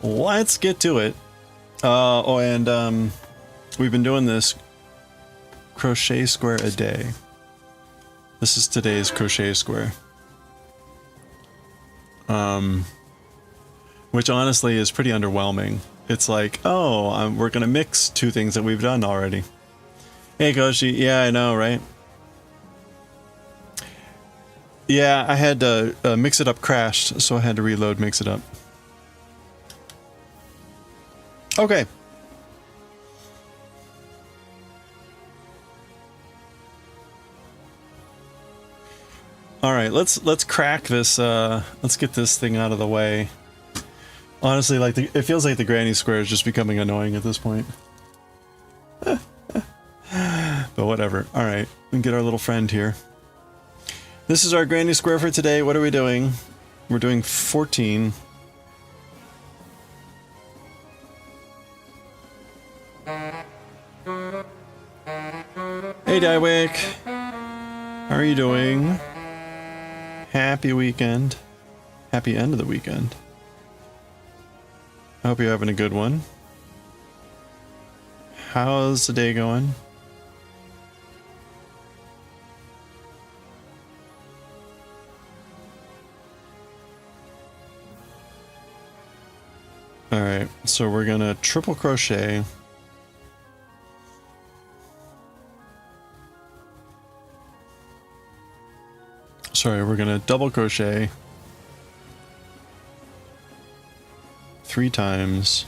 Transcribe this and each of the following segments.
let's get to it. Oh, and we've been doing this crochet square a day. This is today's crochet square. Which honestly is pretty underwhelming. It's like, oh, we're gonna mix two things that we've done already. Hey Koshi, yeah, I know, right? Yeah, I had to mix it up crashed, so I had to reload mix it up. Okay. All right, let's crack this. Let's get this thing out of the way. Honestly, like it feels like the granny square is just becoming annoying at this point. But whatever. All right, we can get our little friend here. This is our granny square for today. What are we doing? We're doing 14. Hey Daioh, how are you doing? Happy weekend. Happy end of the weekend. I hope you're having a good one. How's the day going? Alright, so we're gonna triple crochet. Sorry, we're gonna double crochet 3 times.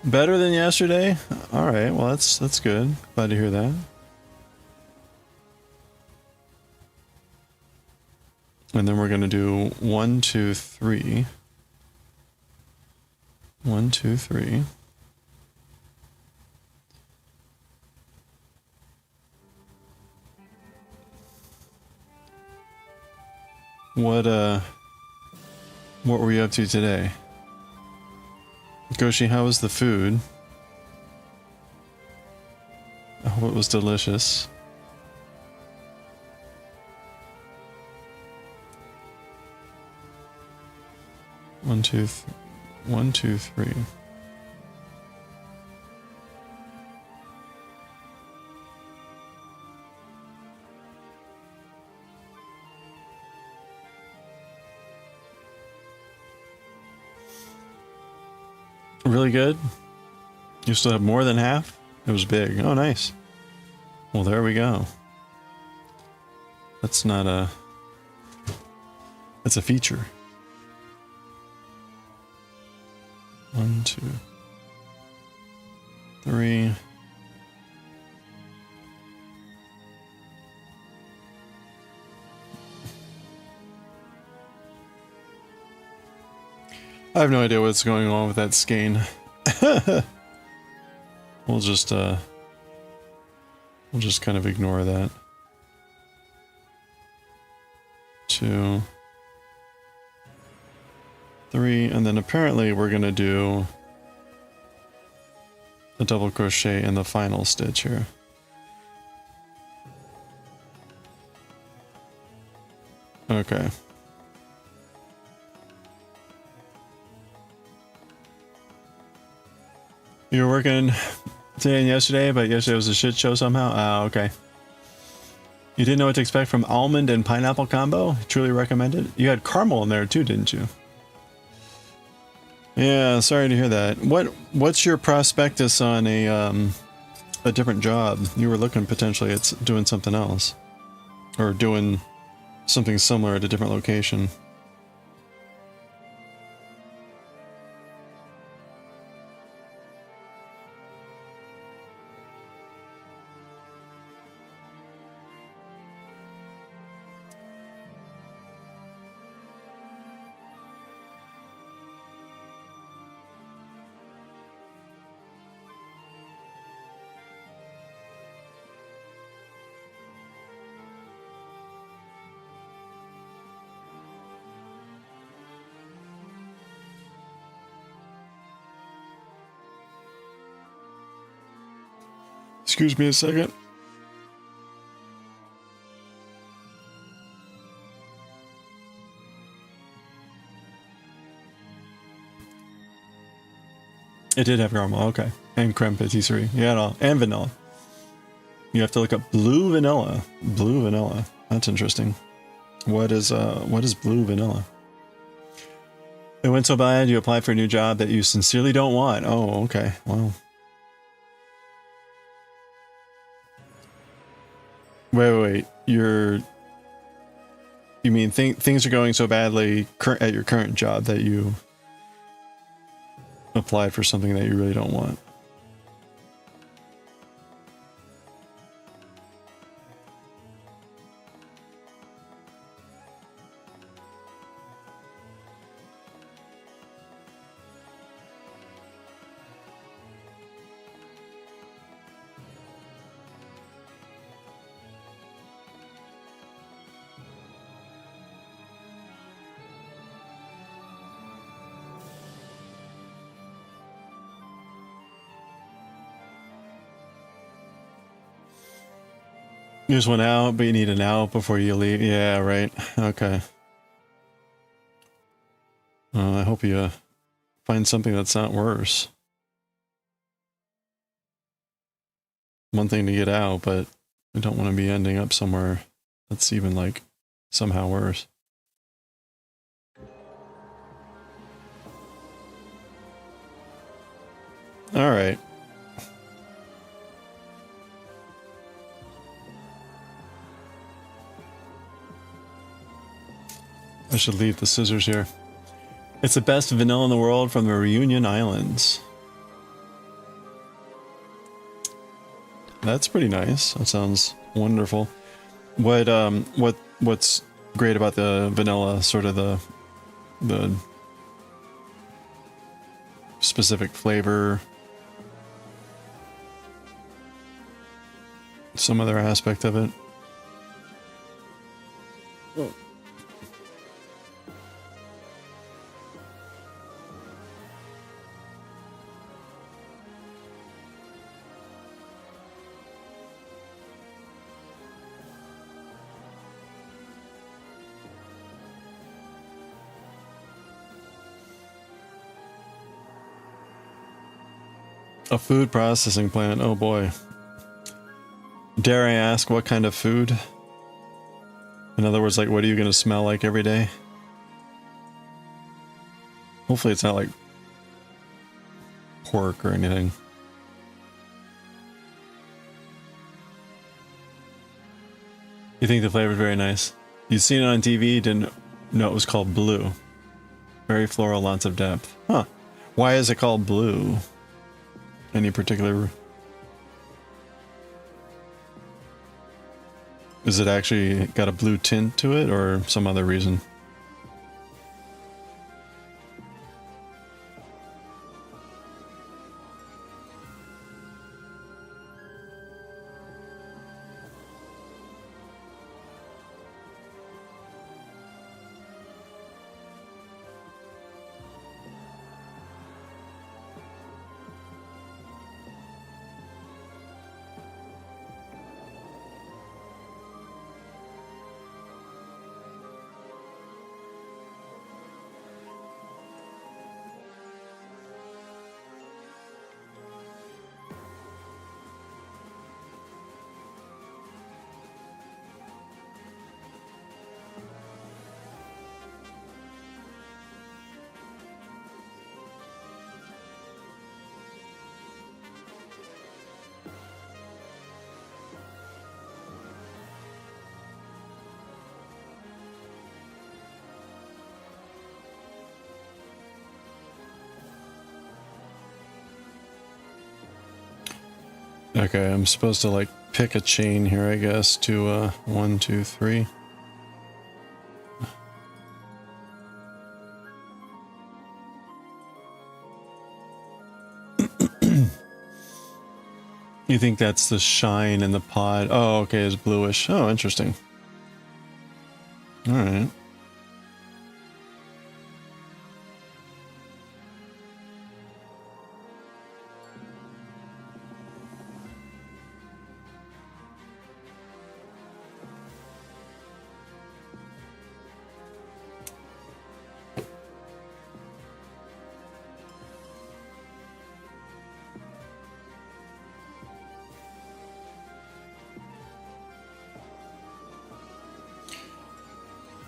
Better than yesterday? All right, well that's good. Glad to hear that. And then we're going to do 1 2 3. 1 2 3. What were you up to today? Goshi, how was the food? I hope it was delicious. One, two, 1 2 3. Really good? You still have more than half? It was big. Oh, nice. Well, there we go. That's not a... That's a feature. 1 2 3. I have no idea what's going on with that skein. We'll just kind of ignore that. 2 3, and then apparently we're gonna do a double crochet in the final stitch here. Okay. You were working today and yesterday, but yesterday was a shit show somehow? Ah, okay. You didn't know what to expect from almond and pineapple combo? Truly recommend it? You had caramel in there too, didn't you? Yeah, sorry to hear that. What's your prospectus on a different job? You were looking potentially at doing something else. Or doing something similar at a different location. Excuse me a second. It did have caramel, okay. And creme patisserie. Yeah, no, and vanilla. You have to look up blue vanilla. Blue vanilla. That's interesting. What is blue vanilla? It went so bad you applied for a new job that you sincerely don't want. Oh, okay. Well. Wait. You mean things are going so badly at your current job that you applied for something that you really don't want? You just went out, but you need an out before you leave. Yeah, right. Okay. I hope you find something that's not worse. One thing to get out, but we don't want to be ending up somewhere that's even like somehow worse. All right. I should leave the scissors here. It's the best vanilla in the world from the Reunion Islands. That's pretty nice. That sounds wonderful. What's great about the vanilla, sort of the specific flavor? Some other aspect of it? Oh. A food processing plant, oh boy. Dare I ask what kind of food? In other words, like, what are you going to smell like every day? Hopefully it's not like pork or anything. You think the flavor's very nice? You've seen it on TV, didn't know it was called blue. Very floral, lots of depth. Huh. Why is it called blue? Any particular... Is it actually got a blue tint to it, or some other reason? Okay, I'm supposed to like pick a chain here, I guess, to 1, 2, 3. You think that's the shine in the pod? Oh, okay, it's bluish. Oh, interesting. All right.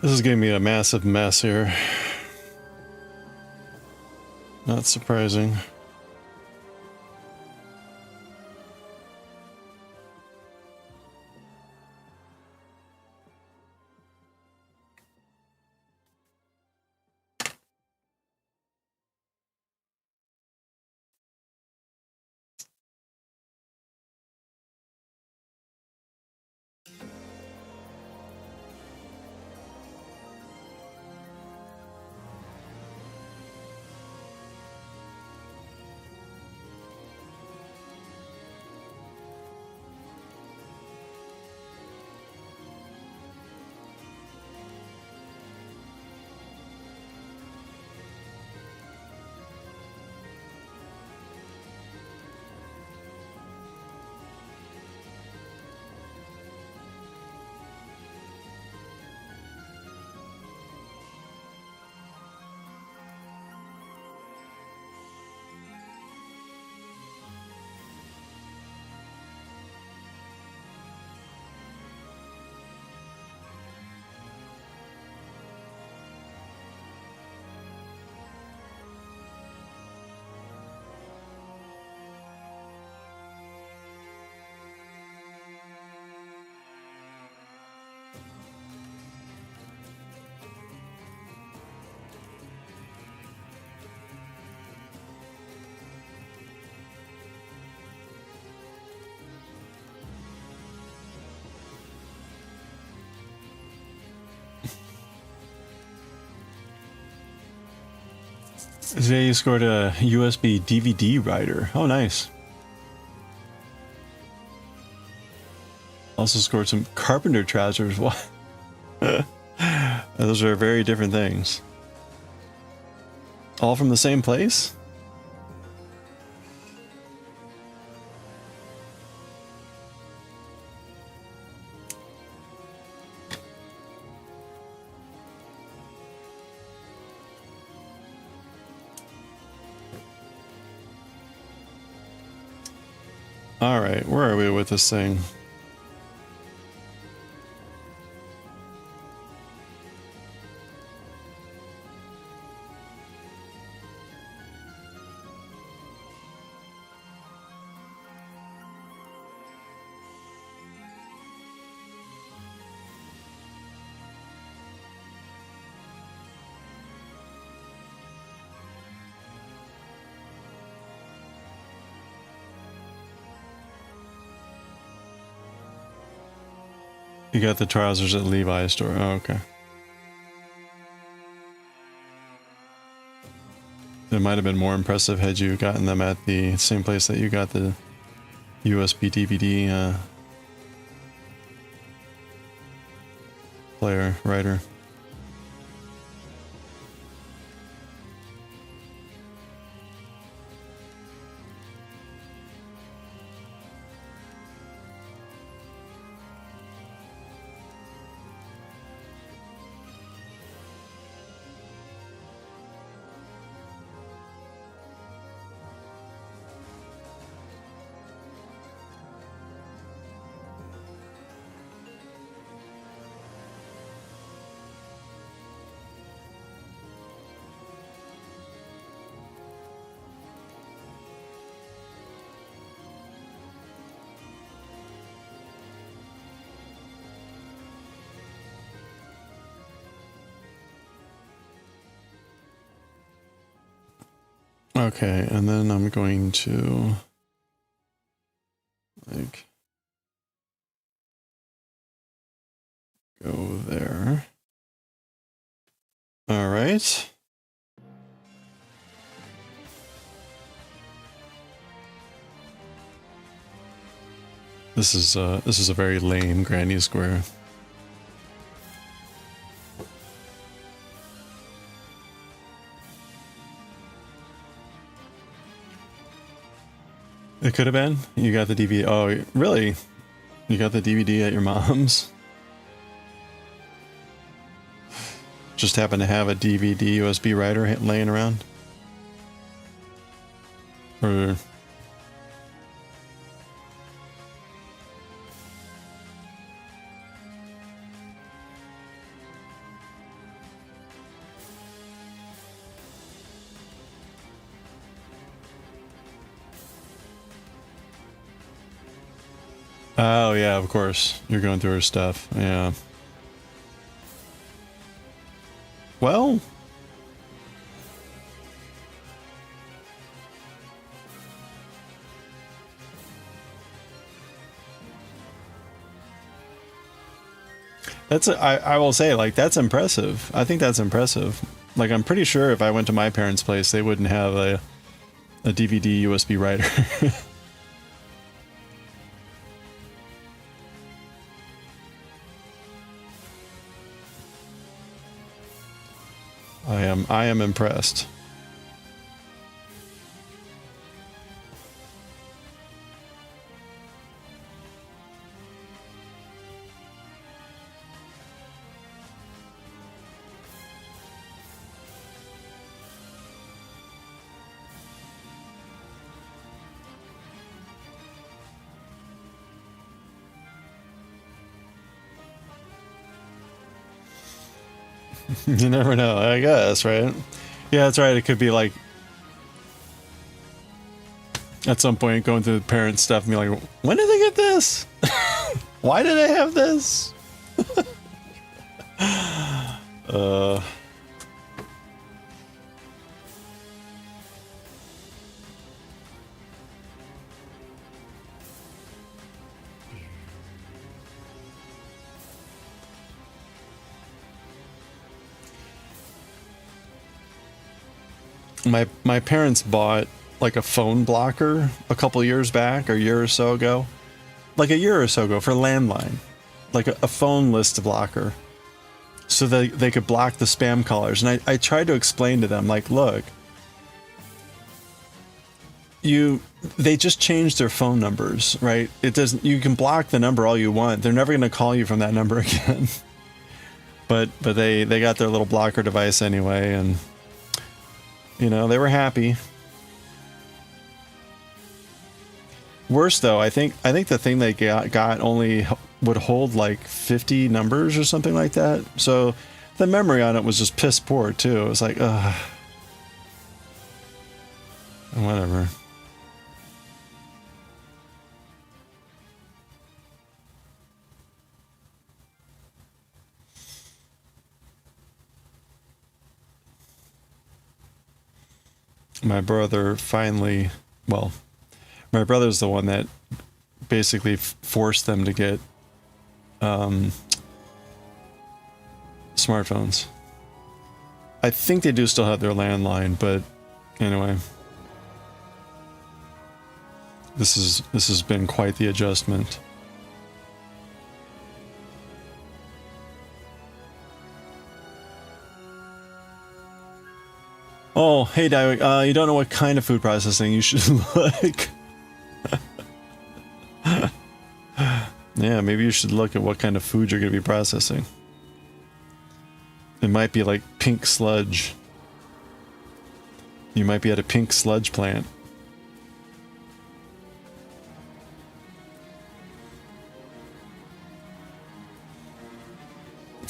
This is giving me a massive mess here. Not surprising. Today you scored a USB DVD writer. Oh, nice. Also scored some carpenter trousers. What? Those are very different things. All from the same place? All right, where are we with this thing? You got the trousers at Levi's store. Oh, okay. It might have been more impressive had you gotten them at the same place that you got the USB DVD player writer. Okay, and then I'm going to like go there. All right. This is a very lame granny square. It could have been. You got the DVD. Oh, really? You got the DVD at your mom's? Just happen to have a DVD USB writer laying around? Or... Oh, yeah, of course. You're going through her stuff. Yeah. Well... That's I will say, like, that's impressive. I think that's impressive. Like, I'm pretty sure if I went to my parents' place, they wouldn't have a DVD USB writer. I am impressed. You never know, I guess, right? Yeah, that's right. It could be like at some point going through the parents' stuff and be like, when did they get this? Why did they have this? My parents bought like a phone blocker a couple years back, or a year or so ago. Like a year or so ago for landline. Like a phone list blocker. So that they could block the spam callers. And I tried to explain to them, like, look, they just changed their phone numbers, right? It doesn't, you can block the number all you want. They're never gonna call you from that number again. But they got their little blocker device anyway, and you know, they were happy. Worse though, I think the thing they got only would hold like 50 numbers or something like that. So the memory on it was just piss poor too. It was like, whatever. My brother finally, well, my brother's the one that basically forced them to get smartphones. I think they do still have their landline, but anyway, this has been quite the adjustment. Oh, hey Daioh, you don't know what kind of food processing you should look. Yeah, maybe you should look at what kind of food you're going to be processing. It might be like pink sludge. You might be at a pink sludge plant.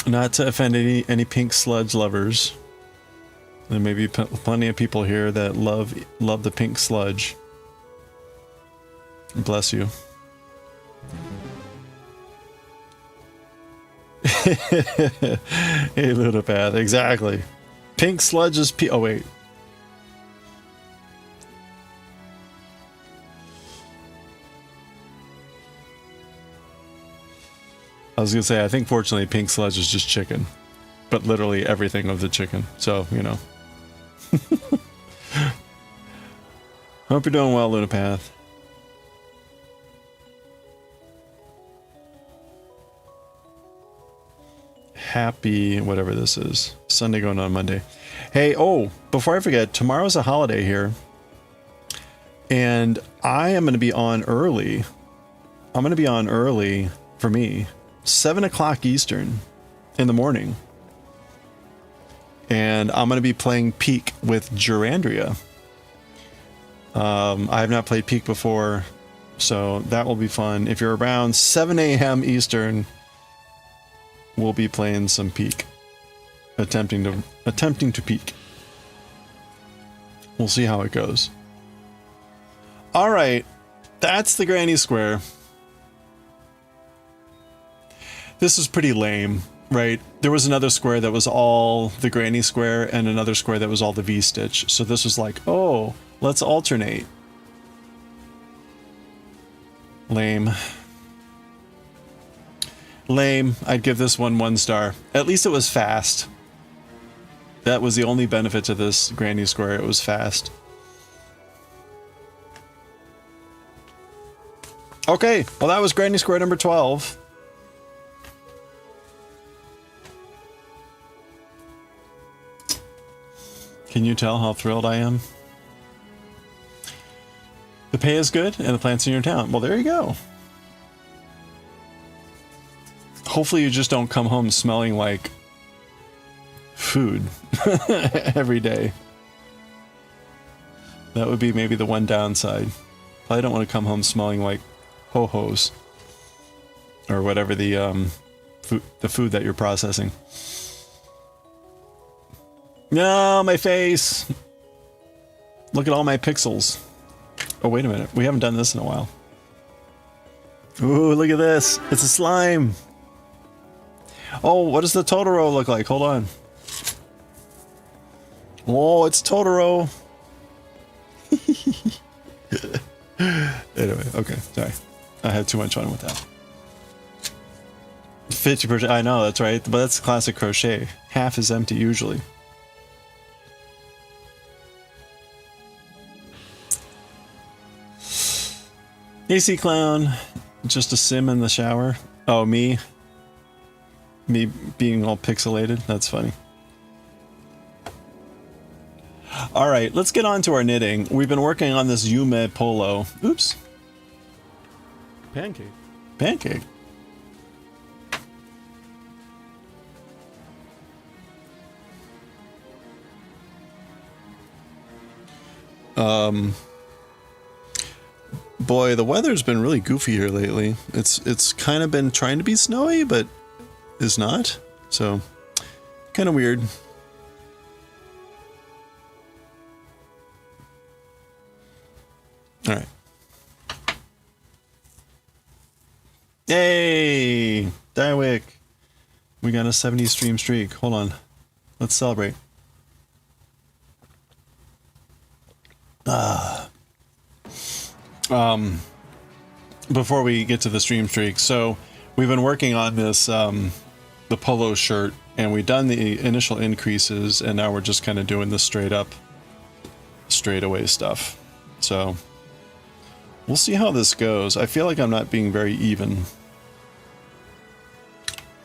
Not to offend any pink sludge lovers. There may be plenty of people here that love the pink sludge. Bless you. Hey, Ludopath, exactly. Pink sludge is oh wait. I was gonna say, I think fortunately pink sludge is just chicken. But literally everything of the chicken. So, you know. Hope you're doing well, Ludopath. Happy whatever this is. Sunday going on Monday. Hey, oh, before I forget, tomorrow's a holiday here. And I am going to be on early. I'm going to be on early for me. 7 o'clock Eastern in the morning. And I'm going to be playing Peak with Durandria. I have not played Peak before, so that will be fun. If you're around 7 a.m. Eastern, we'll be playing some Peak. Attempting to peak. We'll see how it goes. Alright, that's the Granny Square. this is pretty lame, right? There was another square that was all the granny square and another square that was all the V-stitch. So this was like, oh, let's alternate. Lame. Lame. I'd give this one 1 star. At least it was fast. That was the only benefit to this granny square. It was fast. Okay, well that was granny square number 12. Can you tell how thrilled I am? The pay is good and the plant's in your town. Well, there you go. Hopefully you just don't come home smelling like food every day. That would be maybe the one downside. I don't want to come home smelling like ho-hos or whatever the food that you're processing. No, my face. Look at all my pixels. Oh, wait a minute. We haven't done this in a while. Ooh, look at this. It's a slime. Oh, what does the Totoro look like? Hold on. Oh, it's Totoro. Anyway, okay, sorry. I had too much fun with that. 50%, I know, that's right. But that's classic crochet. Half is empty usually. AC Clown, just a sim in the shower. Oh, me being all pixelated. That's funny. All right, let's get on to our knitting. We've been working on this YUME Polo. Oops. Pancake. Pancake. Boy, the weather's been really goofy here lately. It's kind of been trying to be snowy, but is not. So, kind of weird. All right. Yay! Daioh, we got a 70 stream streak. Hold on. Let's celebrate. Before we get to the stream streak, so we've been working on this, the polo shirt, and we've done the initial increases, and now we're just kind of doing the straight away stuff. So we'll see how this goes. I feel like I'm not being very even,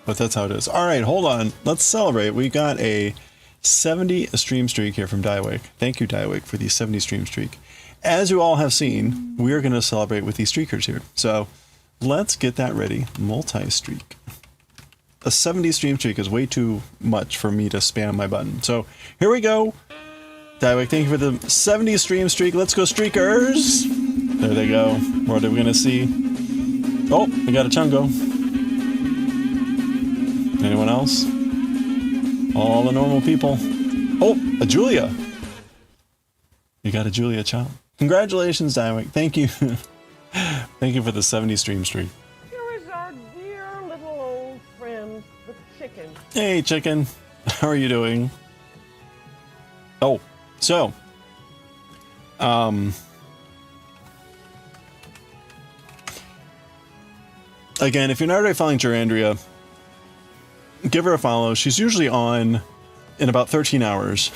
but that's how it is. All right, hold on. Let's celebrate. We got a 70 stream streak here from Daioh. Thank you, Daioh, for the 70 stream streak. As you all have seen, we are going to celebrate with these streakers here. So let's get that ready. Multi-streak. A 70 stream streak is way too much for me to spam my button. So here we go. Daioh, thank you for the 70 stream streak. Let's go, streakers. There they go. What are we going to see? Oh, we got a Chungo. Anyone else? All the normal people. Oh, a Julia. You got a Julia child. Congratulations, Daioh. Thank you. Thank you for the 70 stream streak. Here is our dear little old friend, the chicken. Hey, chicken. How are you doing? Oh, so. Again, if you're not already following Gerandria, give her a follow. She's usually on in about 13 hours.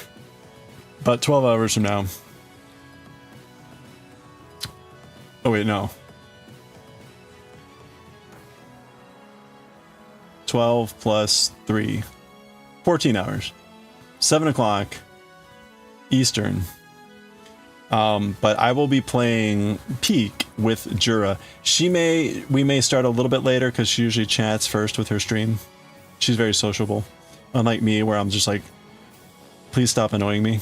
About 12 hours from now. Oh wait, no. 12 plus 3. 14 hours. 7 o'clock Eastern. But I will be playing Peak with Jura. We may start a little bit later because she usually chats first with her stream. She's very sociable. Unlike me, where I'm just like, please stop annoying me.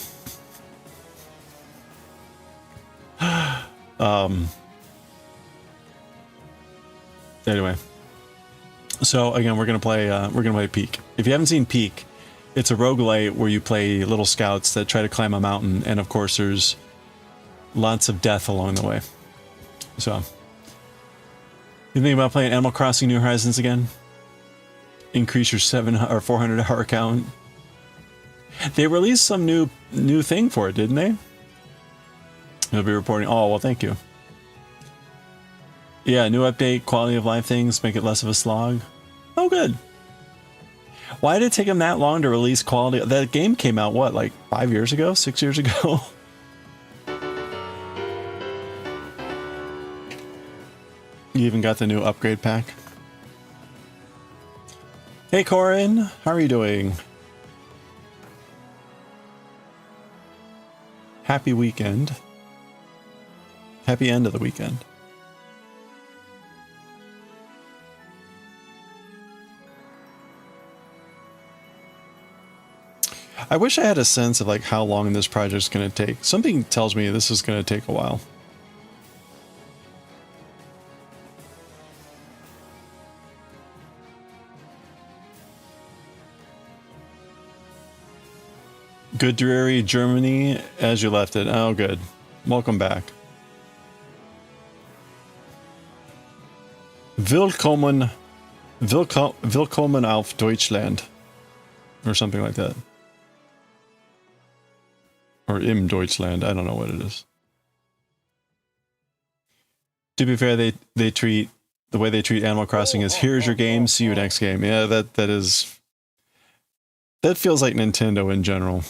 Anyway, so again, we're gonna play Peak. If you haven't seen Peak, it's a roguelite where you play little scouts that try to climb a mountain, and of course, there's lots of death along the way. So, you think about playing Animal Crossing New Horizons again? increase your 700 or 400 hour count. They released some new thing for it, didn't they? He'll be reporting. Oh, well, thank you. Yeah, new update, quality of life things, make it less of a slog. Oh, good. Why did it take them that long to release quality? That game came out, what, like 5 years ago? 6 years ago? You even got the new upgrade pack. Hey, Corin. How are you doing? Happy weekend. Happy end of the weekend. I wish I had a sense of like how long this project's going to take. Something tells me this is going to take a while. Good dreary Germany as you left it. Oh, good. Welcome back. Willkommen auf Deutschland. Or something like that. Or im Deutschland. I don't know what it is. To be fair, they treat the way they treat Animal Crossing is here's your game, see you next game. Yeah, that feels like Nintendo in general.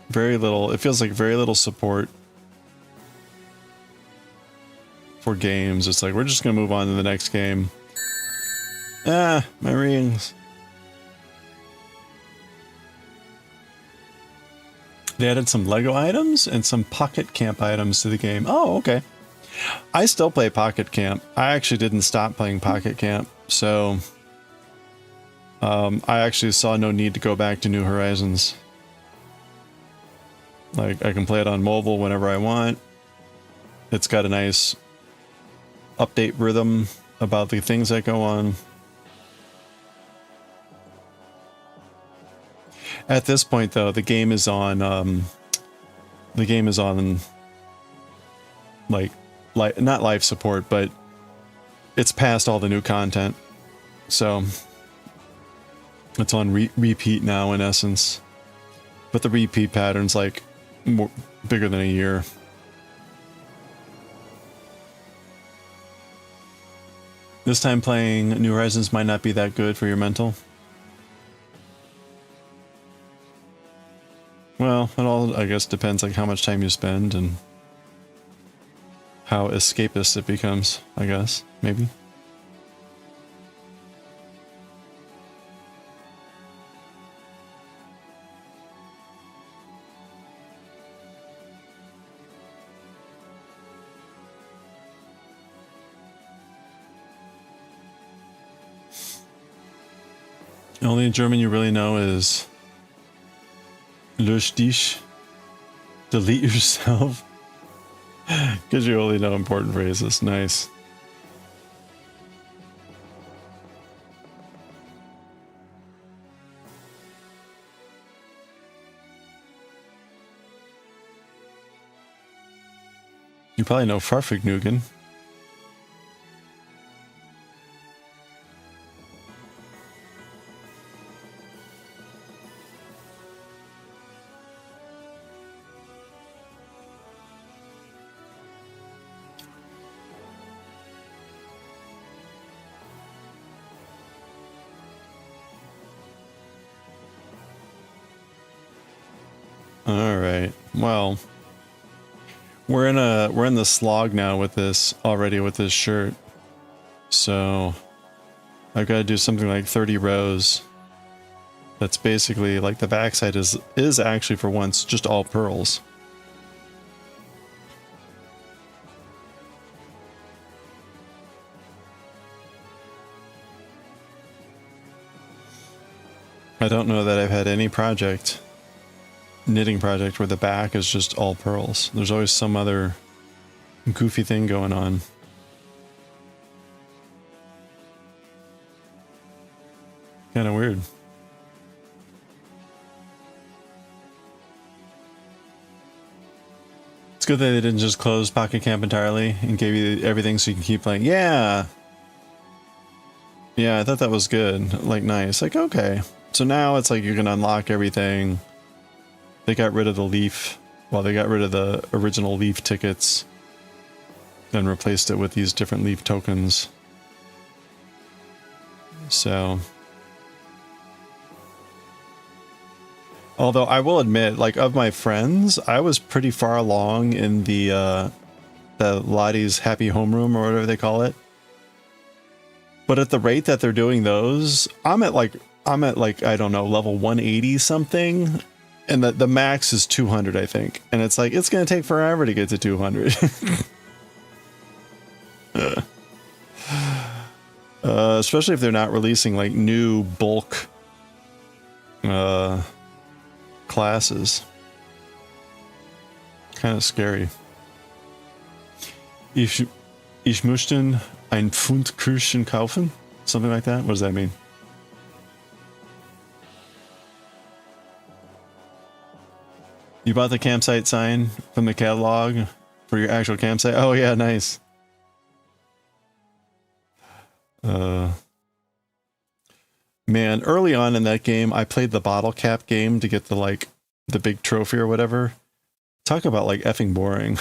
Very little, it feels like very little support for games. It's like we're just gonna move on to the next game. Ah, my rings. They added some Lego items and some Pocket Camp items to the game. Oh, okay. I still play Pocket Camp. I actually didn't stop playing Pocket Camp, so I actually saw no need to go back to New Horizons. Like, I can play it on mobile whenever I want. It's got a nice update rhythm about the things that go on. At this point, though, the game is on like not life support, but it's past all the new content, so it's on repeat now in essence. But the repeat pattern's like bigger than a year. This time playing New Horizons might not be that good for your mental. Well, it all, I guess, depends like how much time you spend and how escapist it becomes, I guess, maybe. The only German you really know is lösch dich, delete yourself, because you only know important phrases. Nice. You probably know Farfignugan. All right. Well, we're in the slog now with this already with this shirt. So I've got to do something like 30 rows. That's basically like the backside is actually for once just all pearls. I don't know that I've had any knitting project where the back is just all pearls. There's always some other goofy thing going on. Kind of weird. It's good that they didn't just close Pocket Camp entirely and gave you everything so you can keep playing. Yeah, Yeah, I thought that was good. Like, nice. Like, okay. So now it's like you can unlock everything. They got rid of the leaf. Well, they got rid of the original leaf tickets and replaced it with these different leaf tokens. So... Although I will admit, like, of my friends, I was pretty far along in the Lottie's Happy Homeroom, or whatever they call it. But at the rate that they're doing those, I'm at like, I don't know, level 180 something. And the max is 200, I think. And it's like, it's going to take forever to get to 200. Especially if they're not releasing, like, new bulk classes. Kind of scary. Ich möchte ein Pfund Kirschen kaufen? Something like that? What does that mean? You bought the campsite sign from the catalog for your actual campsite? Oh yeah, nice. Man, early on in that game, I played the bottle cap game to get the, like, the big trophy or whatever. Talk about, like, effing boring.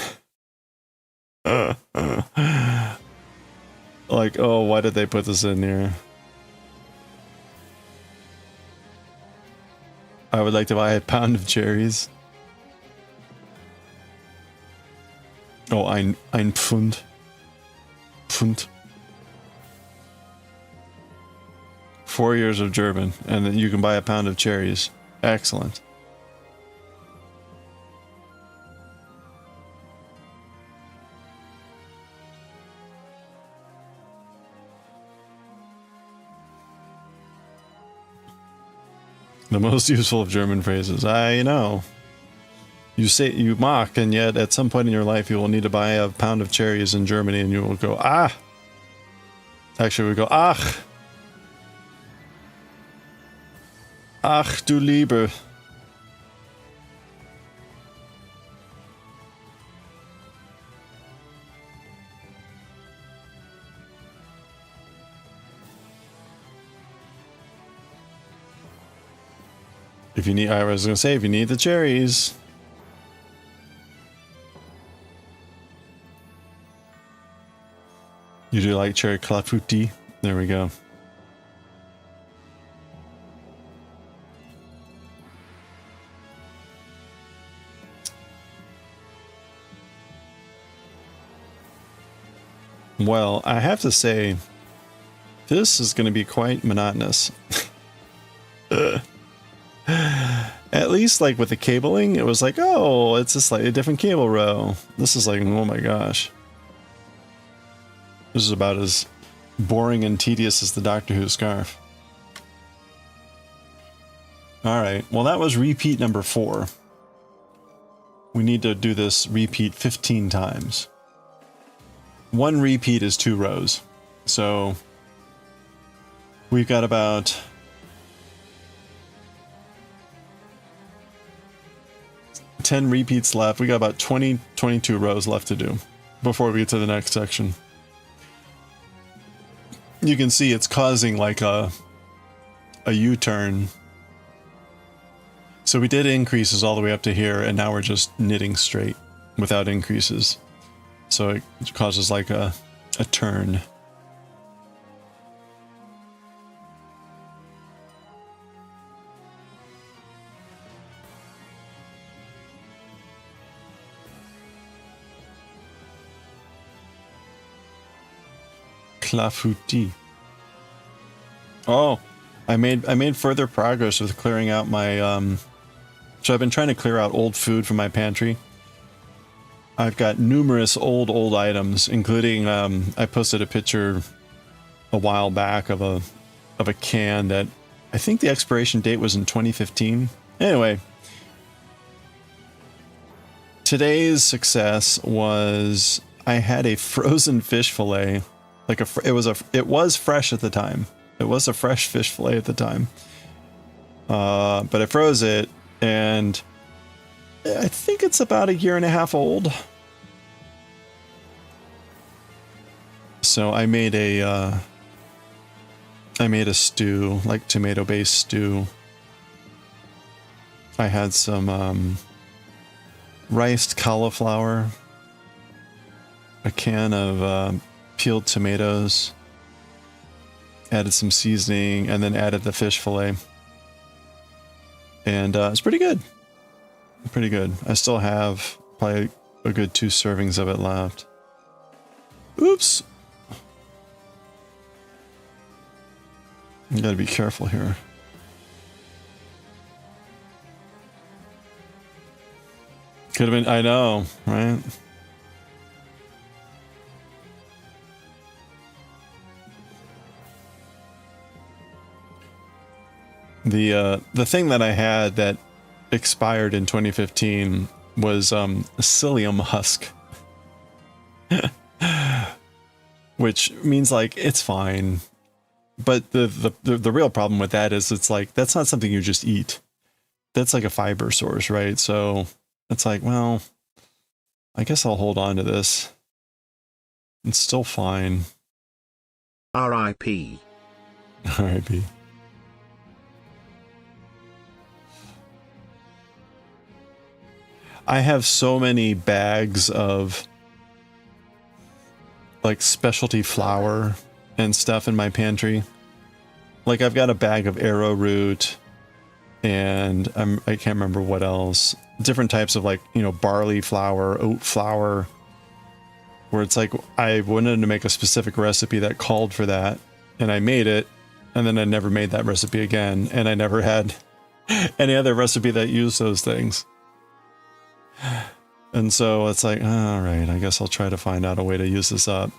Like, oh, why did they put this in here? I would like to buy a pound of cherries. Oh, ein Pfund. Pfund. 4 years of German, and then you can buy a pound of cherries. Excellent. The most useful of German phrases. I know. You say, you mock, and yet at some point in your life you will need to buy a pound of cherries in Germany, and you will go, ah! Actually, we go, ach! Ach du Liebe. If you need, I was gonna say, if you need the cherries. You do like cherry clafouti? There we go. Well, I have to say, this is going to be quite monotonous. At least, like, with the cabling, it was like, oh, it's a slightly different cable row. This is like, oh my gosh. This is about as boring and tedious as the Doctor Who scarf. Alright, well that was repeat number 4. We need to do this repeat 15 times. 1 repeat is 2 rows. So we've got about 10 repeats left. We got about 22 rows left to do before we get to the next section. You can see it's causing like a U-turn. So we did increases all the way up to here, and now we're just knitting straight without increases. So it causes like a turn. Clafouti. Oh, I made further progress with clearing out my so I've been trying to clear out old food from my pantry. I've got numerous old items, including I posted a picture a while back of a can that I think the expiration date was in 2015. Anyway, today's success was I had a frozen fish fillet. Like it was fresh at the time. It was a fresh fish fillet at the time. But I froze it, and I think it's about 1.5 years old. So I made a I made a stew, like tomato-based stew. I had some riced cauliflower, a can of peeled tomatoes, added some seasoning, and then added the fish fillet. And it's pretty good. Pretty good. I still have probably a good 2 servings of it left. Oops. You gotta be careful here. Could have been, I know, right? The thing that I had that expired in 2015 was psyllium husk. Which means like it's fine. But the real problem with that is it's like that's not something you just eat. That's like a fiber source, right? So it's like, well, I guess I'll hold on to this. It's still fine. R.I.P. R.I.P. I have so many bags of like specialty flour and stuff in my pantry. Like I've got a bag of arrowroot and I can't remember what else. Different types of like, you know, barley flour, oat flour, where it's like I wanted to make a specific recipe that called for that and I made it and then I never made that recipe again and I never had any other recipe that used those things. And so it's like, all right, I guess I'll try to find out a way to use this up.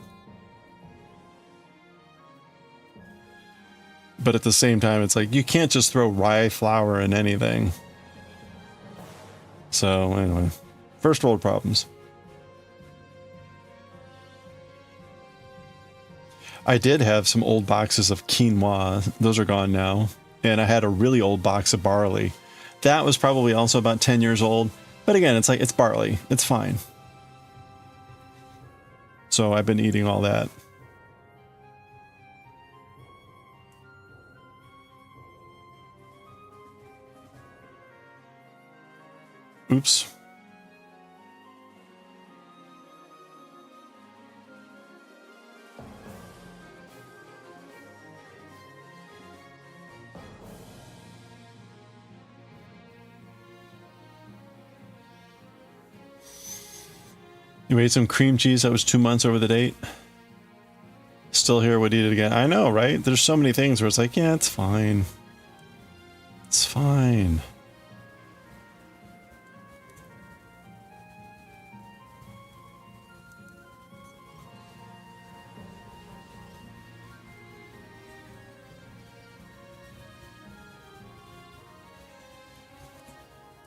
But at the same time, it's like, you can't just throw rye flour in anything. So anyway, first world problems. I did have some old boxes of quinoa. Those are gone now. And I had a really old box of barley. That was probably also about 10 years old. But again, it's like, it's barley. It's fine. So I've been eating all that. Oops. You ate some cream cheese that was 2 months over the date. Still here, would eat it again. I know, right? There's so many things where it's like, yeah, it's fine. It's fine.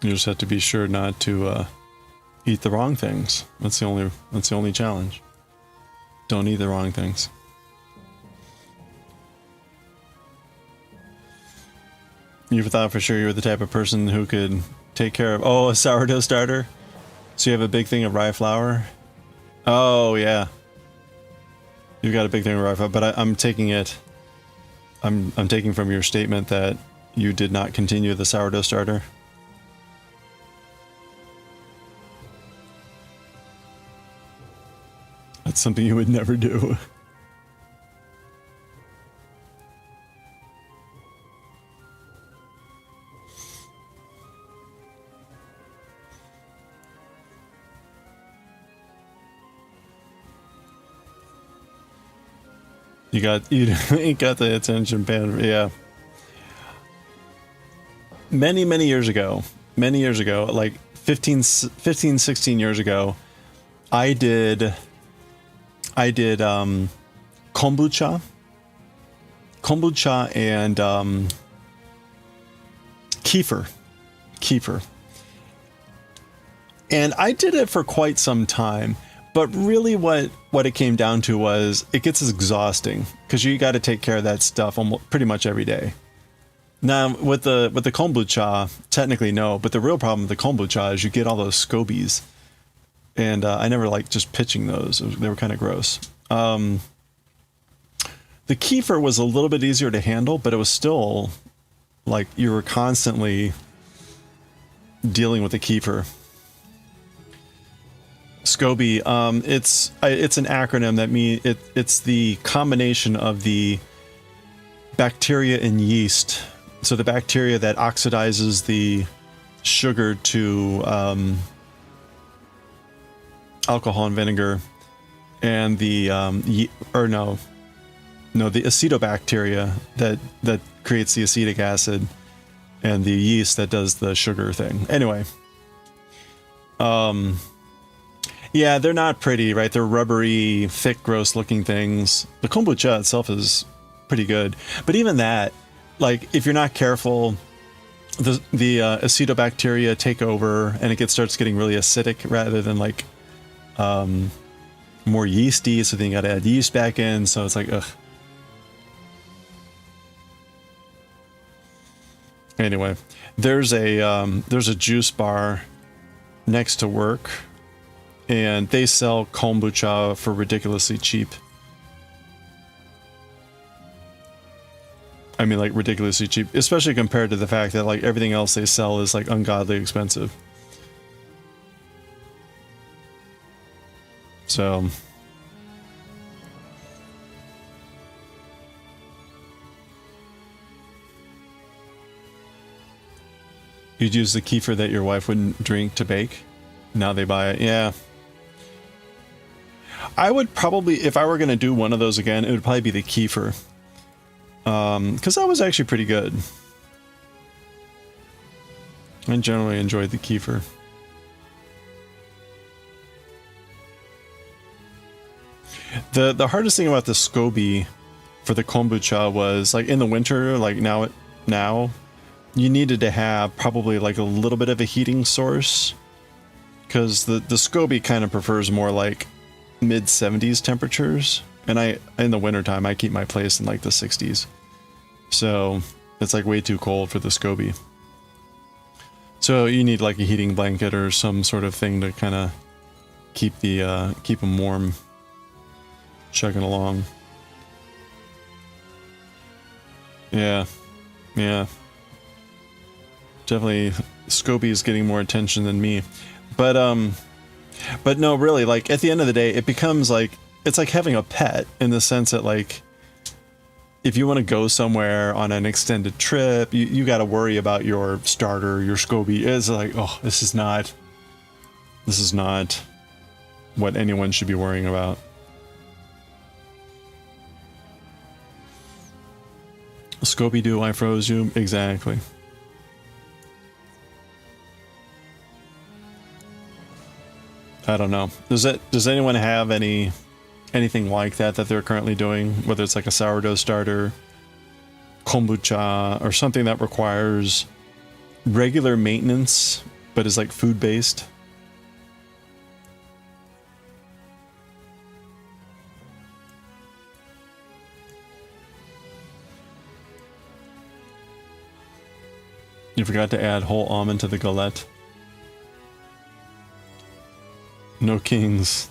You just have to be sure not to eat the wrong things. That's the only challenge. Don't eat the wrong things. You thought for sure you were the type of person who could take care of, a sourdough starter? So you have a big thing of rye flour? Oh, yeah. You've got a big thing of rye flour, but I'm taking it. I'm taking from your statement that you did not continue the sourdough starter. That's something you would never do. You ain't got the attention span. Yeah. Many years ago, like 15, 16 years ago, I did kombucha and kefir. And I did it for quite some time, but really what it came down to was it gets exhausting because you got to take care of that stuff almost pretty much every day. Now with the kombucha, technically no, but the real problem with the kombucha is you get all those scobies. And I never liked just pitching those. They were kind of gross. The kefir was a little bit easier to handle, but it was still like you were constantly dealing with the kefir. SCOBY, it's an acronym that it's the combination of the bacteria and yeast. So the bacteria that oxidizes the sugar to alcohol and vinegar, and the the acetobacteria that creates the acetic acid, and the yeast that does the sugar thing. Anyway, yeah, they're not pretty, right? They're rubbery, thick, gross-looking things. The kombucha itself is pretty good, but even that, like, if you're not careful, the acetobacteria take over, and it starts getting really acidic rather than like more yeasty. So then you got to add yeast back in. So it's like, ugh. Anyway, there's a juice bar next to work, and they sell kombucha for ridiculously cheap. I mean, like, ridiculously cheap, especially compared to the fact that, like, everything else they sell is, like, ungodly expensive. So, you'd use the kefir that your wife wouldn't drink to bake. Now they buy it. Yeah. I would probably, if I were going to do one of those again, it would probably be the kefir. Because that was actually pretty good. I generally enjoyed the kefir. The hardest thing about the SCOBY for the kombucha was, like, in the winter, like now you needed to have probably like a little bit of a heating source, because the SCOBY kind of prefers more like mid 70s temperatures, and in the wintertime I keep my place in like the 60s. So it's like way too cold for the SCOBY. So you need like a heating blanket or some sort of thing to kind of keep them warm, chugging along. Yeah. Definitely SCOBY is getting more attention than me. But no, really, like, at the end of the day, it becomes like, it's like having a pet, in the sense that, like, if you want to go somewhere on an extended trip, you got to worry about your starter, your SCOBY. It's like, oh, this is not what anyone should be worrying about. Scooby-Doo, I froze you. Exactly. I don't know. Does anyone have anything like that they're currently doing? Whether it's like a sourdough starter, kombucha, or something that requires regular maintenance, but is like food-based? You forgot to add whole almond to the galette. No kings.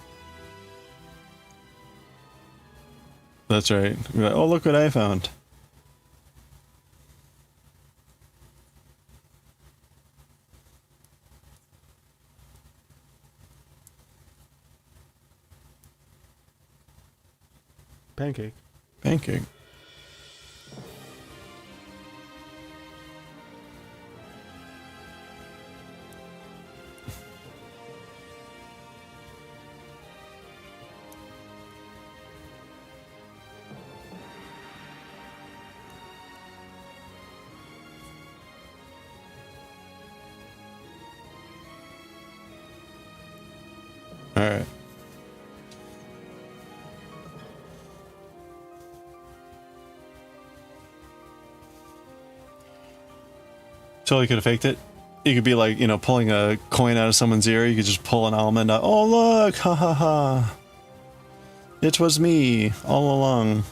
That's right. You're like, oh, look what I found. Pancake. Pancake. Alright. Totally could have faked it. You could be like, pulling a coin out of someone's ear. You could just pull an almond out. Oh, look! Ha ha ha! It was me all along.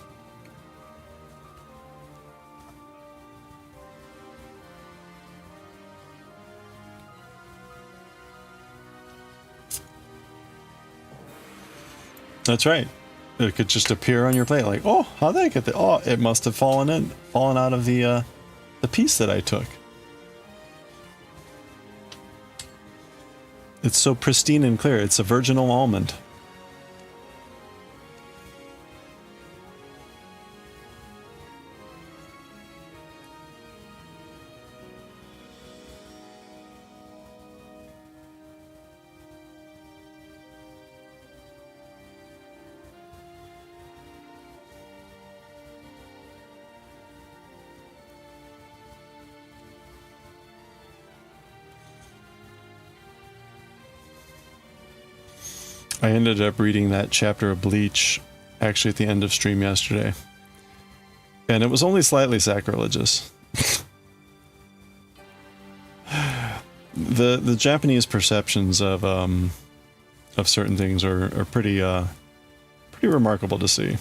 That's right. It could just appear on your plate like, oh, how'd that get there? Oh, it must have fallen out of the piece that I took. It's so pristine and clear. It's a virginal almond. I ended up reading that chapter of Bleach actually at the end of stream yesterday. And it was only slightly sacrilegious. The Japanese perceptions of certain things are pretty remarkable to see.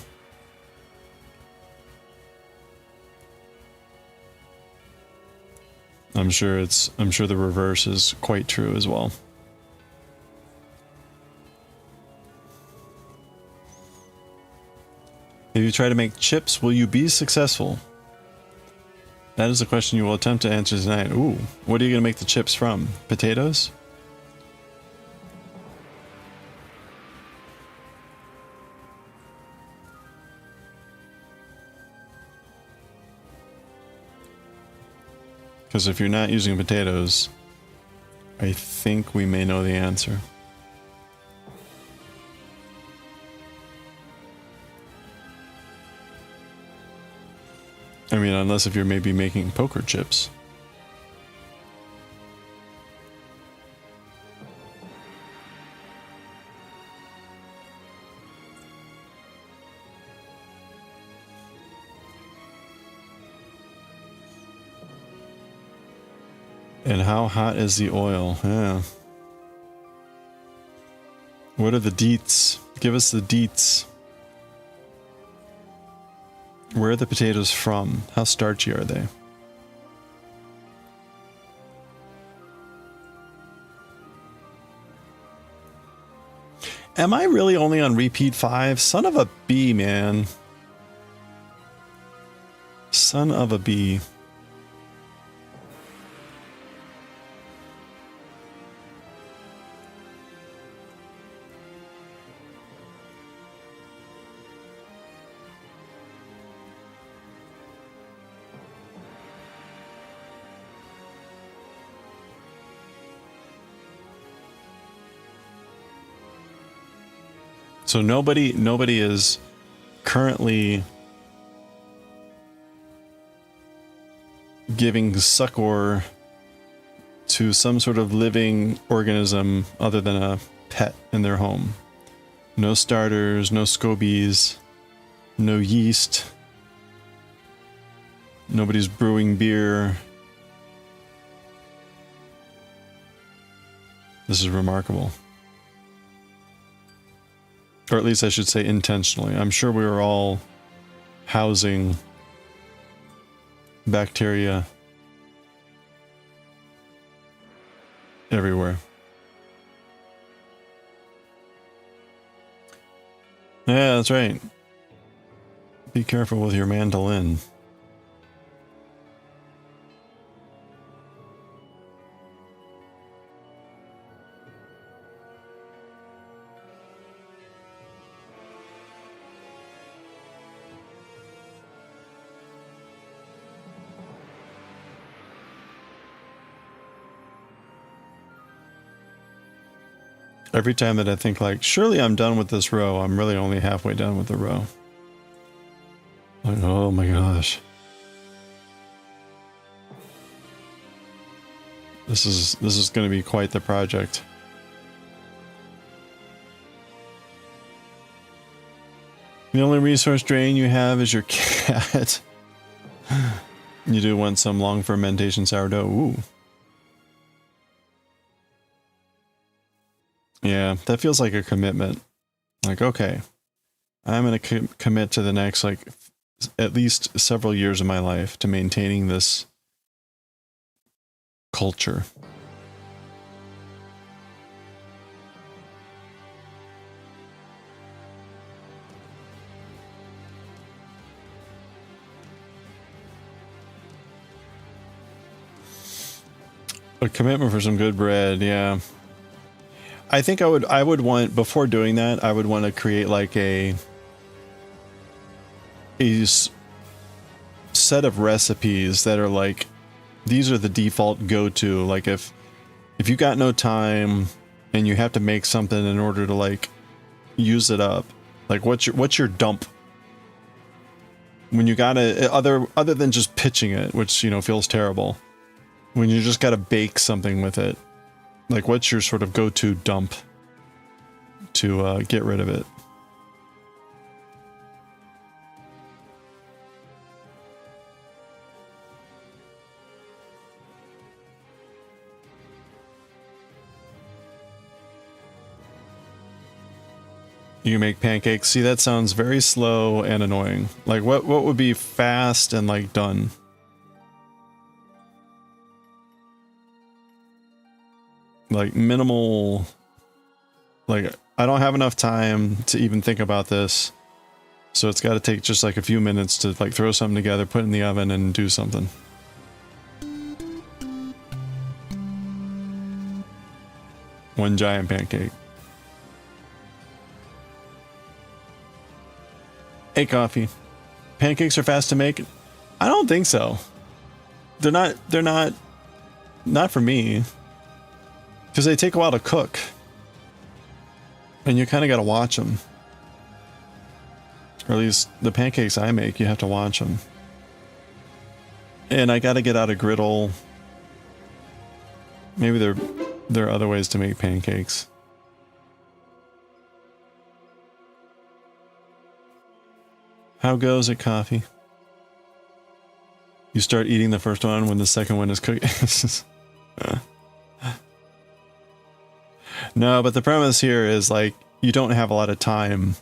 I'm sure the reverse is quite true as well. If you try to make chips, will you be successful? That is a question you will attempt to answer tonight. Ooh, what are you going to make the chips from? Potatoes? Because if you're not using potatoes, I think we may know the answer. I mean, unless if you're maybe making poker chips. And how hot is the oil? Yeah. What are the deets? Give us the deets. Where are the potatoes from? How starchy are they? Am I really only on repeat 5? Son of a bee, man. Son of a bee. So nobody is currently giving succor to some sort of living organism other than a pet in their home. No starters, no scobies, no yeast. Nobody's brewing beer. This is remarkable. Or at least I should say intentionally. I'm sure we were all housing bacteria everywhere. Yeah, that's right. Be careful with your mandolin. Every time that I think like, surely I'm done with this row, I'm really only halfway done with the row. Like, oh my gosh. This is going to be quite the project. The only resource drain you have is your cat. You do want some long fermentation sourdough. Ooh. Yeah, that feels like a commitment. Like, okay, I'm going to commit to the next, like, at least several years of my life to maintaining this culture. A commitment for some good bread, yeah. I think I would want, before doing that, I would want to create like a set of recipes that are like, these are the default go-to. Like if you got no time and you have to make something in order to like use it up, like what's your dump? When you gotta, other than just pitching it, which, you know, feels terrible. When you just gotta bake something with it, like what's your sort of go-to dump to get rid of it? You make pancakes. See, that sounds very slow and annoying. Like what would be fast and like done? Like minimal, like I don't have enough time to even think about this. So it's got to take just like a few minutes to like throw something together, put it in the oven and do something. One giant pancake. Hey, coffee. Pancakes are fast to make? I don't think so. They're not for me. Because they take a while to cook. And you kind of got to watch them. Or at least the pancakes I make, you have to watch them. And I got to get out a griddle. Maybe there are other ways to make pancakes. How goes it, coffee? You start eating the first one when the second one is cooked. No, but the premise here is like, you don't have a lot of time.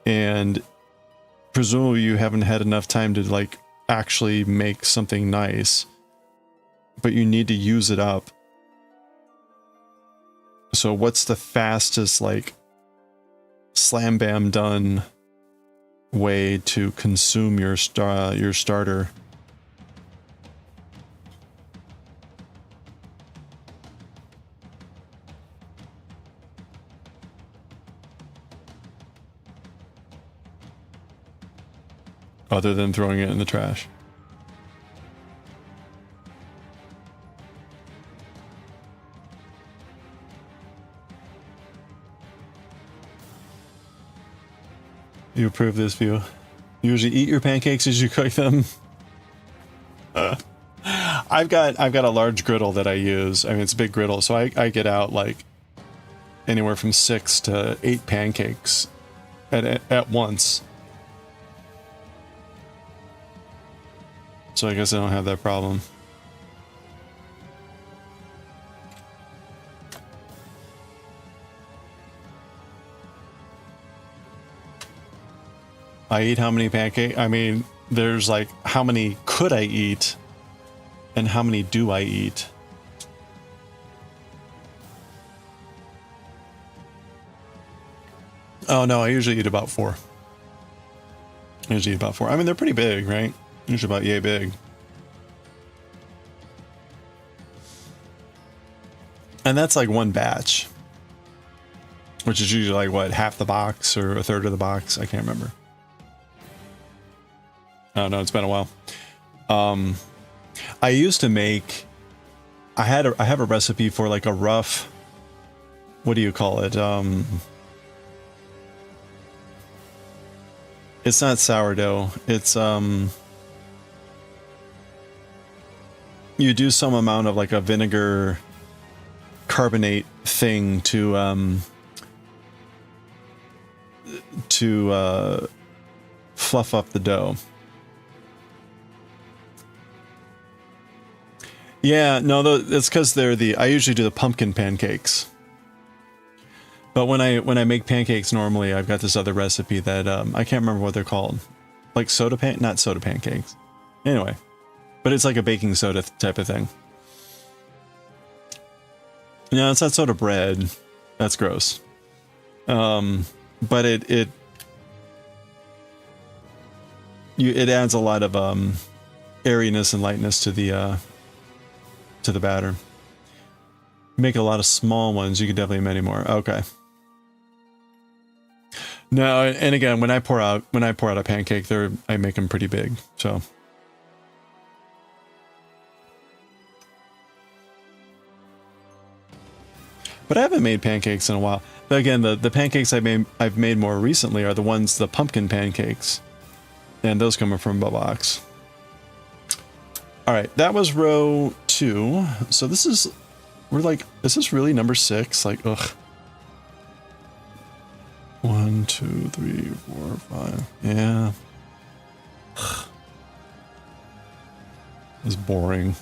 And presumably you haven't had enough time to like actually make something nice. But you need to use it up. So what's the fastest like slam bam done way to consume your starter? Other than throwing it in the trash. You approve this view? You usually eat your pancakes as you cook them. I've got a large griddle that I use. I mean, it's a big griddle, so I get out like anywhere from 6 to 8 pancakes at once. So I guess I don't have that problem. I eat how many pancakes? I mean, there's like, how many could I eat? And how many do I eat? Oh no, I usually eat about 4. I usually eat about 4. I mean, they're pretty big, right? Usually about yay big. And that's like one batch. Which is usually like, what, half the box or a third of the box? I can't remember. I don't know, it's been a while. I used to make... I have a recipe for like a rough... What do you call it? It's not sourdough. It's... You do some amount of like a vinegar carbonate thing to fluff up the dough. Yeah, no, it's because they're I usually do the pumpkin pancakes. But when I make pancakes normally, I've got this other recipe that I can't remember what they're called. Like not soda pancakes. Anyway. But it's like a baking soda type of thing. No, it's not soda bread. That's gross. But it adds a lot of airiness and lightness to the to the batter. Make a lot of small ones, you could definitely make many more. Okay. No, and again, when I pour out a pancake, I make them pretty big. So. But I haven't made pancakes in a while. But again, the pancakes I've made more recently are the pumpkin pancakes, and those come from a box. All right, that was row 2. So this is really number 6? Like, ugh. 1, 2, 3, 4, 5. Yeah. It's boring.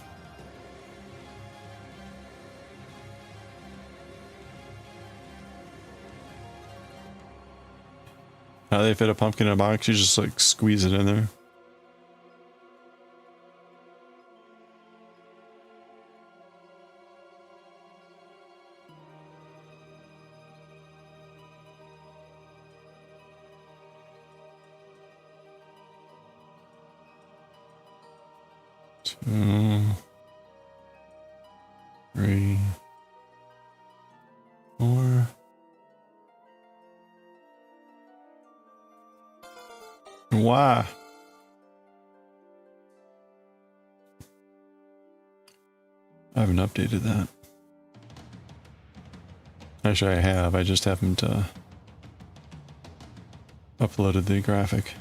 How they fit a pumpkin in a box? You just like squeeze it in there. Two, 3, 4. Why? I haven't updated that. Actually, I have. I just haven't uploaded the graphic.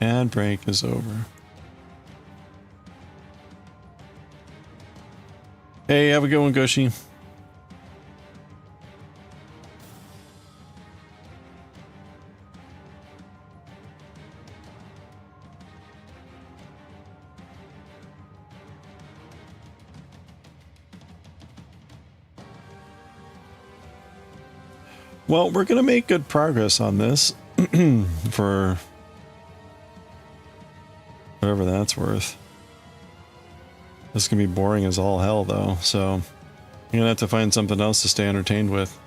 Ad break is over. Hey, have a good one, Goshi. Well, we're gonna make good progress on this for whatever that's worth. This is gonna be boring as all hell, though, so I'm gonna have to find something else to stay entertained with.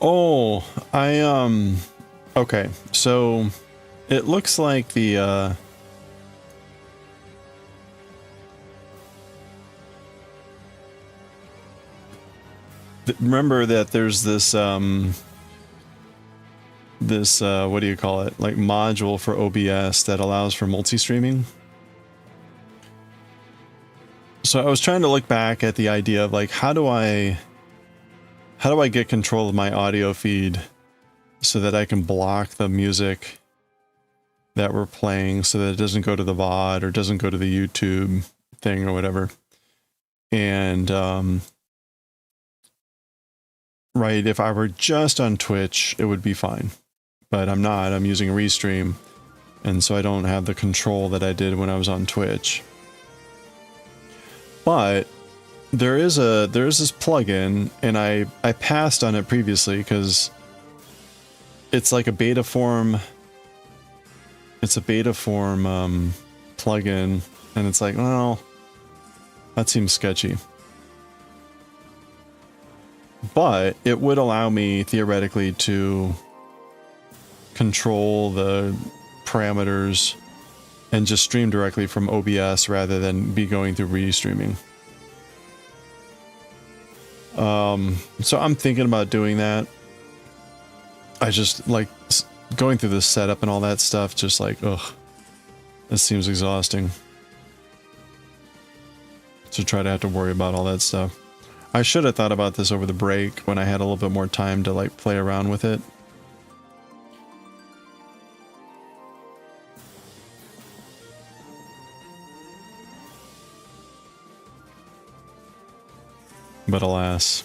Oh, okay, so it looks like remember that there's this, what do you call it? Like module for OBS that allows for multi-streaming. So I was trying to look back at the idea of like, how do I get control of my audio feed so that I can block the music that we're playing so that it doesn't go to the VOD or doesn't go to the YouTube thing or whatever. And, right, if I were just on Twitch, it would be fine. But I'm not. I'm using Restream, and so I don't have the control that I did when I was on Twitch. But there is this plugin, and I passed on it previously because it's like a beta form. It's a beta form plugin, and it's like, well, that seems sketchy. But it would allow me theoretically to control the parameters and just stream directly from OBS rather than be going through restreaming. So I'm thinking about doing that. I just like going through the setup and all that stuff, just like, ugh, this seems exhausting to try to have to worry about all that stuff. I should have thought about this over the break when I had a little bit more time to like play around with it. But alas.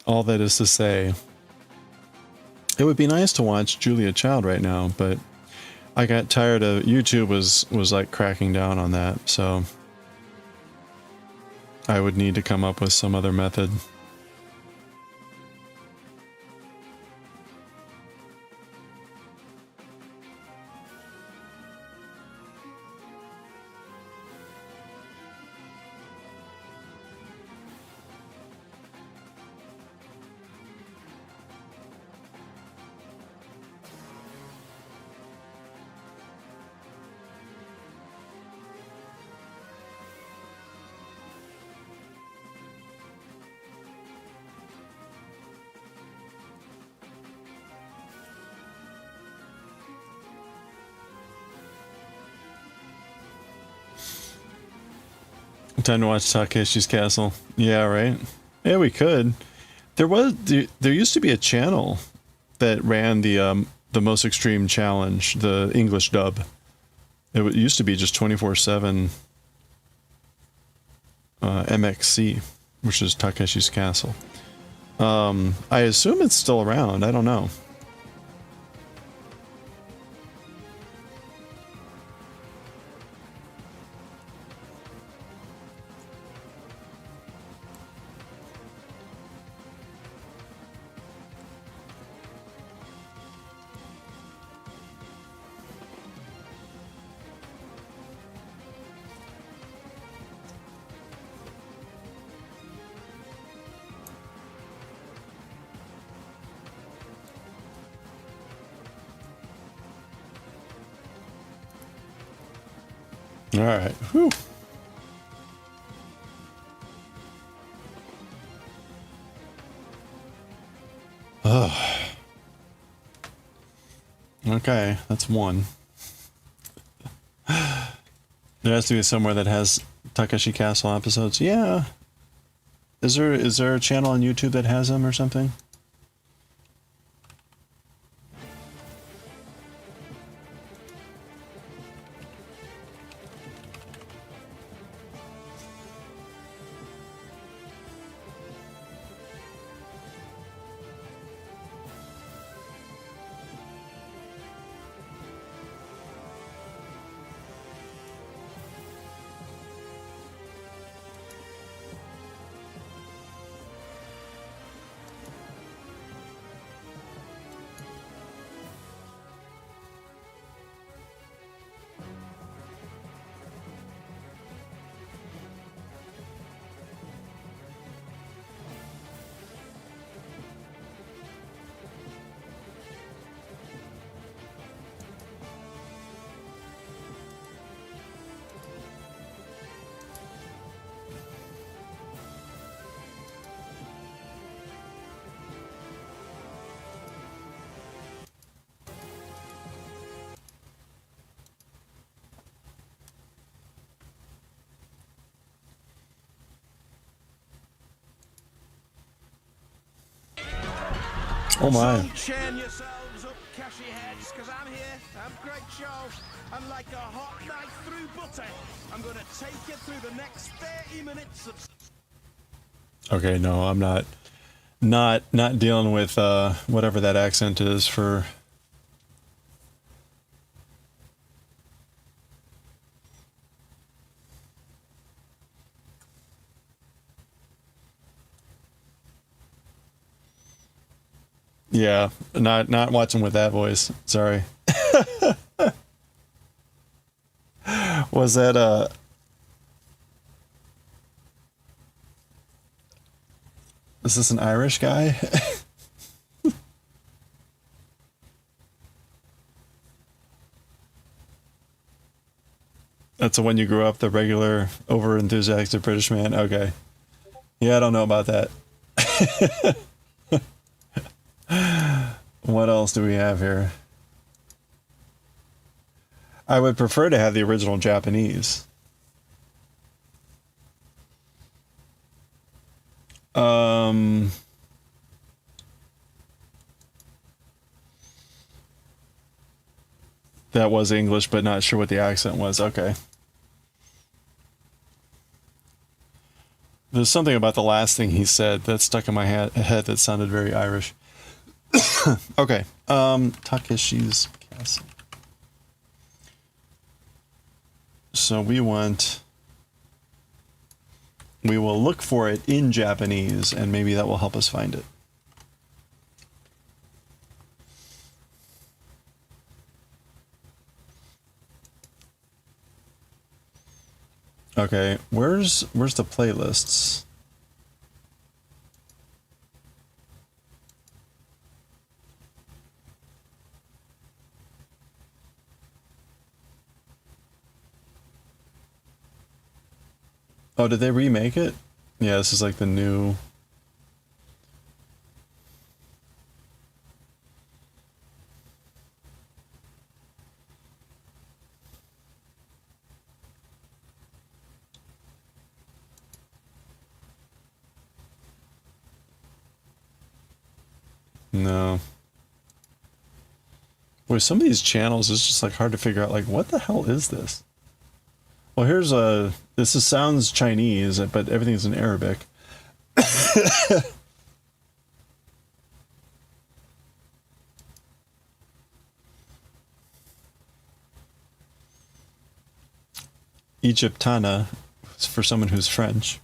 All that is to say, it would be nice to watch Julia Child right now, but I got tired of YouTube was like cracking down on that, so I would need to come up with some other method. Time to watch Takeshi's Castle. Yeah, right? Yeah, we could. There used to be a channel that ran the Most Extreme Challenge, the English dub. It used to be just 24/7 MXC, which is Takeshi's Castle. I assume it's still around. I don't know. All right. Whew. Ugh. Okay, that's one. There has to be somewhere that has Takeshi Castle episodes. Yeah. Is there a channel on YouTube that has them or something? Oh my. Chain yourselves up, cashy heads, because I'm here. I'm Great Show. I'm like a hot knife through butter. I'm going to take you through the next 30 minutes of... Okay, no, I'm not dealing with whatever that accent is for. Yeah, not watching with that voice. Sorry. Was that is this an Irish guy? That's the one you grew up, the regular over enthusiastic British man. Okay. Yeah, I don't know about that. What else do we have here? I would prefer to have the original Japanese. That was English, but not sure what the accent was. Okay. There's something about the last thing he said that stuck in my head that sounded very Irish. Okay. Takeshi's Castle. So we will look for it in Japanese, and maybe that will help us find it. Okay, where's the playlists? Oh, did they remake it? Yeah, this is like the new... No. Boy, some of these channels is just like hard to figure out, like, what the hell is this? Well, here's a... sounds Chinese, but everything's in Arabic. Egyptana, for someone who's French.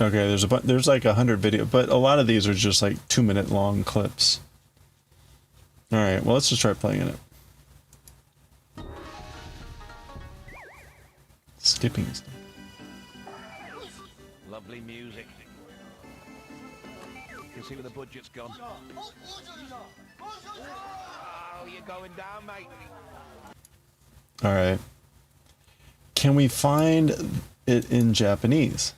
Okay, there's like 100 video, but a lot of these are just like 2-minute long clips. All right, well, let's just try playing it. Skipping stuff. Lovely music. You can see where the budget's gone. Oh, you're going down, mate. All right. Can we find it in Japanese?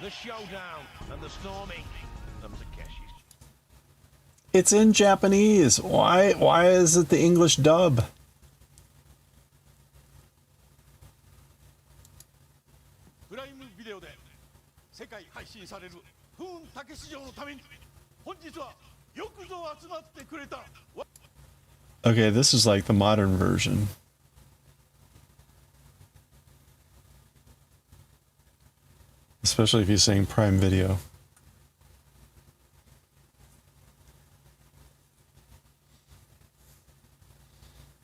The showdown and the storming of Takeshi. It's in Japanese. Why is it the English dub? プライムビデオで世界配信される不運たけし城のために本日はよくぞ集まってくれた。 Okay, this is like the modern version. Especially if he's saying Prime Video.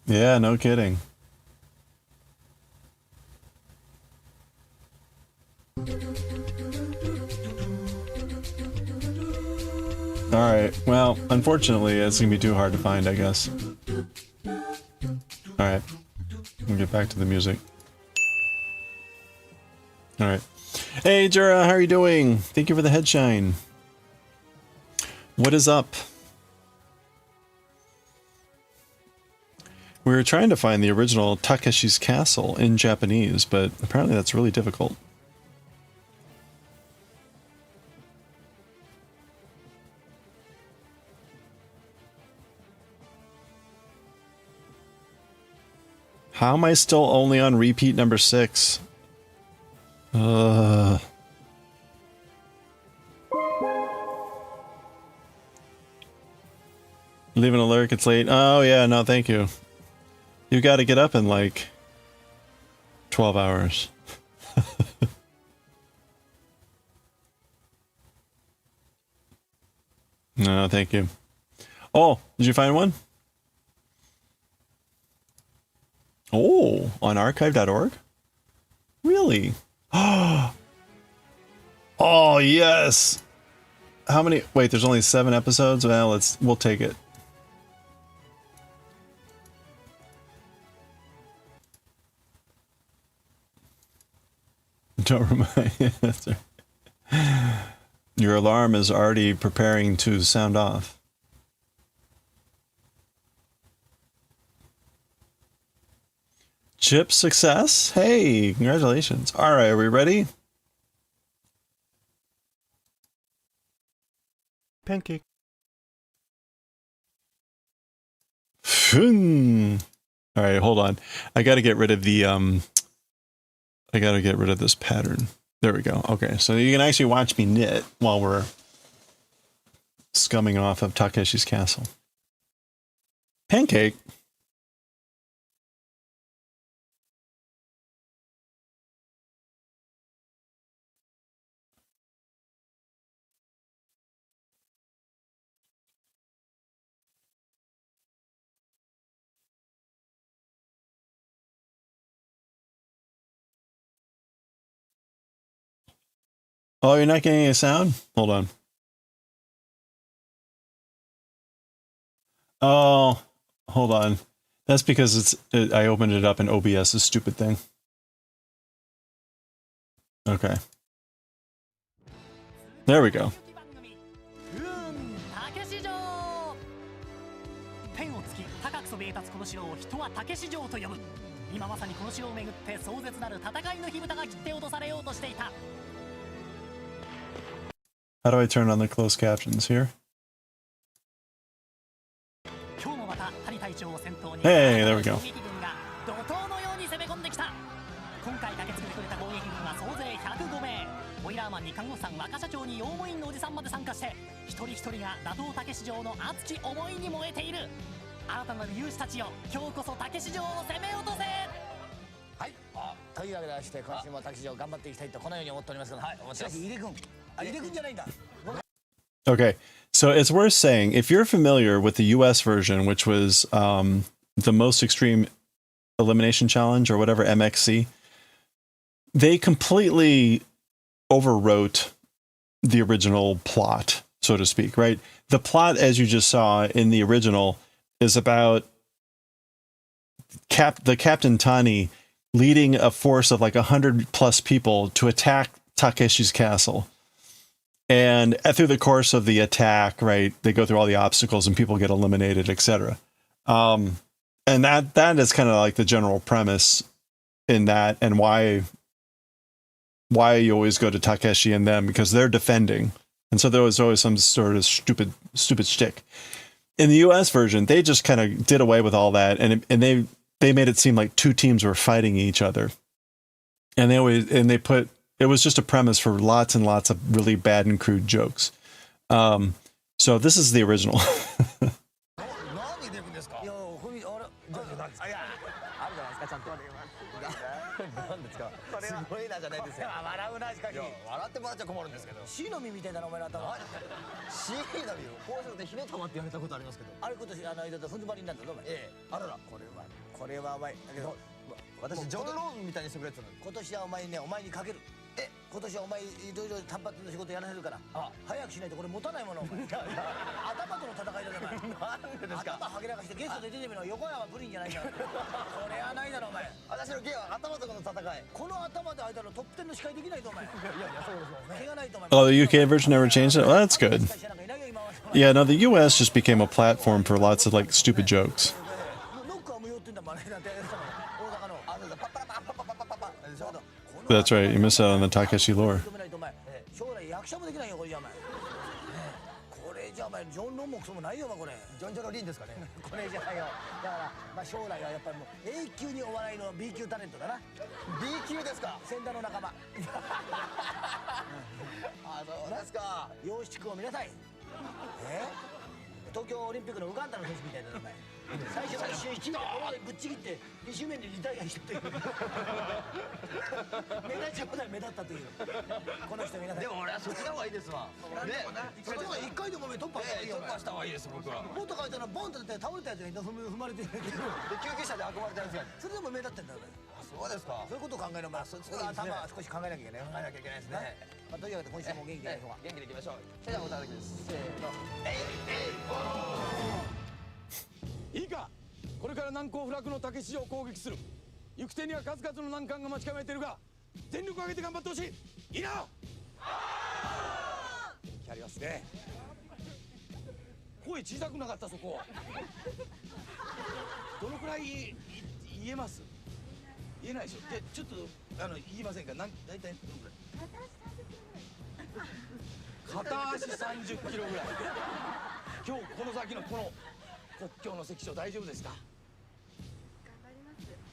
Yeah, no kidding. Alright, well, unfortunately, it's gonna be too hard to find, I guess. Alright, we'll get back to the music. Alright. Hey, Jura, how are you doing? Thank you for the headshine. What is up? We were trying to find the original Takeshi's Castle in Japanese, but apparently that's really difficult. How am I still only on repeat number 6? Leaving a lurk, it's late. Oh yeah, no thank you. You gotta get up in like 12 hours. No, thank you. Oh, did you find one? Oh, on archive.org? Really? Oh, yes. How many? Wait, there's only 7 episodes? Well, we'll take it. Don't remind. Your alarm is already preparing to sound off. Chip success? Hey, congratulations. All right, are we ready? Pancake. All right, hold on. I got to get rid of the I got to get rid of this pattern. There we go. Okay, so you can actually watch me knit while we're scumming off of Takeshi's castle. Pancake. Oh, you're not getting a sound? Hold on. Oh, hold on. That's because I opened it up in OBS, this stupid thing. Okay. There we go. 今まさにこの城を巡って壮絶なる戦いの火蓋が切って落とされようとしていた。 How do I turn on the closed captions here? 今日もまた谷隊長を先頭に Hey, there we go. 攻撃軍が怒涛のように攻め込んできた。今回駆けつけてくれた攻撃軍は総勢105名。ボイラーマンに看護師さん、若社長に用務員のおじさんまで参加して、一人一人が打倒武士城の熱き思いに燃えている。新たなる勇士たちよ、今日こそ武士城を攻め落とせ。 はい、というわけでして今週もタキシ城頑張っていきたいとこのように思っておりますけど、はい、しかし井出君、井出君じゃないんだ。Okay, so it's worth saying, if you're familiar with the US version, which was the most extreme elimination challenge or whatever, MXC, they completely overwrote the original plot, so to speak, right? The plot, as you just saw in the original, is about the Captain Tani leading a force of like 100+ people to attack Takeshi's castle. And through the course of the attack, right, they go through all the obstacles and people get eliminated, etc. And that is kind of like the general premise in that, and why you always go to Takeshi and them, because they're defending. And so there was always some sort of stupid shtick. In the US version, they just kind of did away with all that, and they made it seem like 2 teams were fighting each other. And it was just a premise for lots and lots of really bad and crude jokes. So this is the original. Oh, the UK version never changed it? Well, that's good. Yeah, no, the US just became a platform for lots of like stupid jokes. That's right, you missed out on the Takeshi lore. 瞬7年ここまでぶっちぎって2周目にリタイアしてという目立ち放題目立ったというこの人皆さん。でも俺はそっちの方がいいですわ。ね、そこは1回でも突破した突破した方がいいです僕は。もっと書いたらボンと出て倒れたやつに踏まれてるけど、で救急車で運ばれたやつが。それでも目立ってんだよね。あ、そうですか。そういうことを考えるまあそこは頭少し考えなきゃいけない。考えなきゃいけないですね。まあとにかく今週も元気でいきましょう。元気でいきましょう。それではおただきです。せーの。いいか、これから難攻不落の竹市場を攻撃する。行く手には数々の難関が待ち構えているが、全力を挙げて頑張ってほしい。いいな。やりますね。声小さくなかったそこ。どのくらい言えます？言えないでしょ。でちょっと言いませんか。大体どのくらい？片足30キロぐらい。今日この先のこの国境の関所大丈夫ですか？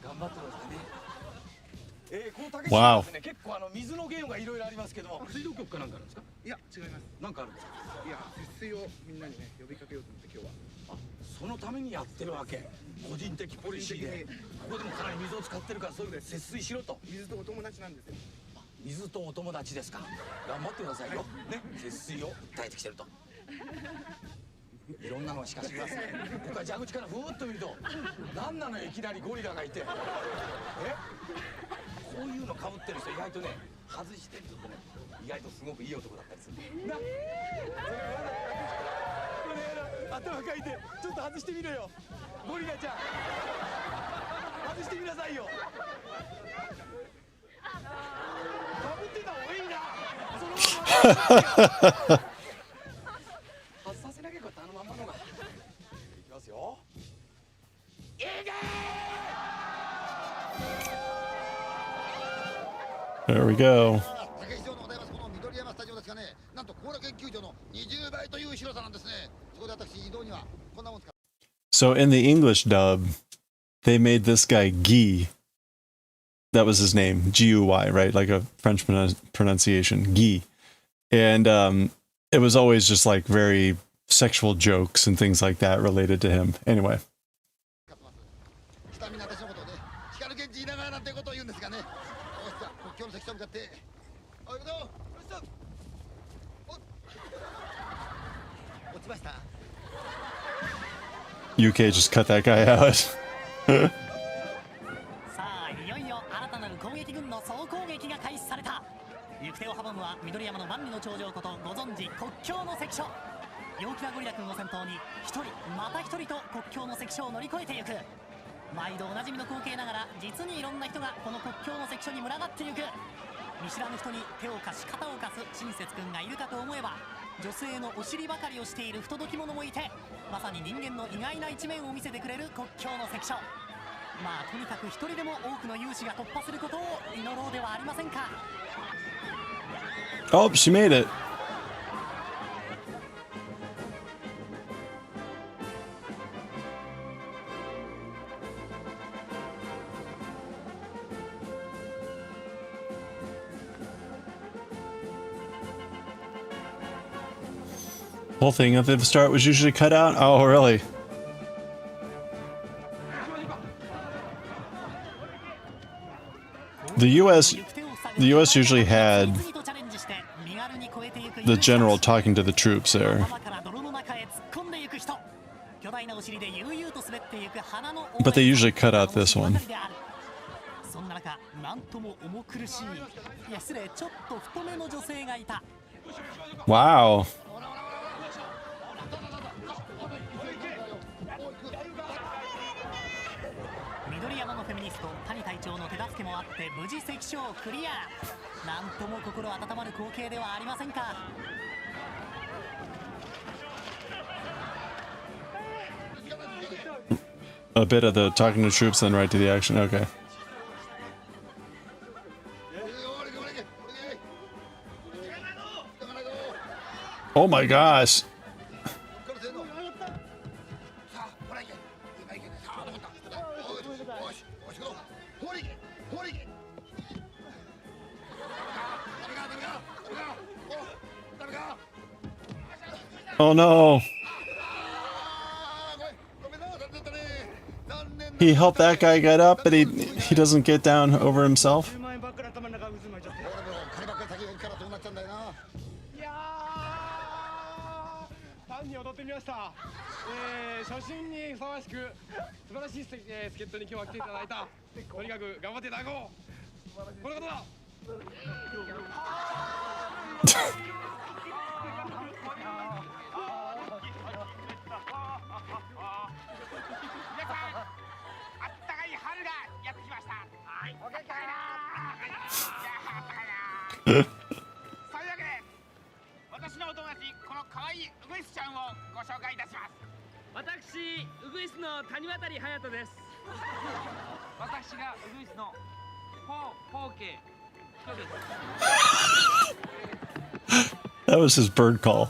頑張ってくださいね。この竹市はですね、結構水のゲームがいろいろありますけども、水道局かなんかあるんですか？いや違います。なんかあるんですか？いや節水をみんなにね呼びかけようと思って今日は。そのためにやってるわけ。個人的ポリシーで、ここでもかなり水を使ってるから、そういう節水しろと。水とお友達なんですよ。水とお友達ですか？頑張ってくださいよ。ね、節水を訴えてきてると。いろんなのをしかしますね。ここから蛇口からふーっと見ると、何なのよいきなりゴリラがいて。こういうの被ってる人意外とね、外してるとね、意外とすごくいい男だったりする。頭かいて、ちょっと外してみろよ。ゴリラちゃん。外してみなさいよ。被ってた方がいいな。そのまま。外させなきゃよかった、あのまんまのが。いきますよ。いけー。 There we go. 竹市場のございますこの緑山スタジオですがね、なんと後楽園球場の20倍という広さなんですね。そこで私移動にはこんなもん使って。 So in the English dub, they made this guy Guy. That was his name, Guy, right? Like a French pronunciation, Guy. And it was always just like very sexual jokes and things like that related to him. Anyway. 北見私のことをね、光源氏稲川なんてことを言うんですがね。よしじゃあ国境の関所に向かって。おい行くぞ。落ちました。 UK just cut that guy out. さあいよいよ新たなる攻撃軍の総攻撃が開始された。行く手を阻むは緑山の万里の長城ことご存知国境の関所。陽気なゴリラ君を先頭に一人また一人と国境の関所を乗り越えていく。毎度おなじみの光景ながら実にいろんな人がこの国境の関所に群がっていく。見知らぬ人に手を貸し肩を貸す親切君がいるかと思えば、女性のお尻ばかりをしている不届き者もいて、まさに人間の意外な一面を見せてくれる国境の関所。まあとにかく一人でも多くの勇士が突破することを祈ろうではありませんか。 Oh, she made it. Whole thing at the start was usually cut out? Oh, really? The US usually had the general talking to the troops there. But they usually cut out this one. Wow. 緑山のフェミニスト谷隊長の手助けもあって無事関所をクリア。なんとも心温まる光景ではありませんか。 A bit of the talking to troops, then right to the action. Okay. Oh my gosh. Oh no. He helped that guy get up, but he doesn't get down over himself. 俺も金ばっかり先が行くからそうなっちゃうんだよな。いやー、単に踊ってみました。初心にふさわしく素晴らしい助っ人に今日は来ていただいた。とにかく頑張っていただこう。このことだ。そういうわけで私のお友達この可愛いウグイスちゃんをご紹介いたします。私ウグイスの谷渡隼人です。私がウグイスのポーケーです。 That was his bird call.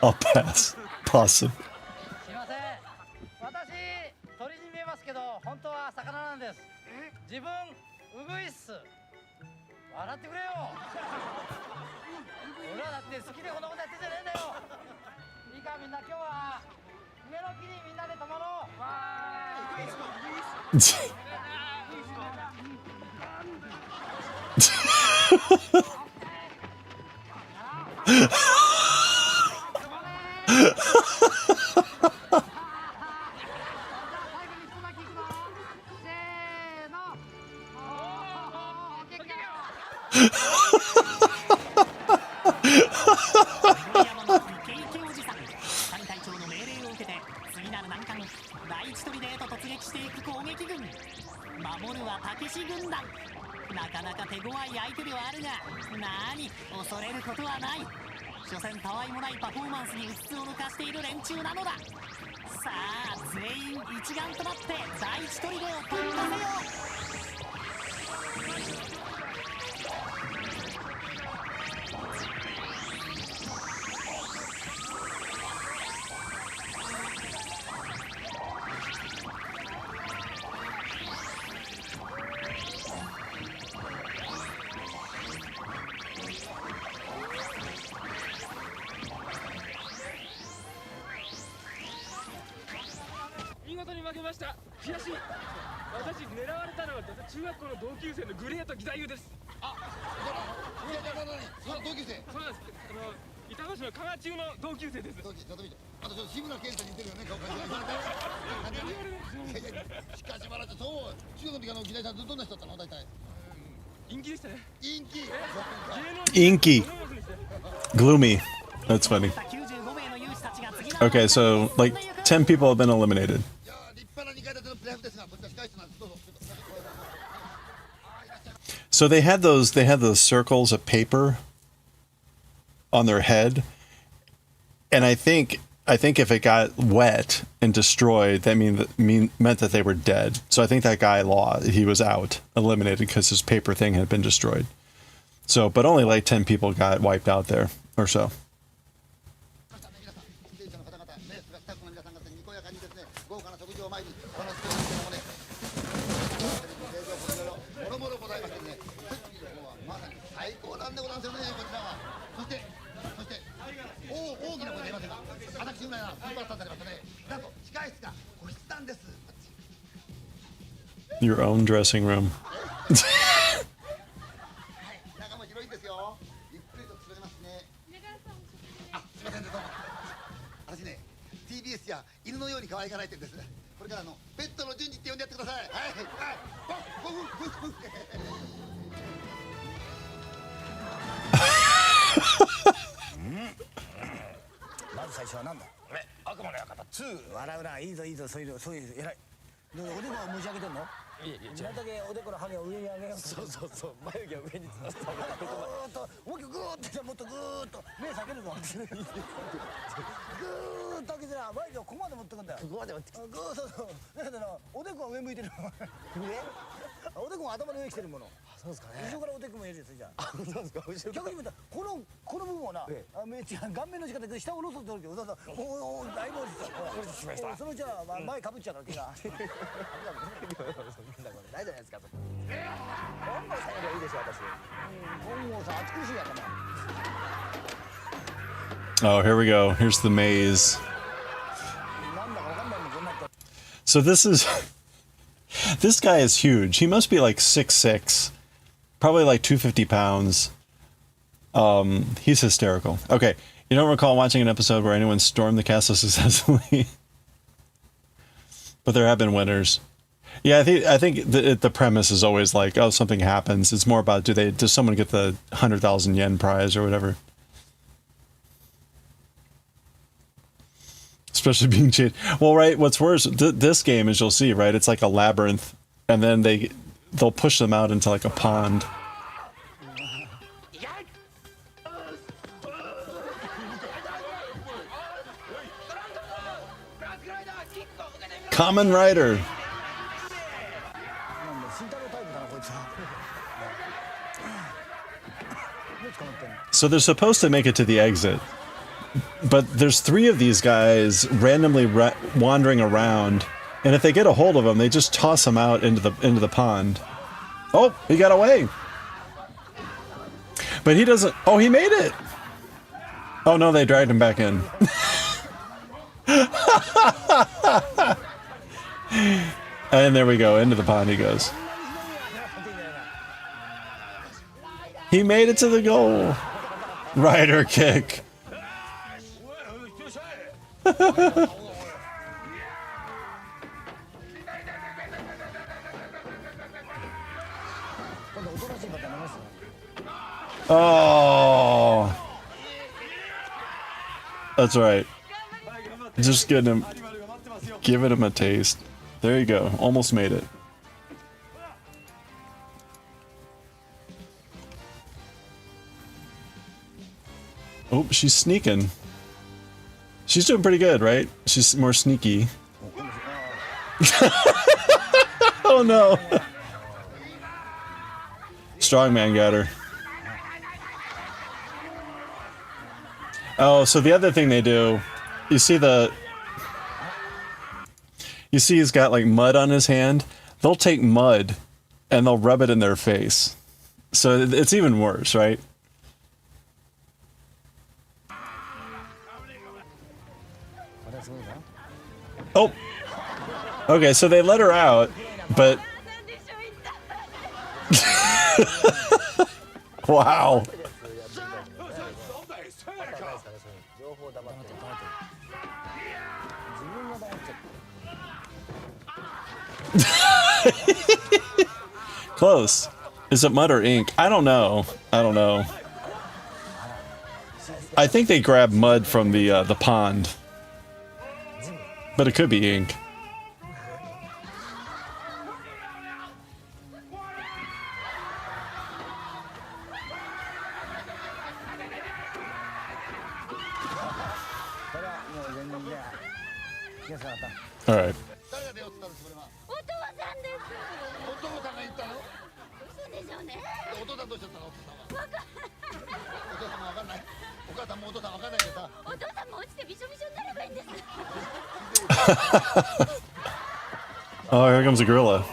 I'll pass. Possum. すいません。私鳥に見えますけど本当は魚なんです。自分ウグイス。笑ってくれよ。俺らだって好きでこんなことやってんじゃねえんだよ。いいかみんな今日は上の木にみんなで泊まろう。わ守るはたけし軍団。なかなか手強い相手ではあるが、なに恐れることはない。所詮たわいもないパフォーマンスにうつつを抜かしている連中なのだ。さあ全員一丸となって第一トリゴを突破せよ。見事に負けました。悔しい。私狙われたのは中学校の同級生のグレート義太夫です。あ、いやその同級生。そうなんです。板橋の加賀中の同級生です。ちょっと見て。あとちょっと志村けんと似てるよね顔感じ。いやしかしまだそう中学の時義太さんどんな人だったの大体。陰気でしたね。陰気。Inky. Gloomy. That's funny. Okay, so like 10 people have been eliminated. So they had those circles of paper on their head, and I think if it got wet and destroyed, that meant that they were dead. So I think that guy lost. He was out, eliminated because his paper thing had been destroyed. So, but only like 10 people got wiped out there or so. Your own dressing room. TBS や犬のように可愛がられてるんです。これからペットの順次って呼んでやってください。はいまず最初は何だ。悪魔の館2。笑うな。いいぞいいぞ。そういう偉い。おでこを持ち上げてんの？いやなるだけおでこの羽を上に上げようと。そう眉毛を上にずっともう一回グーってもっとグーッと目避けるぞ。グーッと開けてな眉毛をここまで持ってくんだよ。ここまで持ってくる。グーそうだけどなおでこは上向いてる。おでこが頭の上に来てるもの。そうですかね。後ろからおでこも入れてるじゃん。そうですか。後ろ逆に言うとこの部分をな顔面の仕方で下を下ろそうとするけどだいぶ落ちました。そのうちは前かぶっちゃうから毛が。ないじゃないですか。本郷さんよりはいいでしょ私。本郷さん暑苦しいやから。Oh, here we go. Here's the maze. So this is This guy is huge. He must be like 6'6", probably like 250 pounds. He's hysterical. Okay, you don't recall watching an episode where anyone stormed the castle successfully, but there have been winners. Yeah, I think the premise is always like, oh, something happens. It's more about does someone get the 100,000 yen prize or whatever. Especially being cheated. Well, right. What's worse, this game, as you'll see, right? It's like a labyrinth, and then they'll push them out into like a pond. Kamen Rider. So they're supposed to make it to the exit, but there's 3 of these guys randomly wandering around, and if they get a hold of them, they just toss them out into the pond. Oh, he got away. But he doesn't. Oh, he made it. Oh no, they dragged him back in. And there we go, into the pond he goes. He made it to the goal. Rider kick. Oh, that's right. Just giving him a taste. There you go. Almost made it. Oh, she's sneaking. She's doing pretty good, right? She's more sneaky. Oh no. Strongman got her. Oh, so the other thing they do, you see he's got like mud on his hand. They'll take mud and they'll rub it in their face. So it's even worse, right? Oh, okay, so they let her out, but wow. Close. Is it mud or ink? I don't know. I think they grabbed mud from the pond. But it could be ink. All right. Oh, here comes a gorilla.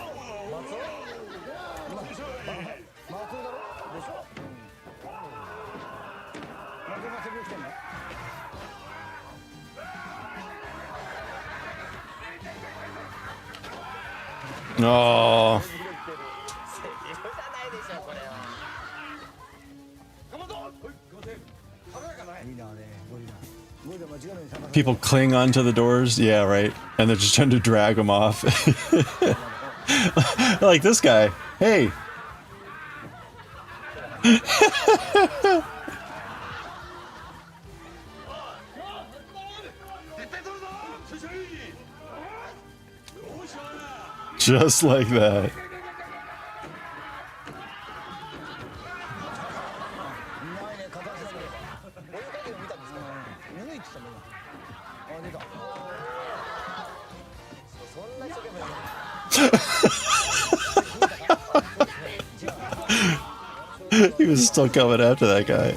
Oh. People cling onto the doors, yeah, right, and they're just trying to drag them off. Like this guy. Hey. Just like that. He was still coming after that guy.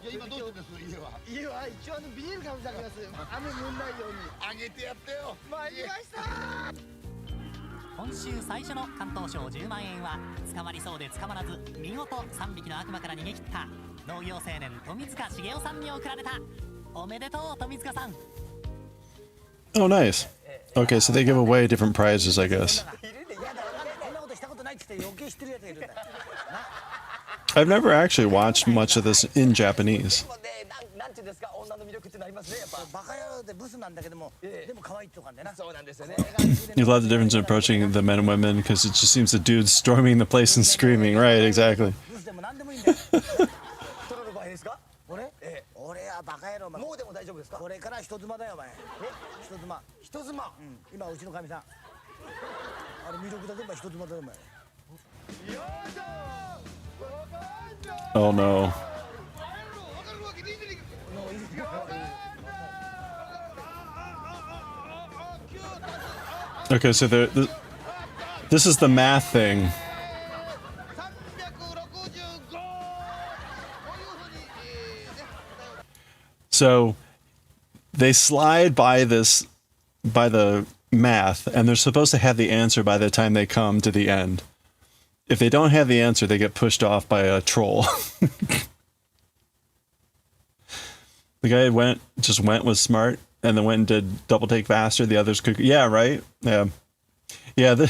いや今どうしてんです家は。家は一応ビニールかぶせてあります。雨降んないように。あげてやってよ。参りました。今週最初の関東賞10万円は捕まりそうで捕まらず見事3匹の悪魔から逃げ切った農業青年富塚茂雄さんに贈られた。おめでとう富塚さん。 Oh, nice. Okay, so they give away different prizes, I guess. こんなことしたことないって言って余計知ってるやつがいるんだよ。 I've never actually watched much of this in Japanese. なんていうんですか、女の魅力ってなりますね、やっぱ。バカ野郎でブスなんだけども、でも可愛いってとこなんだよな。そうなんですよね。 You love the difference in approaching the men and women because it just seems the dudes storming the place and screaming. Right, exactly. ブスでもなんでもいいんだよ。トロの場合ですか？俺？俺はバカ野郎。もうでも大丈夫ですか？これから人妻だよお前。人妻。人妻。今うちのかみさん。あれ魅力だぜお前人妻だよお前。 Oh no. Okay, so this is the math thing. So they slide by the math, and they're supposed to have the answer by the time they come to the end. If they don't have the answer, they get pushed off by a troll. The guy just was smart, and then went and did double take faster. The others could, yeah, right, yeah, yeah.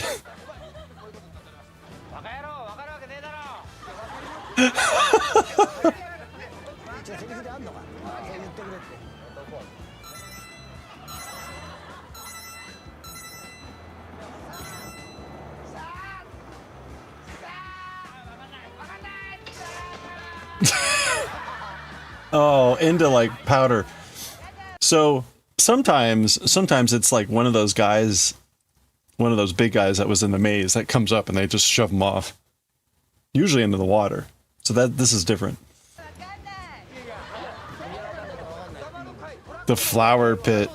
Oh, into like powder. So sometimes it's like one of those guys, one of those big guys that was in the maze that comes up and they just shove them off, usually into the water. So this is different. The flower pit.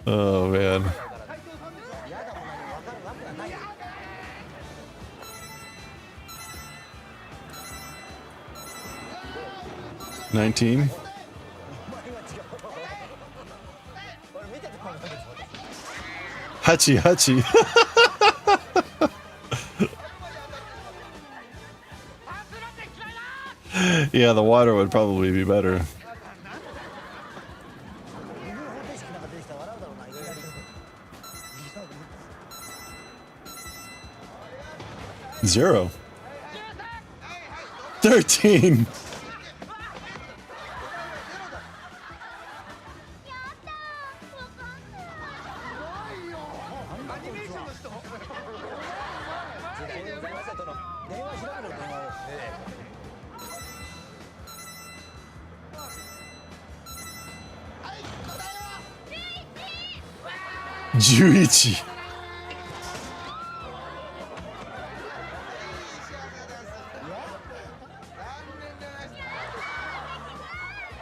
Oh man. $19. Hachi Hachi. Yeah, the water would probably be better. Zero. 13. Juichi.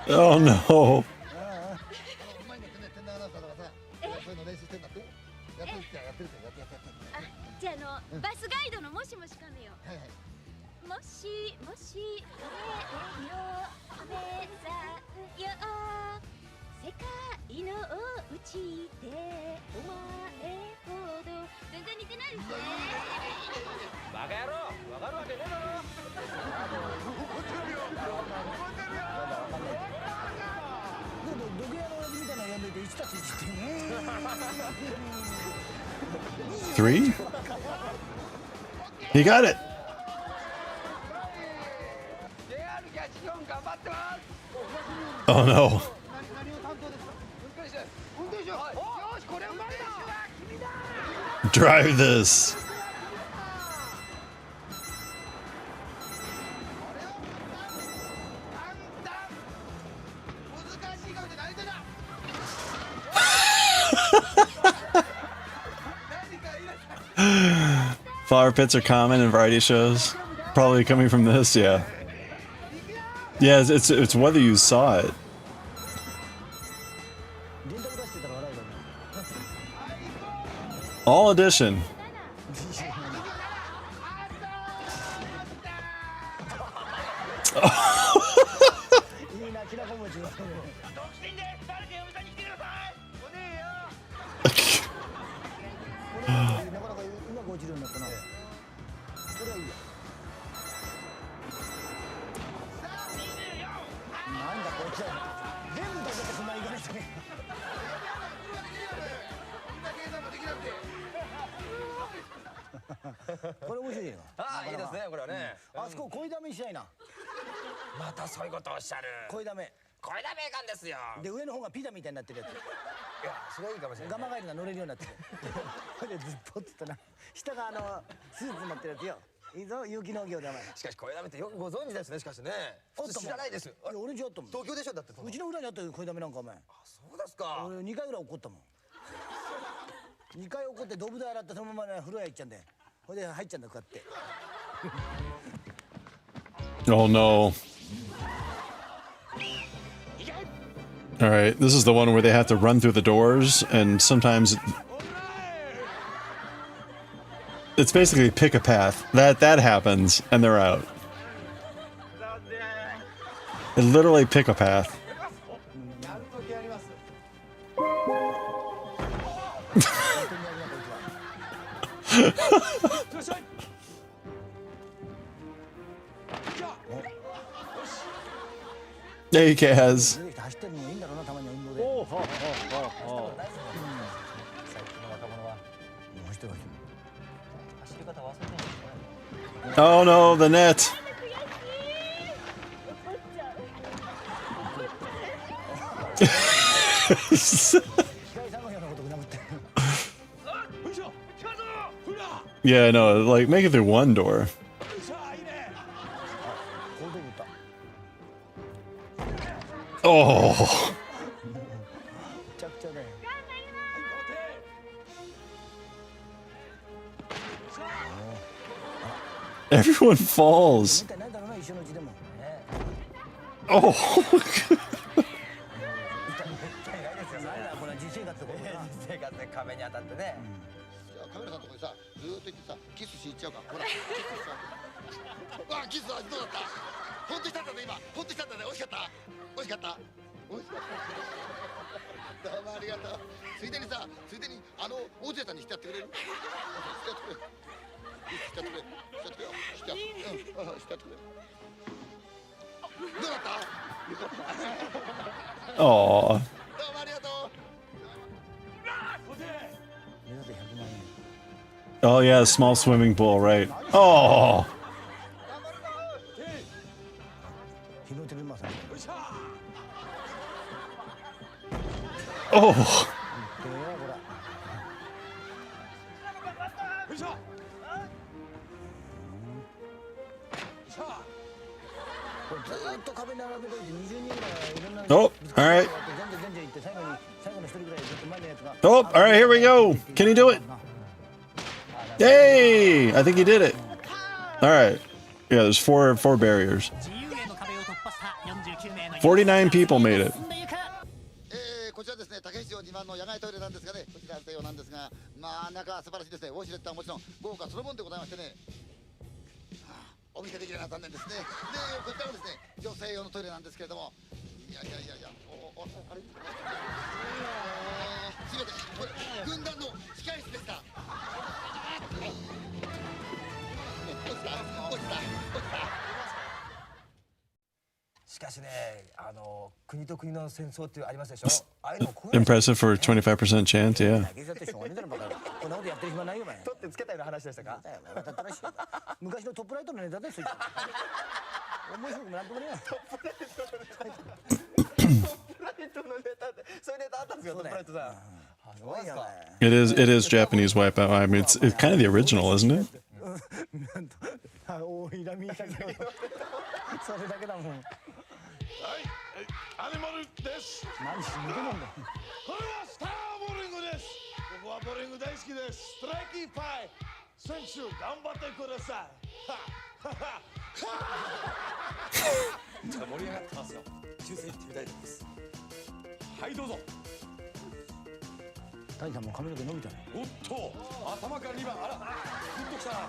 Oh no. じゃあバスガイドのもしもしかめよ。もしもしおめよめざよ世界のうちでお前ほど全然似てないですね。バカ野郎、わかるわけねえだろ。毒屋の親父みたいなのやんでいて1たす1ってね。 3? He got it. Oh no. Drive this. Flower pits are common in variety shows. Probably coming from this, yeah. Yeah, it's whether you saw it. All edition. きなこ餅の。独身で誰か嫁さんに来てください。おねえよ。なかなかうまく落ちるようになったな。それはいいよ。なんだこいつ。全部出せてそんな言い方してね。これ面白いよ。ああ、いいですね、これはね。あそこ恋ダメにしないな。またそういうことをおっしゃる。恋ダメ。恋ダメ感ですよ。で上の方がピザみたいになってるやつ。いや、それはいいかもしれない。ガマガエルが乗れるようになってる。これでずっとってな。下がスーツになってるやつよ。いいぞ有機農業でお前。しかし恋ダメってよくご存知ですね。しかしね。知らないです。俺じゃあったもん。東京でしょだって。うちの裏にあったよ恋ダメなんかお前。あ、そうですか。俺2回ぐらい怒ったもん。2回怒ってドブで洗ってそのままね風呂屋行っちゃうんで。ほいで入っちゃうんだこうやって。Oh no. All right, this is the one where they have to run through the doors, and sometimes it's basically pick a path. That happens, and they're out. They literally pick a path. Hey, Kaz. Oh no, the net. Yeah, no, like make it through one door. Oh. Everyone falls. Oh. 壁に当たってね。カメラさんのとこにさ、ずーっと行ってさ、キスしに行っちゃうか。ほら、キスしちゃう。わあ、キスはどうだった？本当にしたんだね今。本当にしたんだね。美味しかった。美味しかった。美味しかった。どうもありがとう。ついでにさ、ついでに大勢さんにしてやってくれる？してやってくれ。してやってくれ。してやってくれ。してやってくれ。どうだった？よかった。Oh. どうもありがとう。Oh yeah, small swimming pool, right? Oh. Oh. Oh, all right. Oh, all right, here we go. Can he do it? Yay! I think he did it. All right. Yeah, there's four barriers. 49 people made it. こちらですね、竹市場自慢の野外トイレなんですがね、こちらのようなんですが、まあ中は素晴らしいですね。ウォシュレットはもちろん豪華そのもんでございましてね。お見せできないのは残念ですね。で、こちらはですね、女性用のトイレなんですけれども、いや、あれ、すみません、これ軍団の控室でした。しかしね、国と国の戦争ってありますでしょ。Impressive for 25% chance, yeah. 取ってつけたような話でしたか。昔のトップライトのネタですよ。面白くなんともねえ。トップライトのネタって、そういうネタあったんですよ。トップライトさん。そうですか。It is Japanese wipeout. I mean, it's kind of the original, isn't it? おいらみたけど、それだけだもん。はい、アニマルです。何しに行くもんだ。これはスターボーリングです。僕はボーリング大好きです。ストライキーパイ選手頑張ってください。盛り上がってますよ。抽選してみたいと思います。はいどうぞ。大さんも髪の毛伸びたね。おっと頭から2番、あらグッときたな。よ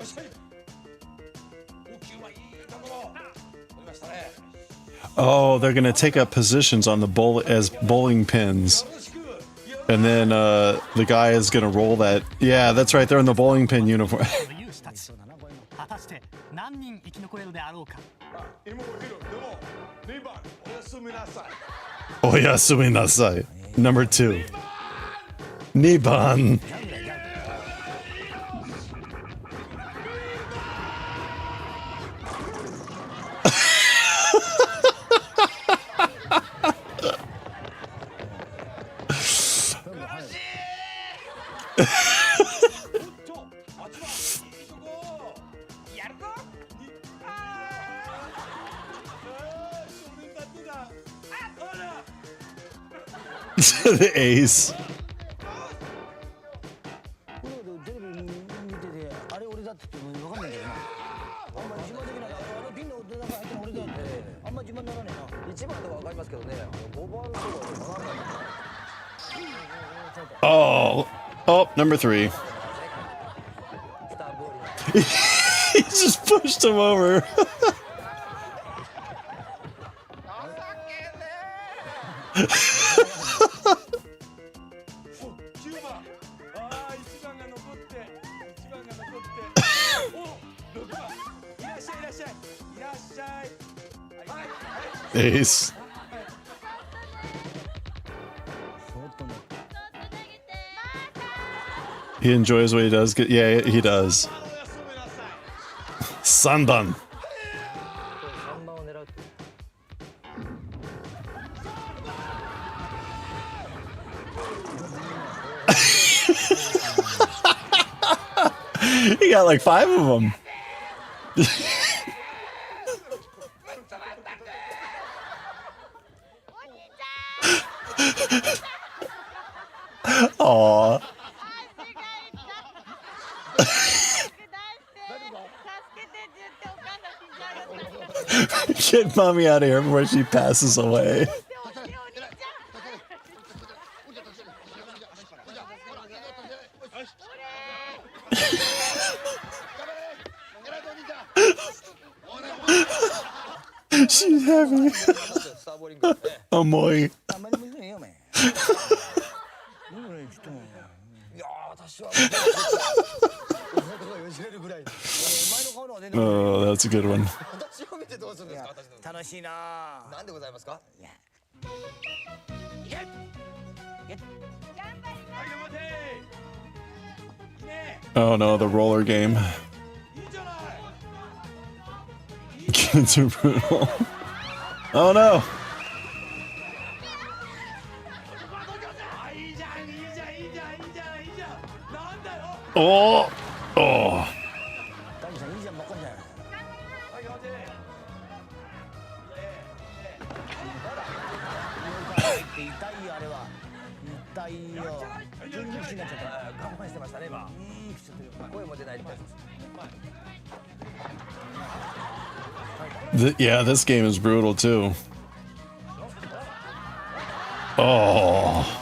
っしゃい。呼吸はいいところ取りましたね。Oh, they're gonna take up positions on the as bowling pins. And then the guy is gonna roll that. Yeah, that's right, they're in the bowling pin uniform. 果たして何人生き残れるであろうか。Oyasumi nasai. Number 2. Niban. The ace. テレビ見ててあれ俺だって言っても分かんないんだよな。あんまり自慢できない。あのピンの中入ってる俺だってあんまり自慢ならねえな。1番とか分かりますけどね。5番とか分かんない。Oh, number 3. He just pushed him over. Ace. He enjoys what he does. Yeah, he does. Sandan. He got like 5 of them. Aww. Get mommy out of here before she passes away. She's heavy. Oh boy. Oh, that's a good one. Oh no, the roller game. Kids are brutal. Oh no! Oh! Oh! Yeah, this game is brutal too. Oh.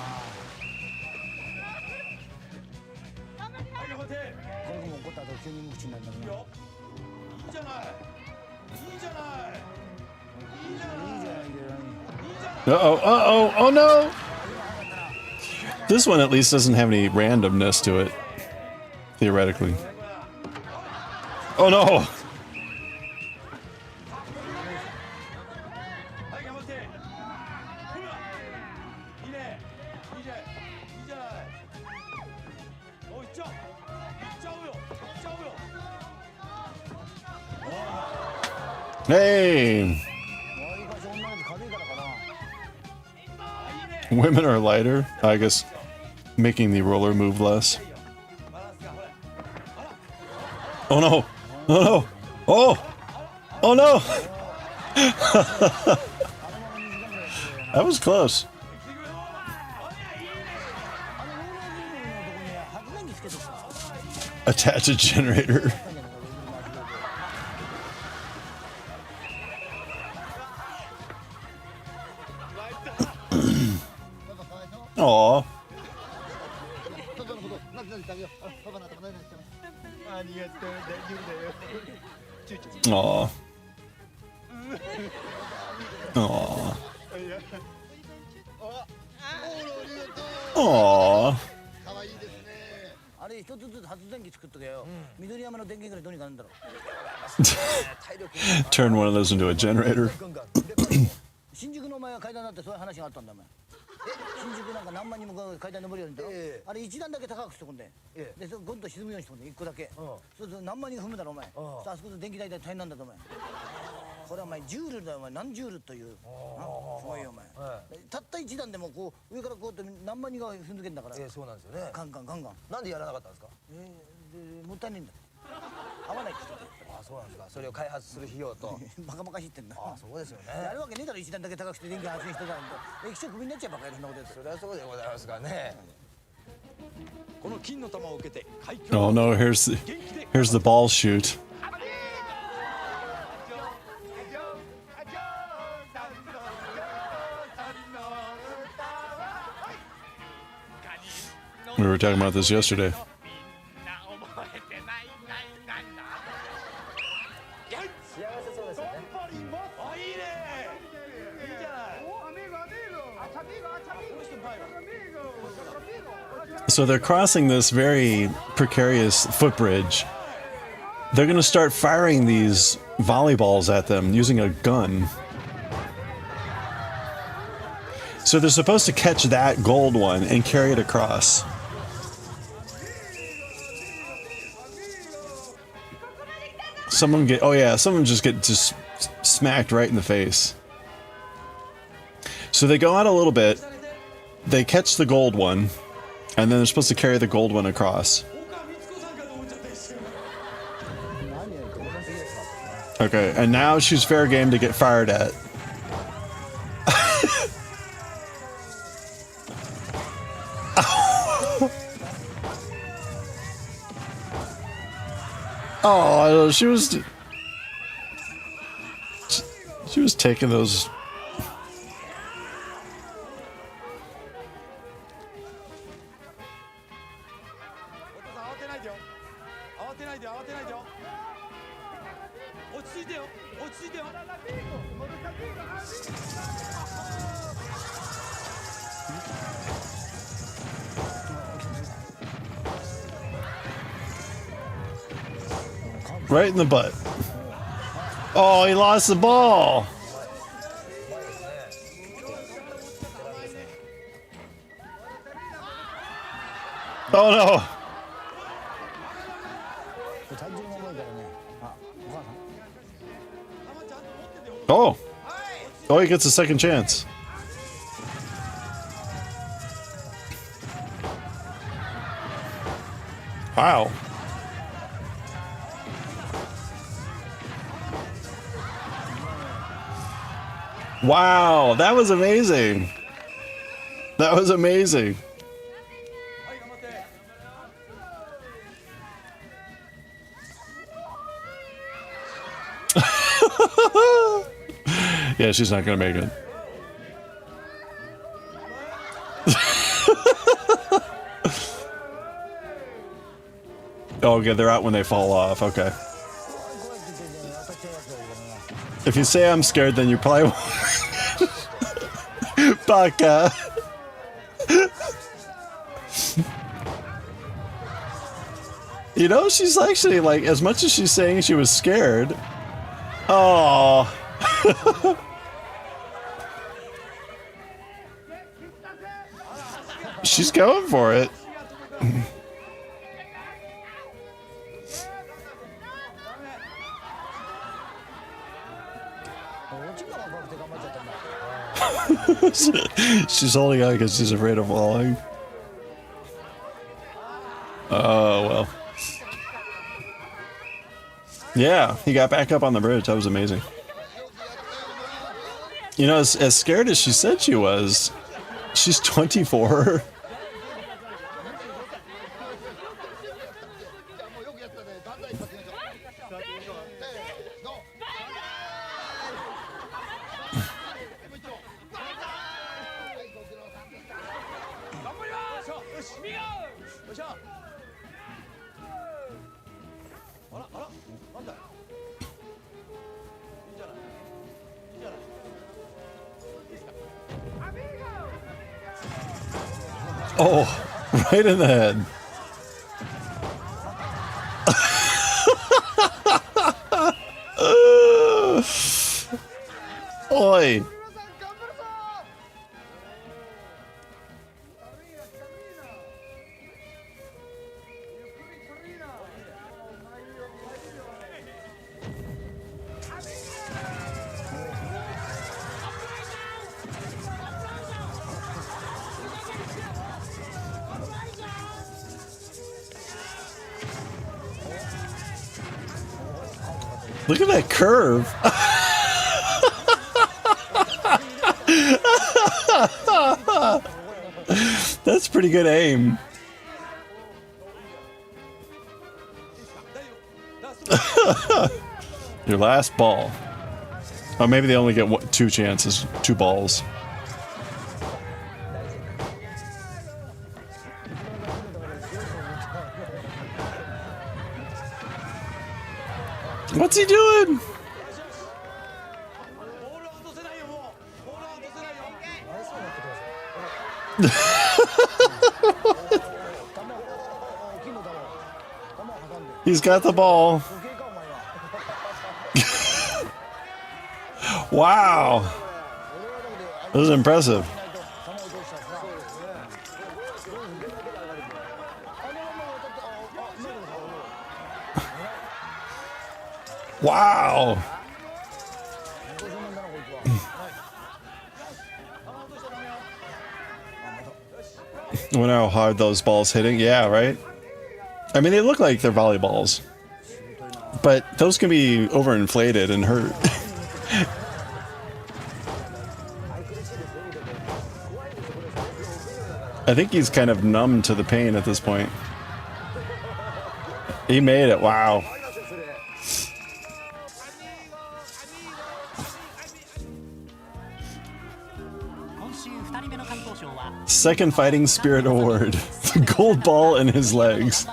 Uh-oh, oh no! This one at least doesn't have any randomness to it, theoretically. Oh no! Hey! Women are lighter, I guess, making the roller move less. Oh no! Oh no! Oh! Oh no! That was close. Attach a generator. Aww. Aww. Aww. Aww. あれ一つずつ発電機作っとけよ。緑山の電源ぐらいどうにかなるんだろう。 Turn one of those into a generator. 新宿のお前が階段だってそういう話があったんだお前。新宿なんか何万人も階段登るようにだろ。あれ一段だけ高くしてこんで。でそれゴンと沈むようにしてこんで一個だけ。そうすると何万人が踏むだろお前。あそこで電気代大変なんだとお前。これはお前ジュールだよお前。何ジュールという。すごいよお前。たった一段でもこう上からこうやって何万人が踏んづけんだから。そうなんですよね。ガンガンガンガン。なんでやらなかったんですか。もったいないんだ。合わないって言ってた。あ、そうなんですか。それを開発する費用と。バカバカしいってんだ。あ、そうですよね。やるわけねえだろ一段だけ高くして電気発電してたら。液晶クビになっちゃうバカやるそんなことやって。それはそうでございますがね。この金の玉を受けて Oh no, here's the ball shoot. We were talking about this yesterday. So they're crossing this very precarious footbridge. They're going to start firing these volleyballs at them using a gun. So they're supposed to catch that gold one and carry it across. Someone just get smacked right in the face. So they go out a little bit, they catch the gold one, and then they're supposed to carry the gold one across. Okay, and now she's fair game to get fired at. Oh, she was taking those. Right in the butt. Oh, he lost the ball. Oh no. Oh. Oh, he gets a second chance. Wow. Wow, that was amazing. That was amazing. Yeah, she's not gonna make it. Oh, okay, they're out when they fall off. Okay. If you say I'm scared, then you probably won't. Baka. You know, she's actually like, as much as she's saying she was scared. Oh. She's going for it. She's holding on because she's afraid of falling. Oh, well. Yeah, he got back up on the bridge. That was amazing. You know, as scared as she said she was, she's 24. Oh, right in the head. Oi. Look at that curve. That's pretty good aim. Your last ball. Oh, maybe they only get 2 chances, 2 balls. What's he doing? He's got the ball. Wow. This is impressive. Wow. I wonder how hard those balls hitting. Yeah, right? I mean, they look like they're volleyballs. But those can be overinflated and hurt. I think he's kind of numb to the pain at this point. He made it. Wow. Second Fighting Spirit Award. The gold ball in his legs.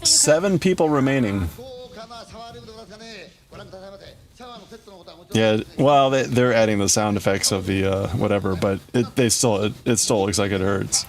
Seven people remaining. Yeah, well, they're adding the sound effects of the whatever, but it still looks like it hurts.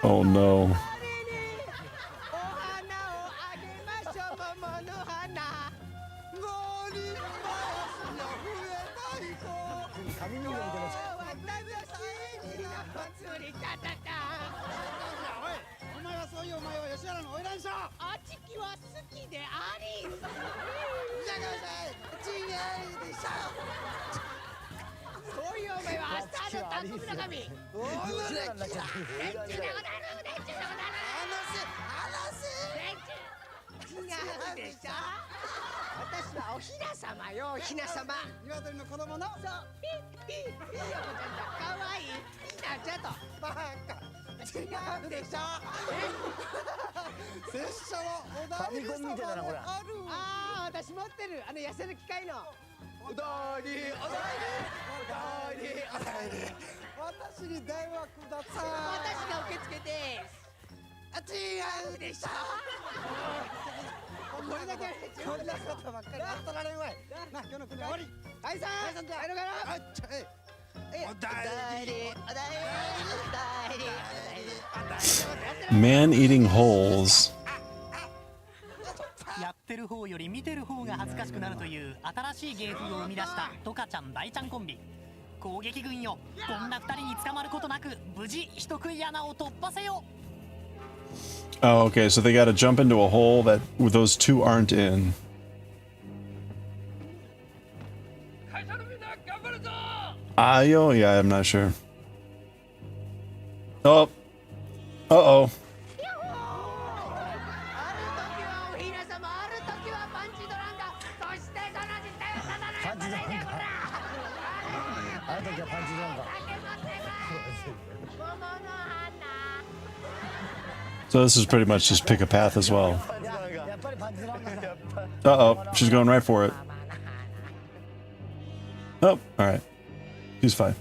Oh no. Man eating holes. やってる方より見てる方が恥ずかしくなるという新しい芸風を生み出したトカちゃん大ちゃんコンビ。攻撃軍よ、こんな二人に捕まることなく無事人食い穴を突破せよ。Oh, okay, so they gotta jump into a hole that those two aren't in. Daioh? Yeah, I'm not sure. Oh. Uh-oh. 時はパンチなんか So this is pretty much just pick a path as well. やっぱりパンチなんだ Uh-oh, she's going right for it. Oh, alright. She's fine.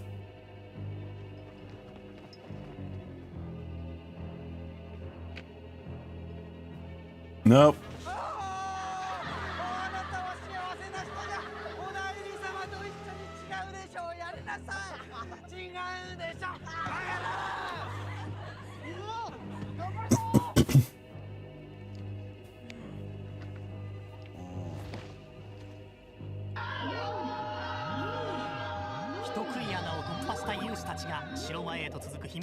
Nope. あなたは幸せな人じゃ。お内裏様と一緒に違うでしょう。やりなさい。違うでしょ。バカだ。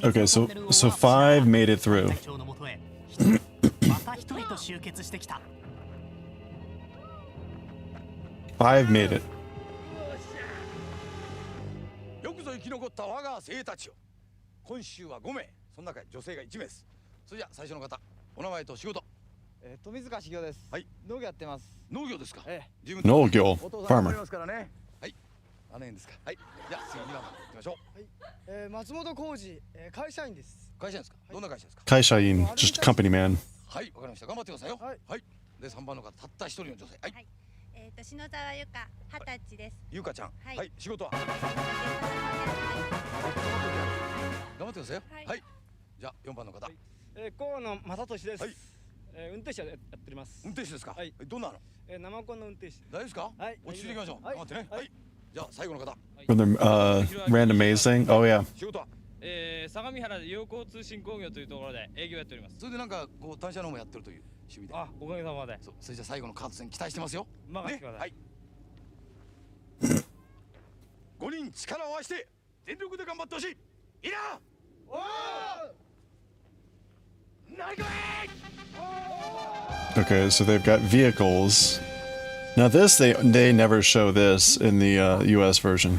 Okay, so 5 made it through. 5 made it. よくぞ生き残った我が精鋭たちよ。今週は5名、その中に女性が1名です。それじゃ最初の方、お名前と仕事。富塚茂雄です。はい。農業やってます。農業ですか。農業 farmer ますからね。はい。あの辺ですか。はい。じゃあ次2番行きましょう。はい。松本浩二、会社員です。会社員ですか。どんな会社ですか。Kaisha Yin, just company man. はい、わかりました。頑張ってくださいよ。はい。はい。で3番の方、たった一人の女性。はい。篠沢由香、20歳です。ゆかちゃん。はい。はい。仕事は。頑張ってくださいよ。はい。じゃあ4番の方。河野正俊です。はい。運転手やっております。運転手ですか。はい。どんなの。生コンの運転手。大丈夫ですか。はい。落ち着いていきましょう。頑張ってね。はい。じゃあ最後の方。When they're random mazing. Oh yeah. 仕事は。相模原で陽光通信工業というところで営業やっております。それでなんかこう単車の方もやってるという趣味で。あ、おかげさまで。そう、それじゃ最後のカード戦期待してますよ。任せてください。はい。5人力を合わせて全力で頑張ってほしい。いいな。おお。ナイス。Okay, so they've got vehicles. Now this, they never show this in the US version.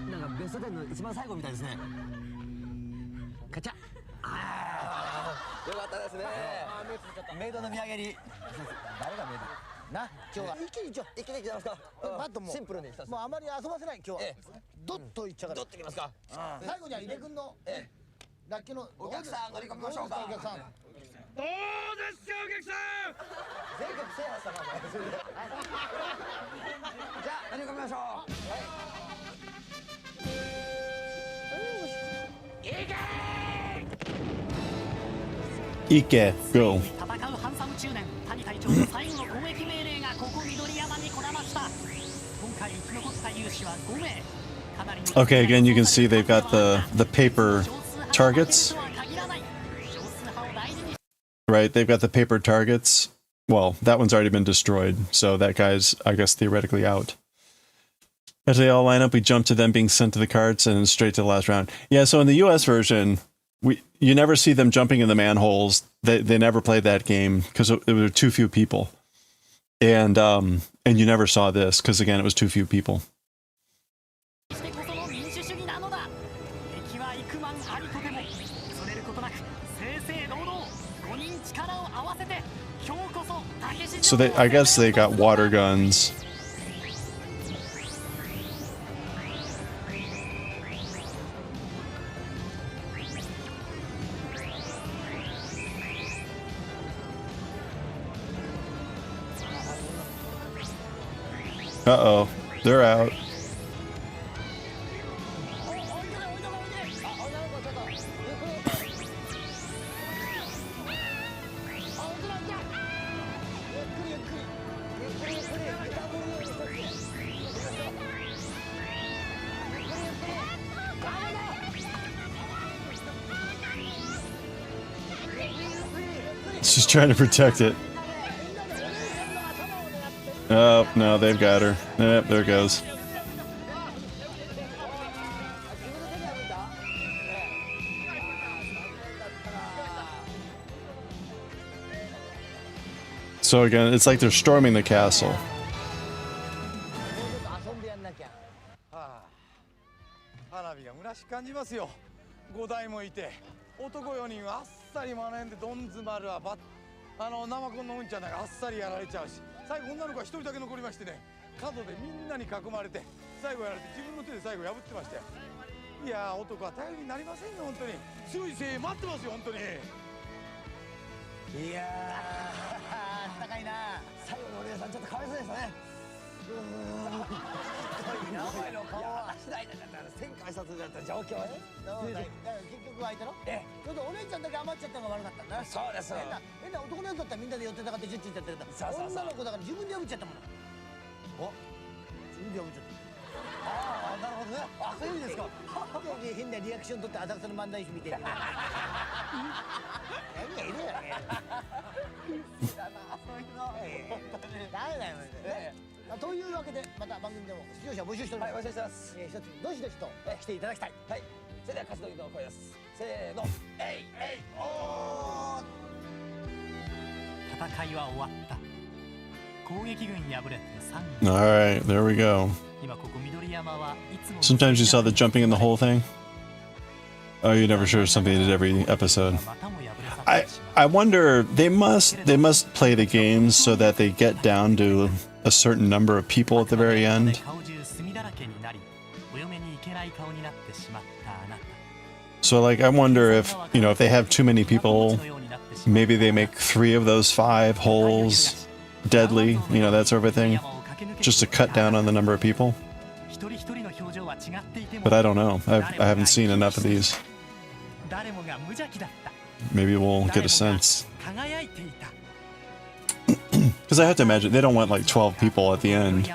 なんかベスト10の一番最後みたいですねカチャよかったですねメイドの土産に誰がメイドな今日は一気に一気にいきますかパッともうシンプルにもうあまり遊ばせない今日はドッといっちゃうからドッといきますか最後には井出君のラッキーのお客さん乗り込みましょうかお客さんどうですかお客さん。全国制覇したからね。じゃあ乗り込みましょう。Ike, go. 戦うハンサム中年谷隊長の最後の攻撃命令がここ緑山にこだました。今回生き残った勇士は5名。 Okay, again, you can see they've got the paper targets. Right, they've got the paper targets. Well, that one's already been destroyed, so that guy's, I guess, theoretically out. As they all line up, we jump to them being sent to the carts and straight to the last round. Yeah, so in the US version, you never see them jumping in the manholes. They never played that game because there were too few people. And you never saw this because, again, it was too few people. So I guess they got water guns. Uh-oh, they're out. She's trying to protect it. Oh, no, they've got her. Yep, there it goes. So again, it's like they're storming the castle. 花火が虚しく感じますよ。5台もいて、男4人はあっさり学んでどん詰まるわ。生コンのうんちゃんなんかあっさりやられちゃうし、最後女の子は1人だけ残りましてね、角でみんなに囲まれて最後やられて自分の手で最後破ってましたよ。いやー、男は頼りになりませんよ本当に。強い声援待ってますよ本当に。いやー、あったかいな。最後のお姉さんちょっとかわいそうでしたね。名前の顔はしないだったら1000回殺だった状況ね。結局相手のちょっとお姉ちゃんだけ余っちゃったのが悪かったんだ。そうです。変な男のやつだったらみんなで寄ってたかってチュッチュってやってるんだ。女の子だから自分で破っちゃったもの。お、自分で破っちゃった。ああ、なるほどね。あ、そういう意味ですか。変なリアクション取って浅草の漫才師みたいな。何がいるやね。ダメだよね。というわけでまた番組でも出場者募集しております。はい、募集してます。一つどしどしと来ていただきたい。はい。それでは活動の声です。せーの。えいえいおー。戦いは終わった。攻撃軍敗れて3位。 Alright, there we go. 今ここ緑山はいつも Sometimes you saw the jumping in the whole thing. Oh, you never sure something they did every episode. I wonder, they must play the games so that they get down to a certain number of people at the very end. So like, I wonder if, you know, if they have too many people, maybe they make 3 of those 5 holes deadly, you know, that sort of a thing, just to cut down on the number of people. But I don't know. I haven't seen enough of these. Maybe we'll get a sense. Because I have to imagine they don't want like 12 people at the end.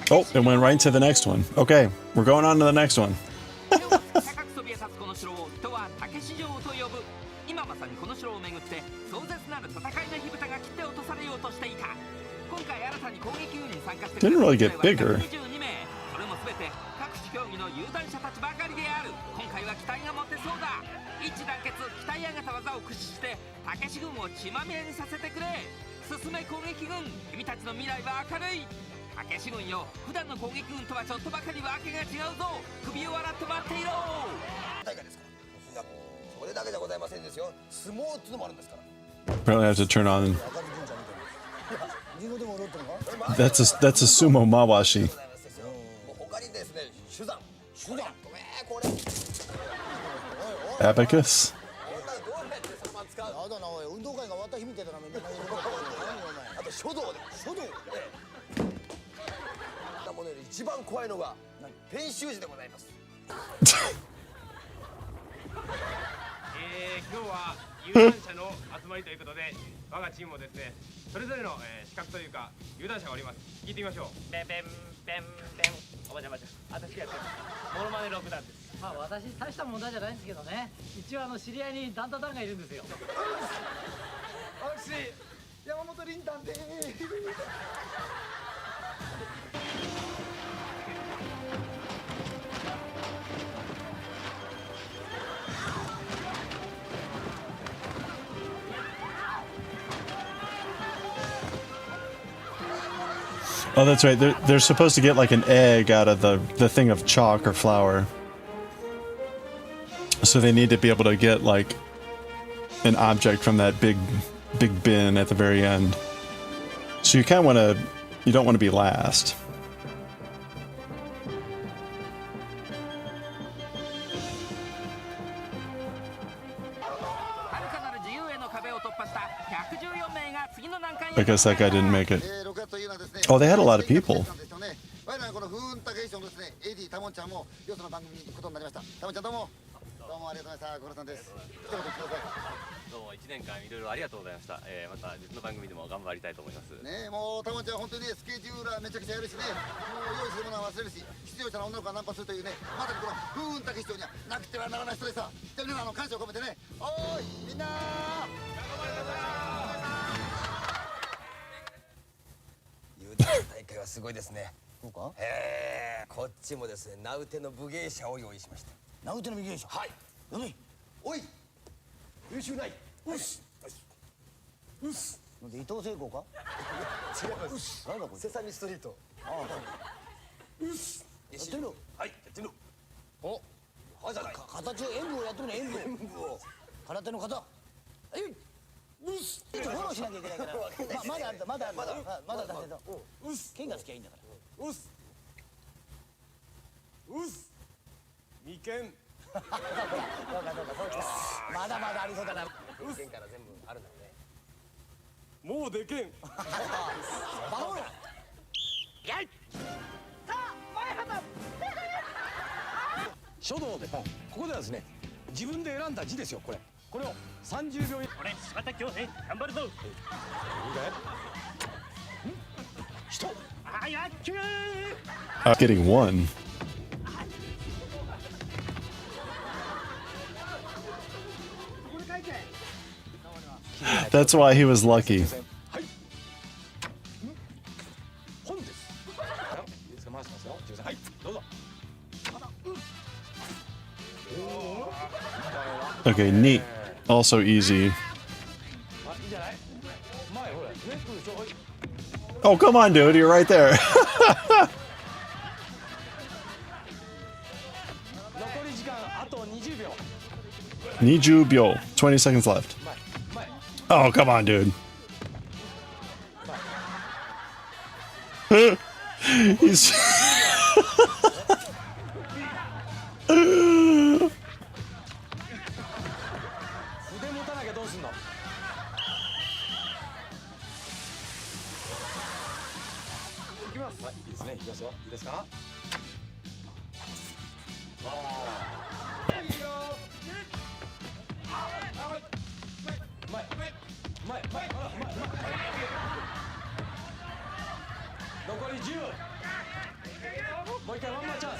Oh, it went right to the next one. Okay, we're going on to the next one. 今まさにこの城を巡って壮絶なる戦いの火蓋が切って落とされようとしていた。今回新たに攻撃軍に参加してくれた Didn't really get bigger. 22名。それも全て各種競技の有段者たちばかりである。今回は期待が持てそうだ。一致団結鍛え上げた技を駆使してたけし軍を血まみれにさせてくれ。進め攻撃軍、君たちの未来は明るい。たけし軍よ、普段の攻撃軍とはちょっとばかりわけが違うぞ。首を洗って待っていろ。大会ですから。それだけじゃございませんですよ。相撲ってのもあるんですから。Probably have to turn on. That's a sumo mawashi. 他にですね、手段。これ。Abacus. あだなおい、運動会が終わった日みたいだなみんな。あと書道で。書道。なものより一番怖いのが編集時でございます。今日は有段者の集まりということで、我がチームもですね、それぞれの資格というか有段者がおります。聞いてみましょう。ペンペンペンペン。おばちゃん私がやってます。モノマネ6段です。まあ私大した問題じゃないんですけどね。一応知り合いにダンタダンがいるんですよ。私山本凛太でーす。Oh, that's right. They're supposed to get like an egg out of the thing of chalk or flour. So they need to be able to get like an object from that big bin at the very end. So you don't want to be last. I guess that guy didn't make it. Oh, they had a lot of people. 我らこの風雲たけしのですね、AD タモンちゃんもよその番組に行くことになりました。タモンちゃんどうもありがとうございました。ご苦労さんです。一言ください。どうも1年間いろいろありがとうございました。また別の番組でも頑張りたいと思います。ねえ、もうタモンちゃん本当にね、スケジューラーめちゃくちゃやるしね、もう用意するものは忘れるし、出場者の女の子はナンパするというね、まさにこの風雲たけし長にはなくてはならない人でさ。じゃあ皆さん感謝を込めてね、おーいみんな大会はすごいですね。そうか？こっちもですね、名うての武芸者を用意しました。名うての武芸者。はい。おい。優秀ない。うっす。うっす。なんで伊藤聖子か？違います。なんだこれ？セサミストリート。ああ。うっす。やってみろ。はい、やってみろ。お、演舞をやってくれ、演舞を。空手の方。はい。うっす。フォローしなきゃいけないから。まだあると、まだあると。まだだけど。うっす。剣がつきゃいいんだから。うっす。うっす。眉間。そうかそうきた。まだまだありそうだな。剣から全部あるんだろうね。もうでけん。バホーラ。やい。さあ前畑書道でポン。ここではですね、自分で選んだ字ですよ、これ。これを30秒に。俺柴田恭平頑張るぞ。いいかい。人。あやっちゅー。Getting one. That's why he was lucky. はい。本です。いいですか、回しますよ。はい、どうぞ。Okay, neat. Also easy. Oh, come on, dude. You're right there. 残り時間あと20秒。20秒. 20 seconds left. Oh, come on, dude. He's... 筆持たなきゃどうすんの。いきます。はい、いいですね。いきますよ。いいですか。残り10。もう一回ワンマンチャン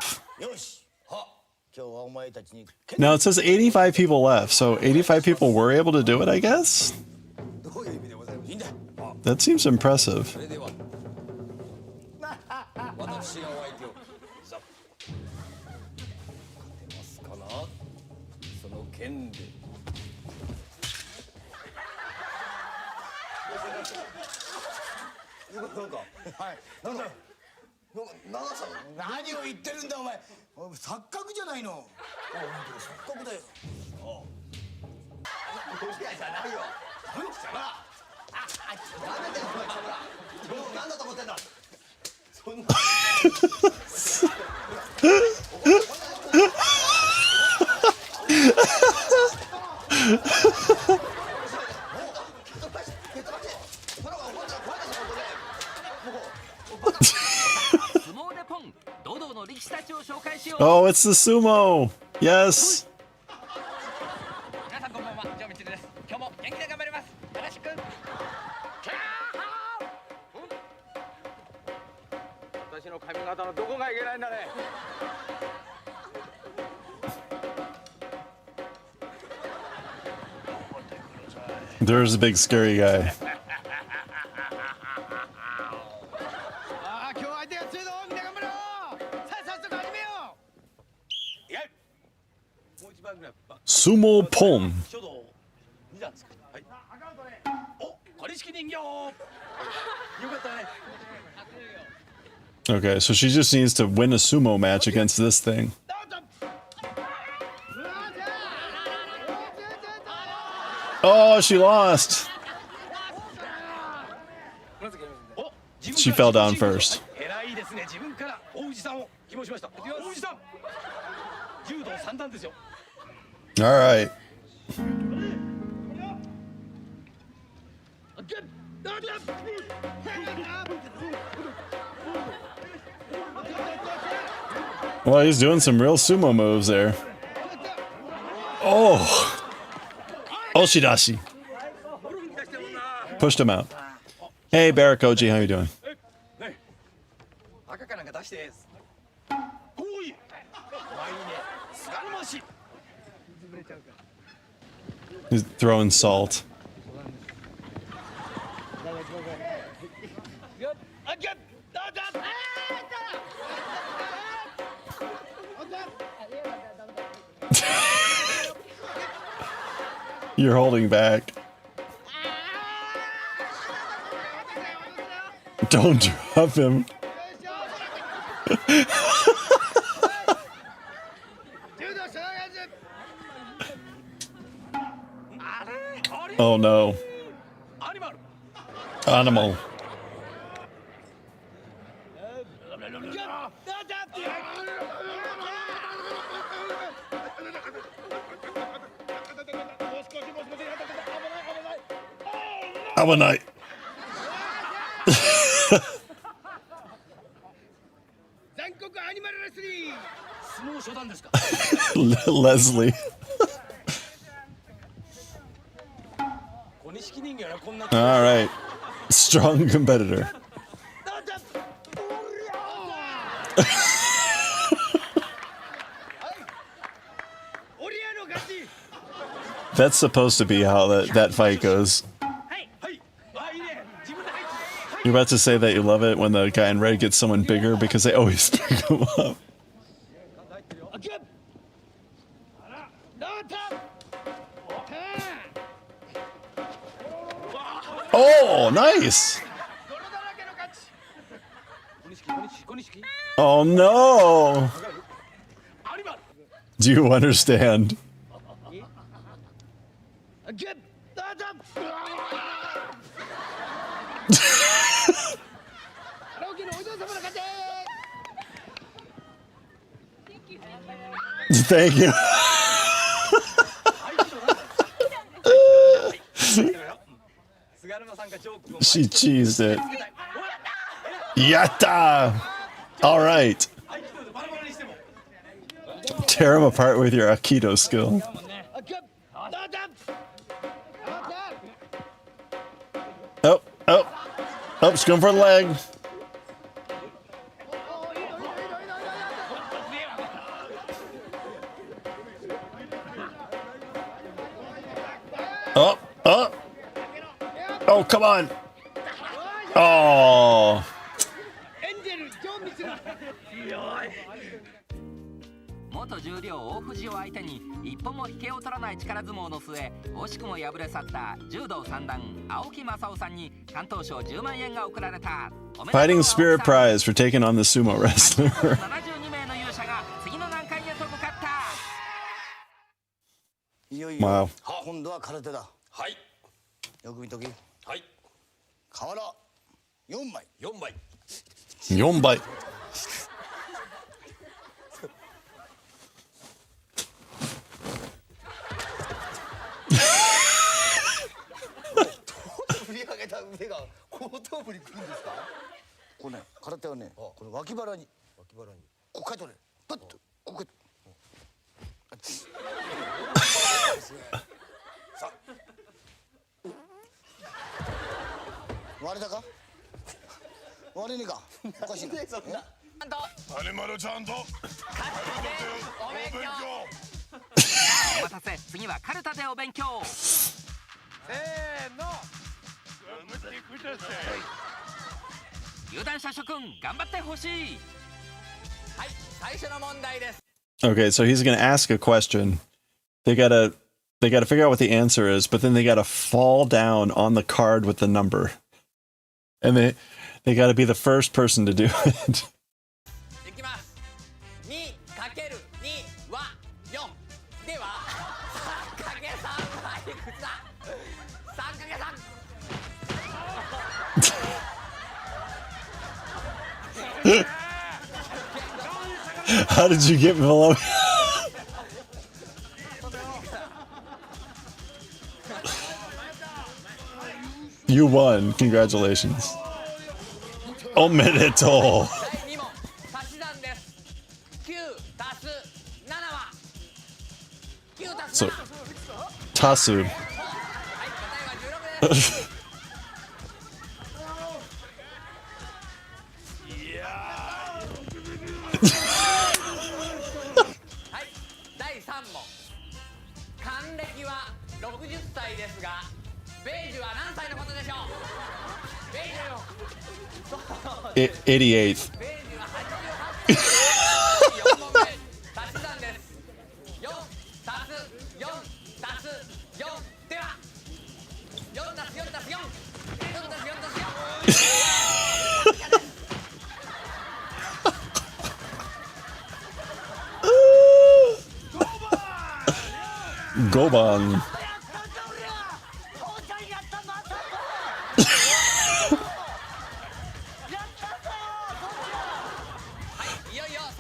ス。よし。は。今日はお前たちに。 Now it says 85 people left, so 85 people were able to do it, I guess? どういう意味でございます。いいんだ。 That seems impressive. それでは私がお相手をさ勝てますかな。その剣でなんかはいなんだ長さ何を言ってるんだお前。錯覚じゃないの。錯覚だよ。ロシアじゃないよ。貴様なんだよお前貴様もう何だと思ってんだ。そんなOh, it's the sumo. Yes. 皆さんこんばんは、ジョーミチルです。今日も元気で頑張ります。よろしく。私の髪型のどこがいけないんだね。 There's a big scary guy. ああ今日相手が強いぞ。みんな頑張ろう。さあ早速始めよう。いやもう一番ぐらい。 Sumo Pon. 書道2段ですか。はい。お、小錦人形。よかったね。 Okay, so she just needs to win a sumo match against this thing. Oh, she lost. She fell down first. 偉いですね。自分から大内さんを希望しました。大内さん。柔道3段ですよ。 All right. Well, he's doing some real sumo moves there. Oh. Oshidashi. Pushed him out. Hey, Barakoji, how you doing? 赤かなんか出して。おい。まあいいね。菅沼氏。 He's throwing salt. You're holding back. Don't drop him. Oh no. Animal. Awanai. Leslie. All right. Strong competitor. That's supposed to be how that fight goes. You're about to say that you love it when the guy in red gets someone bigger because they always pick him up. Oh, nice! Oh no! Do you understand? Thank you. She cheesed it. Yatta! Alright. Tear him apart with your Aikido skill. Oh, oh. Oh, she's going for the leg. Oh, oh. Oh, come on. Oh. 元十両大藤を相手に一歩も引けを取らない力相撲の末、惜しくも敗れ去った柔道三段青木正夫さんに関東賞10万円が贈られた。 Fighting Spirit Prize for taking on the sumo wrestler. 72名の勇者が次の難関へと向かった。いよいよ Wow. 今度は空手だ。はい。よく見とき。はい。瓦4枚。4枚。4倍。振り上げた腕が後頭部にくるんですか。これね、空手はね、これ脇腹に。脇腹に。こう書いてね。パッとこう書いて。さあ。割れたか。割れねえか。おかしいな。アニマルちゃんとお待たせ、次はカルタでお勉強。せーの。有段者諸君頑張ってほしい。はい、最初の問題です。 Okay, so he's gonna ask a question. They gotta figure out what the answer is, but then they gotta fall down on the card with the number. And they gotta be the first person to do it. いきます。2×2 は4では 3×3 はいくつだ。 3×3 How did you get below? You won. Congratulations. Omedetou. 第2問足し算です。9足す7は9足す So, Tasu. 答えは16です。はい、第3問。還暦は60歳ですが、ベージュは何歳のことでしょう。ベージュよ。 88th. ベージュは88歳。4問目。足し算です。4足す4足す4では4足す4足す4。4足す4足す4。 Goban.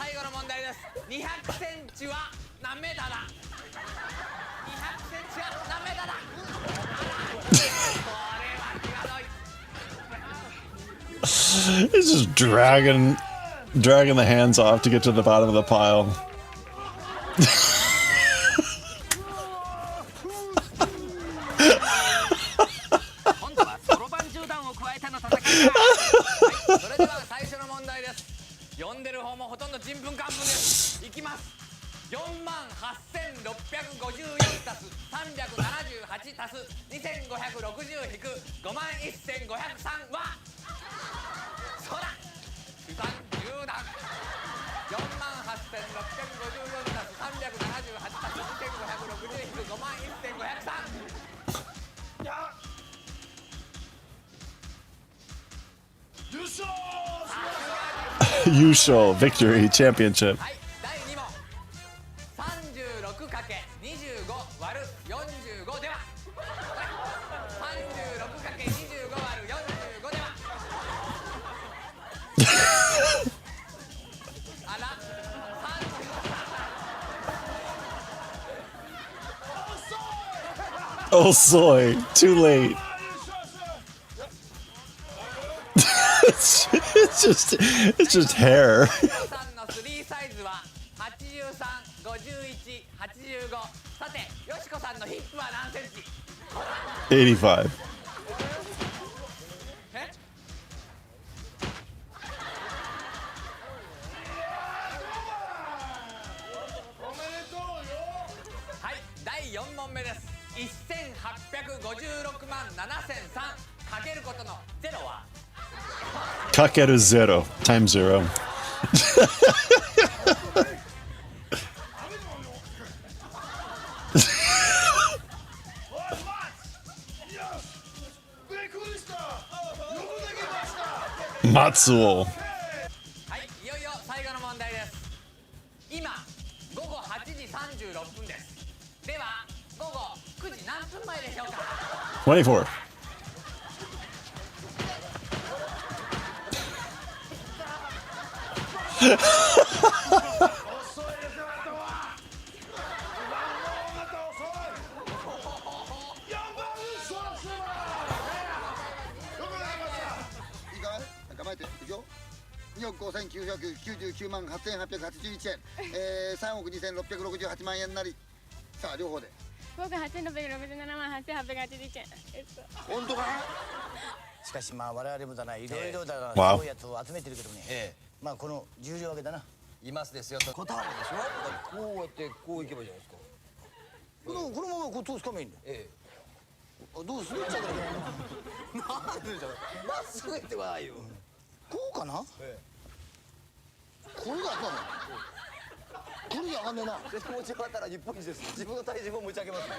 最後の問題です。200センチは何メーターだ。200センチは何メーターだ。It's just dragging the hands off to get to the bottom of the pile. 今度はそろばん銃弾を加えての戦いだ。はい、それでは最初の問題です。読んでる方もほとんどちんぷんかんぷんです。いきます。48,654足す378足す2560引く51,503はそうだ主観10段。48,654足す378足す2560引く51,503。Yusho victory championship. はい、第2問。36×25 割る45では。36×25 割る45では。あら、Oh, soy. Too late. It's just hair. さんの3サイズは83、51、85。さて、よしこさんのヒップは何センチ85. えはい、第4問目です。1856万7003かけることのゼロはKakeru zero times 0. 松尾。はい、いよいよ最後の問題です。今午後8時36分です。では午後9時何分前でしょうか。24. 構えていくよ。2億5,999万8,881円、3億2,668万円なり。さあ両方で5億8,667万8,881円。本当か。しかしまあ我々もだないろいろだな、わおそういうやつを集めてるけどね、まあこの重量上げだな。いますですよと答えでしょ。こうやってこういけばいいじゃないですか。このままこう通すかめいいんだよ。どうするっちゃうからなんでじゃまっすぐ行ってはないよ。こうかな、これがあかんの。これじゃあかんねえな。持ち上がったら日本一です。自分の体重も持ち上げます。そ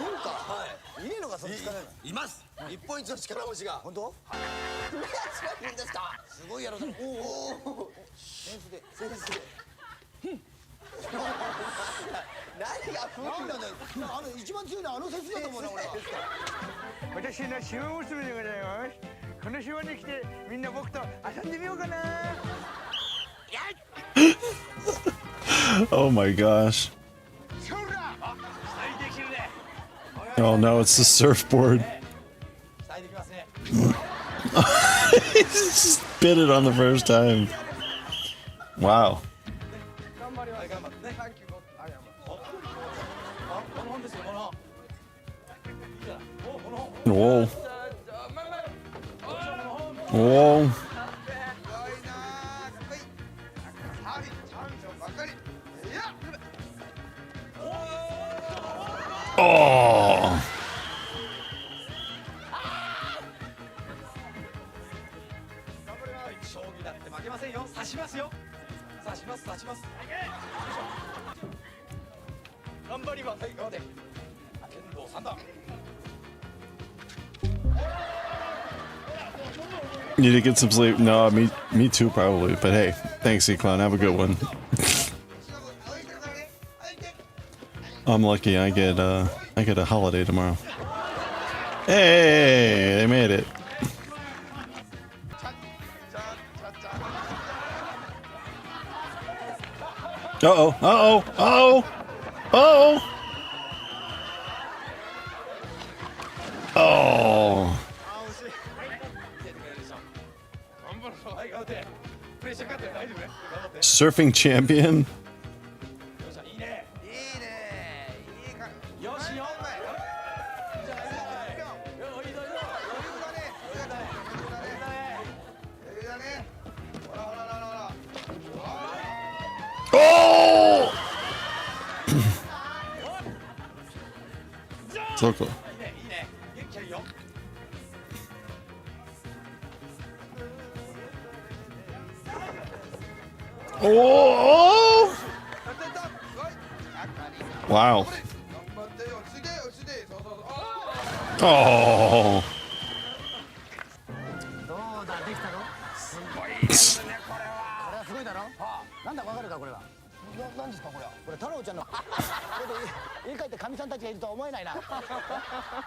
うか。はい。いねえのかその力が。います。日本一の力持ちが。本当？はい。いるんですか。すごいやろだ。おお。センスで。何が不運なんだね。一番強いのはあのセンスだと思うな俺は。私の島娘でございます。この島に来てみんな僕と遊んでみようかな。Oh my gosh. Oh no, it's the surfboard. He spit it on the first time. Wow. Whoa. Whoa. Oh. 将棋だって負けませんよ。刺しますよ。刺します。頑張ります。はい、頑張って。剣道3段。 Need to get some sleep. No, me too probably. But hey, thanks, E-Clown. Have a good one. I'm lucky. I get a holiday tomorrow. Hey, they made it. Uh-oh. Uh-oh. Uh-oh. Uh-oh. Oh. Surfing champion. Oh! So cool. Oh! Wow. Oh. どうだできたの？すごいですねこれは。これはすごいだろ？なんだかわかるかこれは。なんですかこれは。これ太郎ちゃんの。これで絵描いて神さんたちがいるとは思えないな。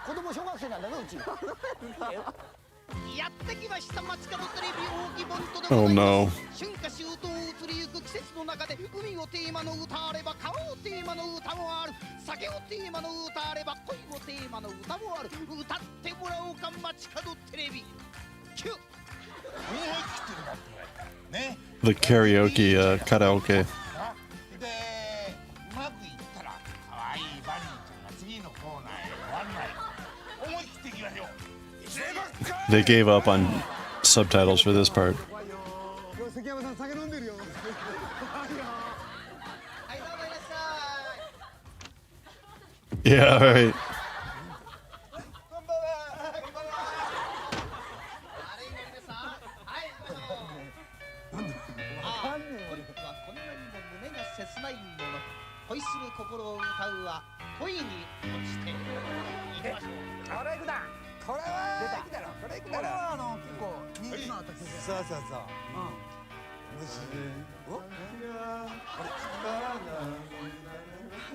子供小学生なんだぞうち。やってきました街角テレビ大木ボントで Oh no. 春夏秋冬移りゆく季節の中で海をテーマの歌あれば川をテーマの歌もある酒をテーマの歌あれば恋をテーマの歌もある歌ってもらおうか街角テレビキュッ The karaoke, karaoke. でうまくいったら可愛いバニーちゃんが次のコーナーへご案内思い切っていきましょう They gave up on subtitles for this part. 関山さん酒飲んでるよ Yeah, right. 切ないもの恋する心を歌うは恋に落ちていきましょう。これいくだこれは出たきたろこれいくだろこれは結構人気のあった曲そうそうそうもしお合っ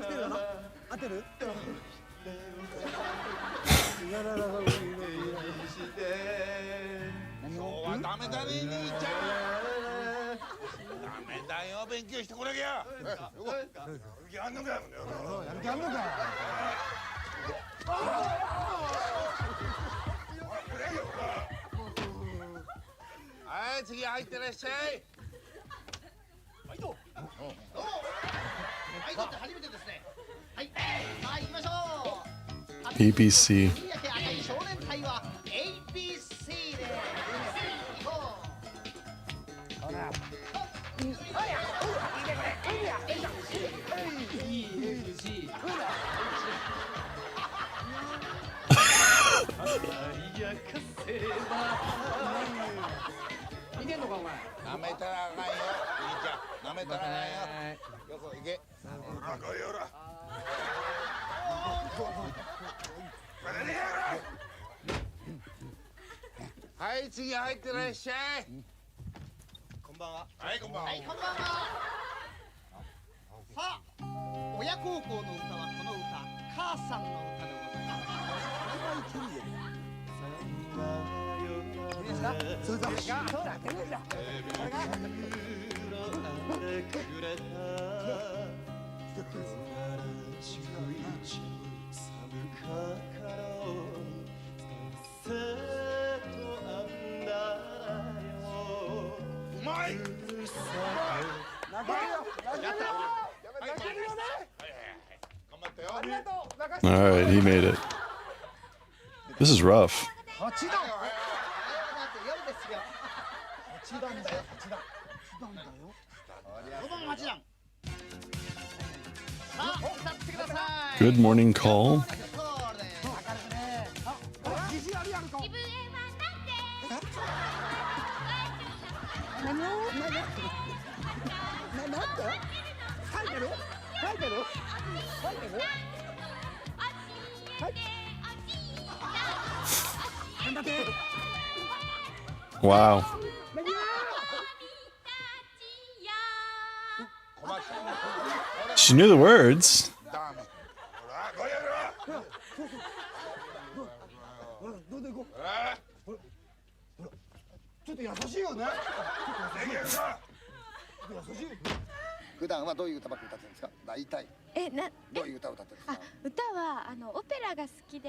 てるかな合ってる今日はダメだね兄ちゃんダメだよ勉強してこなきゃやる気あんのかやる気あんのかはい次入ってらっしゃいはいどうはいどうって初めてですねはいさあ行きましょう ABC. 赤い少年隊は ABC で行こうほら見てんのかお前なめたらあかんよ兄ちゃんなめたらあかんよよそ行けほら来いよほらはい次入ってらっしゃいこんばんははいこんばんははいこんばんはさあ親孝行の歌はこの歌母さんの歌でございますいいですかそうだそうだこれがうまいAlright, he made it. This is rough. Good morning call. Wow. She knew the words. ちょっと優しいよね。優しい。普段はどういう歌ばっかり歌ってるんですか？大体どういう歌を歌ってるんですか？歌はオペラが好きで。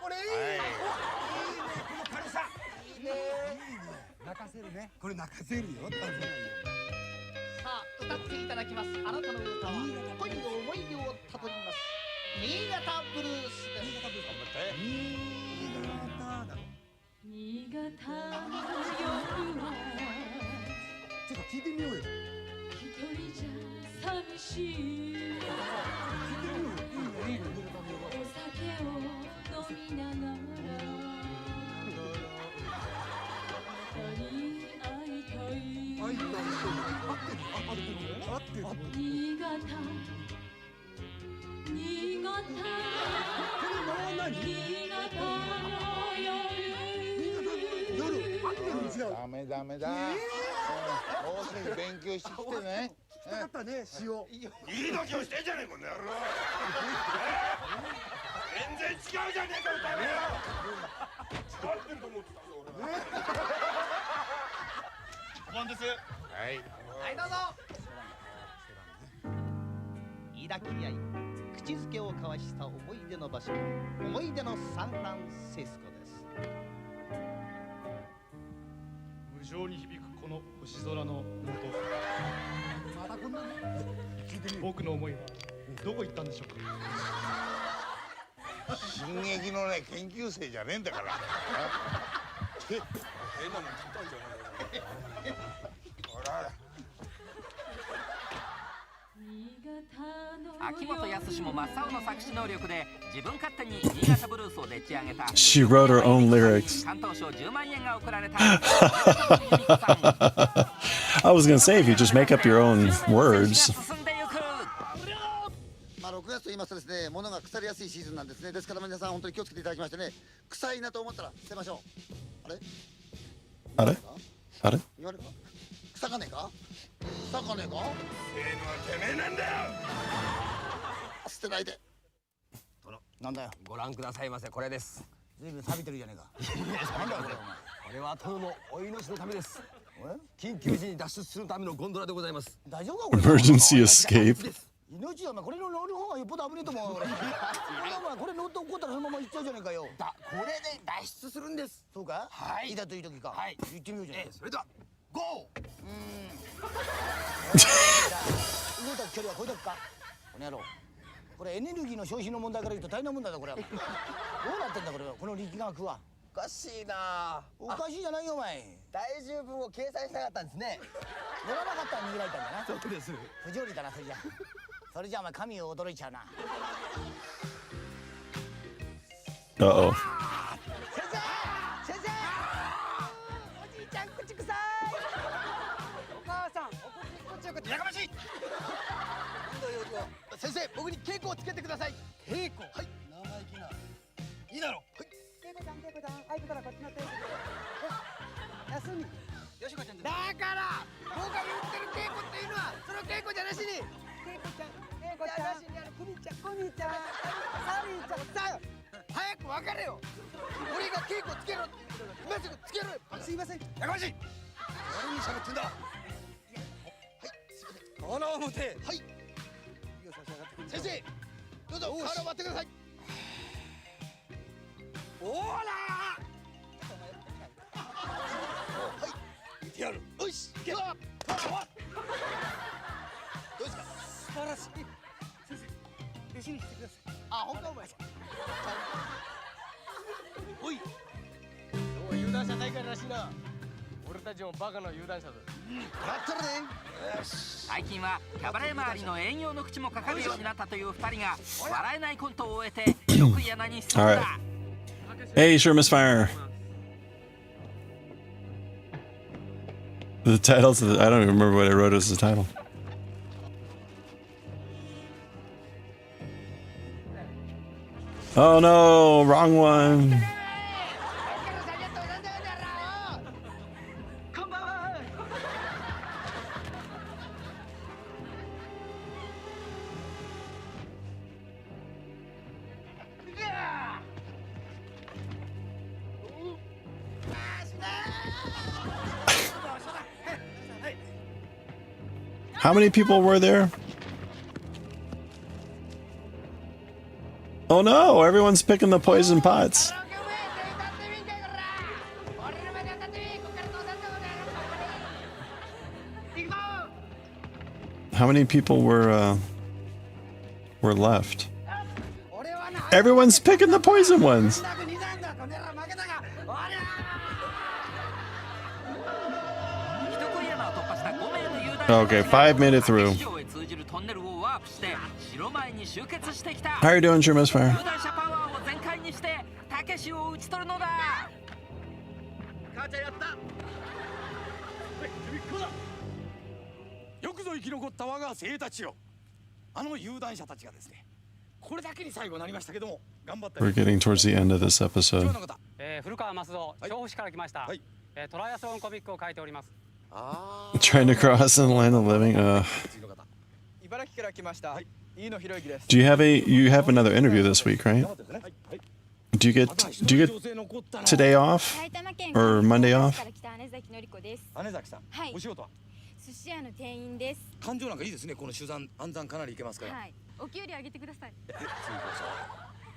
これいいね。この軽さ。いいね。泣かせるね。これ泣かせるよ。さあ歌っていただきます。あなたの歌は恋の思い出をたどります。新潟ブルースです。新潟の夜はちょっと聞いてみようよ。一人じゃ寂しい。お酒を飲みながらあなたに会いたい。合ってる。新潟新潟ダメダメだ。もうすぐ勉強してきてね。したかったね、詩を。いい度胸してんじゃねえこの野郎。全然違うじゃねえか歌がよ。違ってると思ってたぞ俺は。5番です。はい。はいどうぞ。抱き合い口づけを交わした思い出の場所、思い出のサンフランシスコです。無情に響くこの星空の音。またこんなね。聞いてみる。僕の思いはどこ行ったんでしょうか。進撃のね研究生じゃねえんだから。変なもん聞いたんじゃないか。ほら。秋元康も真っ青の作詞能力で自分勝手に新潟ブルースをでっち上げた。 She wrote her own lyrics. 関東賞10万円が贈られた。I was gonna say, if you just make up your own words. 6月と言いますとですね、物が腐りやすいシーズンなんですね。ですから皆さん本当に気をつけていただきましてね、臭いなと思ったら捨てましょう。あれあれあれ言われるか？臭かねえか？臭かねえか？ええのはてめえなんだよ。捨てないで。なんだよ。ご覧くださいませ。これです。ずいぶん錆びてるじゃねえか。なんだよこれ。これは殿のお命のためです。緊急時に脱出するためのゴンドラでございます。大丈夫かこれ。 Emergency escape. 命はお前これ乗る方がよっぽど危ねえと思う俺。お前これ乗って怒ったらそのまま行っちゃうじゃねえかよ。これで脱出するんです。そうか？はい。いざという時か。はい。行ってみようじゃない。それではゴー。動いた距離はこれだけか。この野郎。これエネルギーの消費の問題から言うと大変な問題だこれは。どうなってんだこれはこの力学は。おかしいな。おかしいじゃないよお前。体重分を計算したかったんですね。乗らなかったら逃げられたんだな。そうです。不条理だなそれじゃ。それじゃお前神を驚いちゃうな。Uh-oh. 先生おじいちゃん口臭い。お母さんこっちよこっち。やかましい。先生、僕に稽古をつけてください。稽古。はい。生意気な。いいだろう。はい。稽古ちゃん稽古ちゃん。相手からこっちの手。休み。よしこちゃん。だから僕が言ってる稽古っていうのはその稽古じゃなしに。稽古ちゃん稽古ちゃん。クミちゃんクミちゃんサリーちゃんさよ。早く分かれよ。俺が稽古つけろって言うから今すぐつけろよ。すいません。やかましい。誰に喋ってんだ。はい。すいません。この表。はい。先生、どうぞ体を割ってください。おーらー。はい。見てやる。よし。行け。どうですか。素晴らしい。先生、弟子にしてください。あ、本当お前。おい。今日は有段者大会らしいな。俺たちもバカの有段者だ。待ってるね。最近はキャバレー周りの営業の口もかかるようになったという2人が笑えないコントを終えて得意穴に進んだ。 Hey, sure, Misfire. The titles, I don't even remember what I wrote as the title. Oh no, wrong one. How many people were there? Oh no, everyone's picking the poison pots. How many people were left? Everyone's picking the poison ones. Okay, 5 made it through. How are you doing, Shermisfire? よくぞ生き残った我が精鋭たちよ。あの有段者たちがですね、これだけに最後になりましたけども、頑張って。 We're getting towards the end of this episode. 古川増戸、調布市から来ました。トライアスロンコミックを書いております。 Trying to cross in the land of living. 茨城から来ました飯野博之です。 Do you have another interview this week, right? Do you get today off or Monday off? 姉崎さん、お仕事は？寿司屋の店員です。感情なんかいいですね。この取材暗算かなりいけますから。はい。お給料上げてください。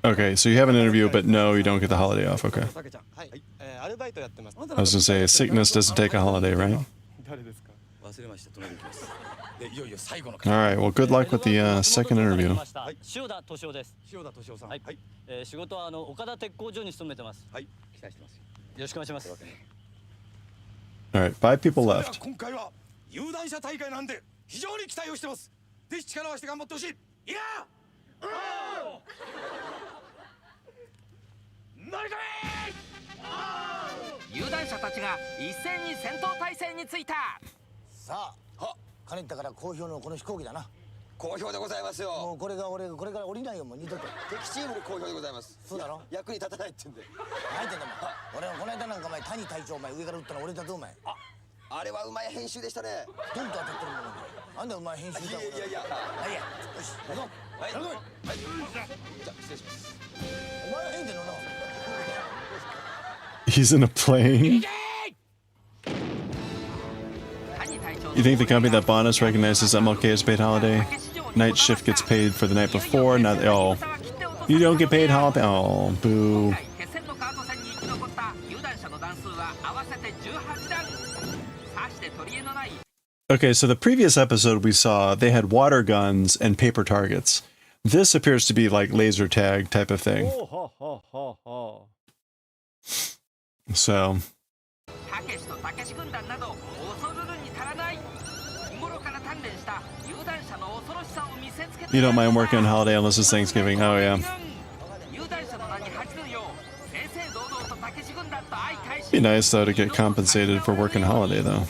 Okay, so you have an interview, but no, you don't get the holiday off. Okay. はい。アルバイトやってます。 I was gonna say sickness doesn't take a holiday, right? 誰ですか？忘れました。隣に行きます。で、いよいよ最後の。 All right. Well, good luck with the second interview. 塩田敏夫です。塩田敏夫さん。はい。仕事は岡田鉄工所に勤めてます。はい。期待してます。よろしくお願いします。 All right. 5 people left. 今回は有段者大会なんで非常に期待をしてます。ぜひ力を合わせて頑張ってほしい。いや。有段者たちが一斉に戦闘態勢についた。さあ、兼ねたから好評のこの飛行機だな。好評でございますよ。もうこれから降りないよ、もう二度と。敵チームに好評でございます。そうだろ。役に立たないって言うんで。何言ってんだお前。俺この間なんかお前谷隊長お前上から撃ったの俺だぞお前。あれはうまい編集でしたね。ドンと当たってるもの。なんでうまい編集だ。いや。はいや。よし、行こう。はい。じゃあ失礼します。お前変でのな。 He's in a plane. You think the company that bought us recognizes MLK as paid holiday? Night shift gets paid for the night before. Not oh, you don't get paid holiday. Oh, boo. Okay, so the previous episode we saw, they had water guns and paper targets. This appears to be like laser tag type of thing. So. You don't mind working on holiday unless it's Thanksgiving. Oh, yeah. Be nice, though, to get compensated for working holiday, though.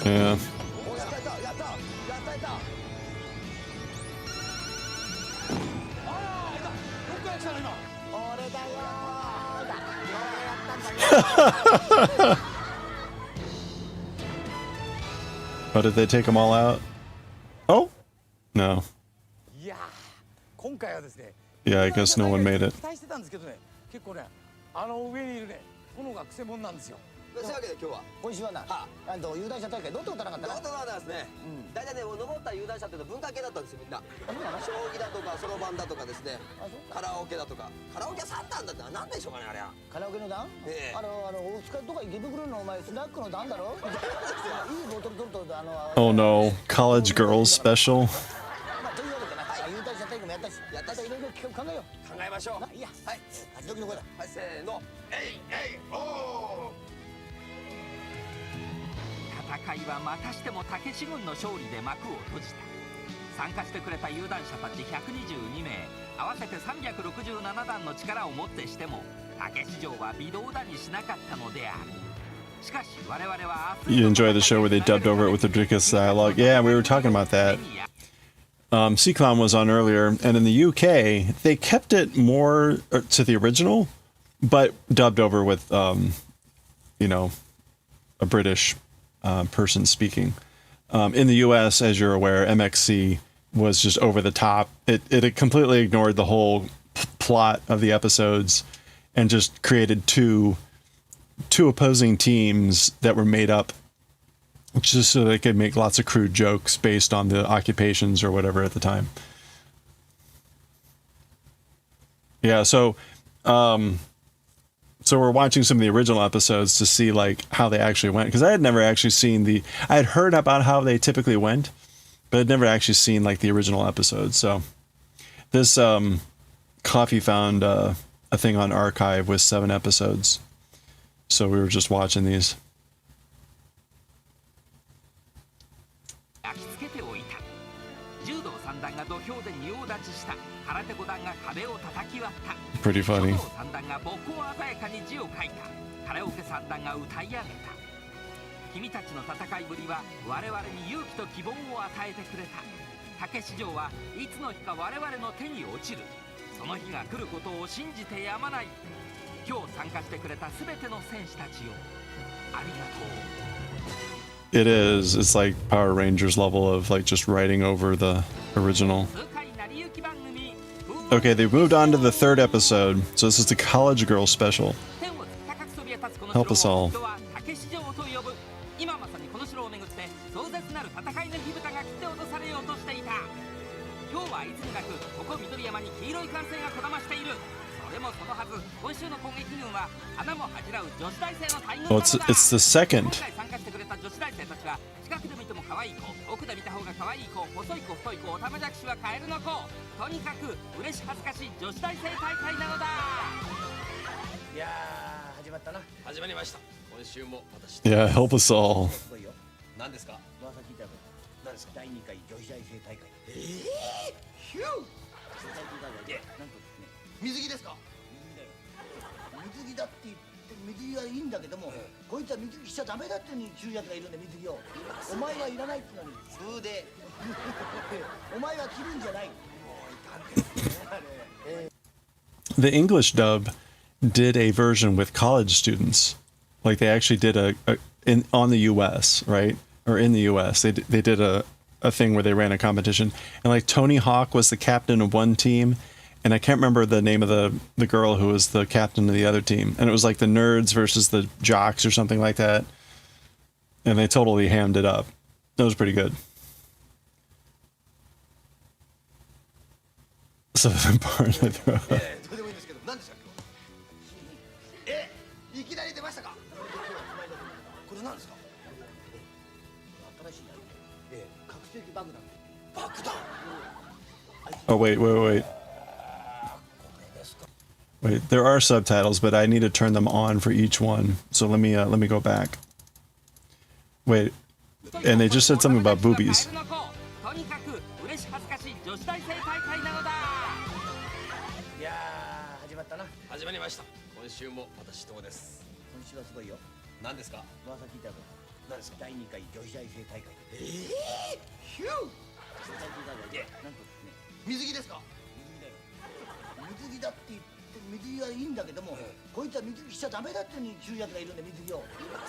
Yeah. Oh, did they take them all out? Oh? No. Yeah, I guess no one made it. そういうわけで今日は今週はな、有段者大会どうってことなかったな。どうってことなんですね。大体ね、登った有段者っていうのは文化系だったんですよ、みんな。将棋だとか、そろばんだとかですね。カラオケだとか。カラオケ3段だってなんでしょうかね、あれは。カラオケの段？大塚とか池袋のお前スナックの段だろ。いいボトル取るとOh no, college girls special. というわけでな、有段者大会もやったし、いろいろ企画考えよう。考えましょう。いいや。はい。始めの声だ。はい、せーの。えいえいおー。 戦いはまたしても武士軍の勝利で幕を閉じた。参加してくれた有段者たち122名合わせて367段の力をもってしても武士城は微動だにしなかったのである。しかし我々は You enjoy the show where they dubbed over it with the ridiculous dialogue? Yeah, we were talking about that. C-Clown was on earlier, and in the UK, they kept it more to the original, but dubbed over with, you know, a British person speaking. In the US, as you're aware, MXC was just over the top. It completely ignored the whole plot of the episodes and just created two opposing teams that were made up just so they could make lots of crude jokes based on the occupations or whatever at the time. Yeah, so we're watching some of the original episodes to see like how they actually went, because I had never actually seen I had heard about how they typically went, but I'd never actually seen like the original episodes. So this Coffee found a thing on Archive with 7 episodes, so we were just watching these. 柔道三段が土俵で仁王立ちした。空手5段が壁を叩き割った。 Pretty funny. 書道3段が墨を鮮やかに字を書いた。カラオケ3段が歌い上げた。君たちの戦いぶりは我々に勇気と希望を与えてくれた。竹市場はいつの日か我々の手に落ちる。その日が来ることを信じてやまない。今日参加してくれたすべての選手たちをありがとう。 It is. It's like Power Rangers level of like just writing over the original. Okay, they've moved on to the 3rd episode, so this is the College Girl special. Help us all. 今まさにこの城を巡って壮絶なる戦いの火蓋が切って落とされようとしていた。今日はいつになくここ緑山に黄色い歓声がこだましている。それもそのはず、今週の攻撃軍は花も恥じらう女子大生の大群なのだ。 It's the second. 今回参加してくれた女子大生たちは近くで見ても可愛い子、奥で見た方が可愛い子、細い子、太い子、オタマジャクシはカエルの子。とにかく嬉し恥ずかしい女子大生大会なのだ。いやー、始まったな。始まりました。今週も私。 Yeah, help us all. 何ですか。噂聞いたぞ。何ですか。第2回女子大生大会。ヒュー。女子大生大会でなんとですね。水着ですか。水着だって言って水着はいいんだけども、こいつは水着しちゃダメだっていう中役がいるんだ水着を。お前はいらないってのに風で。お前は着るんじゃない。 The English dub did a version with college students. Like they actually did on the US, right? Or in the US, they did a thing where they ran a competition, and like Tony Hawk was the captain of one team, and I can't remember the name of the girl who was the captain of the other team, and it was like the nerds versus the jocks or something like that, and they totally hammed it up. That was pretty good. So the part I throw. どうでもいいんですけど、何でしたっけ。いきなり出ましたか。これ何ですか。新しい覚醒器爆弾。爆弾。 Oh wait. Wait, there are subtitles, but I need to turn them on for each one. So let me go back. Wait, and they just said something about boobies. とにかく嬉し恥ずかしい女子大生大会なのだ。いやー、始まったな。始まりました。今週も私どうです。今週はすごいよ。何ですか。噂聞いたぞ。何ですか。第2回女子大生大会。ヒュー。女子大生大会でなんとですね。水着ですか。水着だって言って水着はいいんだけども、こいつは水着しちゃダメだっていう中役がいるんだ水着を。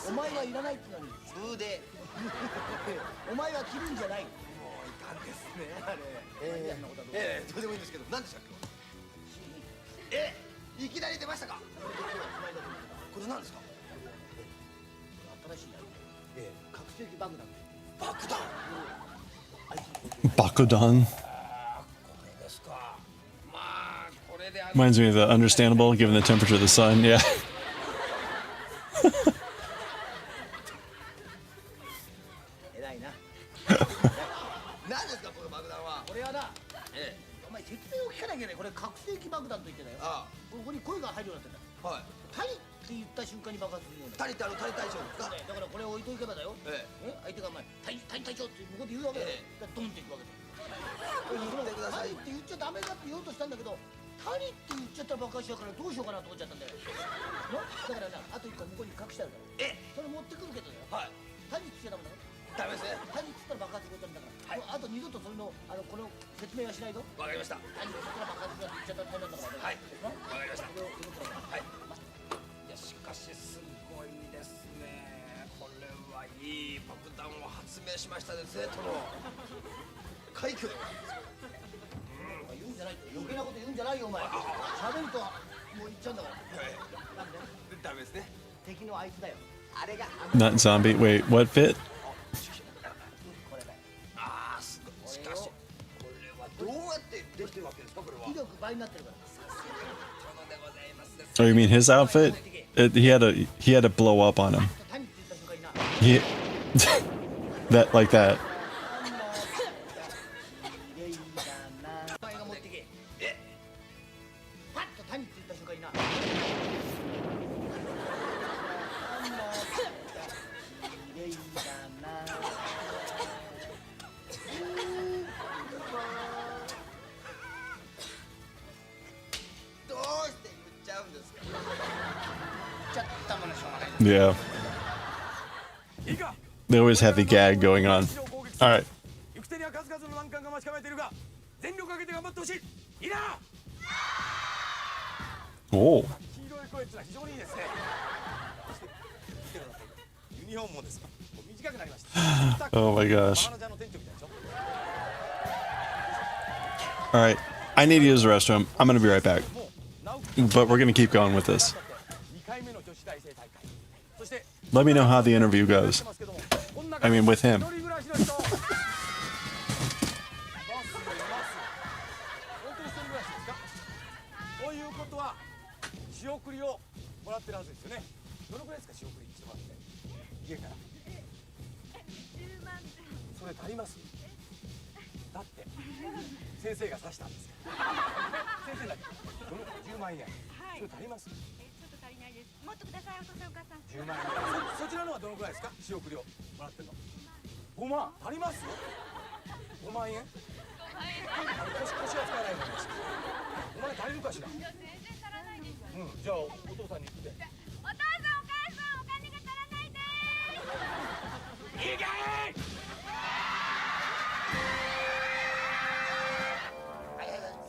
お前はいらないってのに風で。お前は着るんじゃない。もういかんですね。あれ。どうでもいいんですけど、何でしたっけ。いきなり出ましたか。これ何ですか。新しい覚醒器爆弾。爆弾。Bakudan. Reminds me of the Understandable, given the temperature of the sun. Yeah. 偉いな。何ですかこの爆弾は。これはな。お前説明を聞かなきゃいけない。これ覚醒器爆弾と言ってたよ。ここに声が入るようになってんだ。はい。タリって言った瞬間に爆発するように。タリってタリ大将ですか。だからこれを置いとけばだよ。相手がお前タリ大将って向こうで言うわけだよ。ドンっていくわけだ。タリって言っちゃダメだって言おうとしたんだけど、タリって言っちゃったら爆発しちゃうからどうしようかなと思っちゃったんだよ。だからな、あと1個向こうに隠してあるから。それ持ってくるけどよ。はい。タリって言っちゃダメだろ。ダメですね。タリって言ったら爆発することにだから。あと二度とそれのこの説明はしないと。わかりました。タリって言ったら爆発するって言っちゃったら大変なんだから。はい。わかりました。はい。いやしかしすごいですね。これはいい爆弾を発明しましたね。生徒の快挙でございます。余計なこと言うんじゃないよお前。喋るともう言っちゃうんだから。なんで？ダメですね。敵のあいつだよ。あれが Not zombie. Wait, what fit? ああ、すごい。しかしこれはどうやってできてるわけですか、これは。威力倍になってるから。 Oh, you mean his outfit? He had to blow up on him. He that like that. パッと谷についた瞬間にな。 どうして言っちゃうんですか。 Yeah. They always have the gag going on. All right. 行く手には数々の難関が待ち構えているが、全力を挙げて頑張ってほしい。いいな。 Oh. 黄色い声ってのは非常にいいですね。ユニフォームもですか。短くなりました。 Oh my gosh. All right. I need to use the restroom. I'm gonna be right back. But we're gonna keep going with this. Let me know how the interview goes. I mean, with him. ということは仕送りをもらってるはずですよね。どのくらいですか、仕送りしてもらって。家から。10万。それ足ります？だって先生が刺したんですから。先生だけ。どのくらい？10万円。それ足ります？ちょっと足りないです。もっとください、お父さんお母さん。10万円。そちらのはどのくらいですか？仕送りをもらってるの。5万。足ります？5万円？腰は使えないのです。お前足りるかしら。全然足らないです。うん、じゃあお父さんに言って。お父さんお母さんお金が足らないです。いいかい。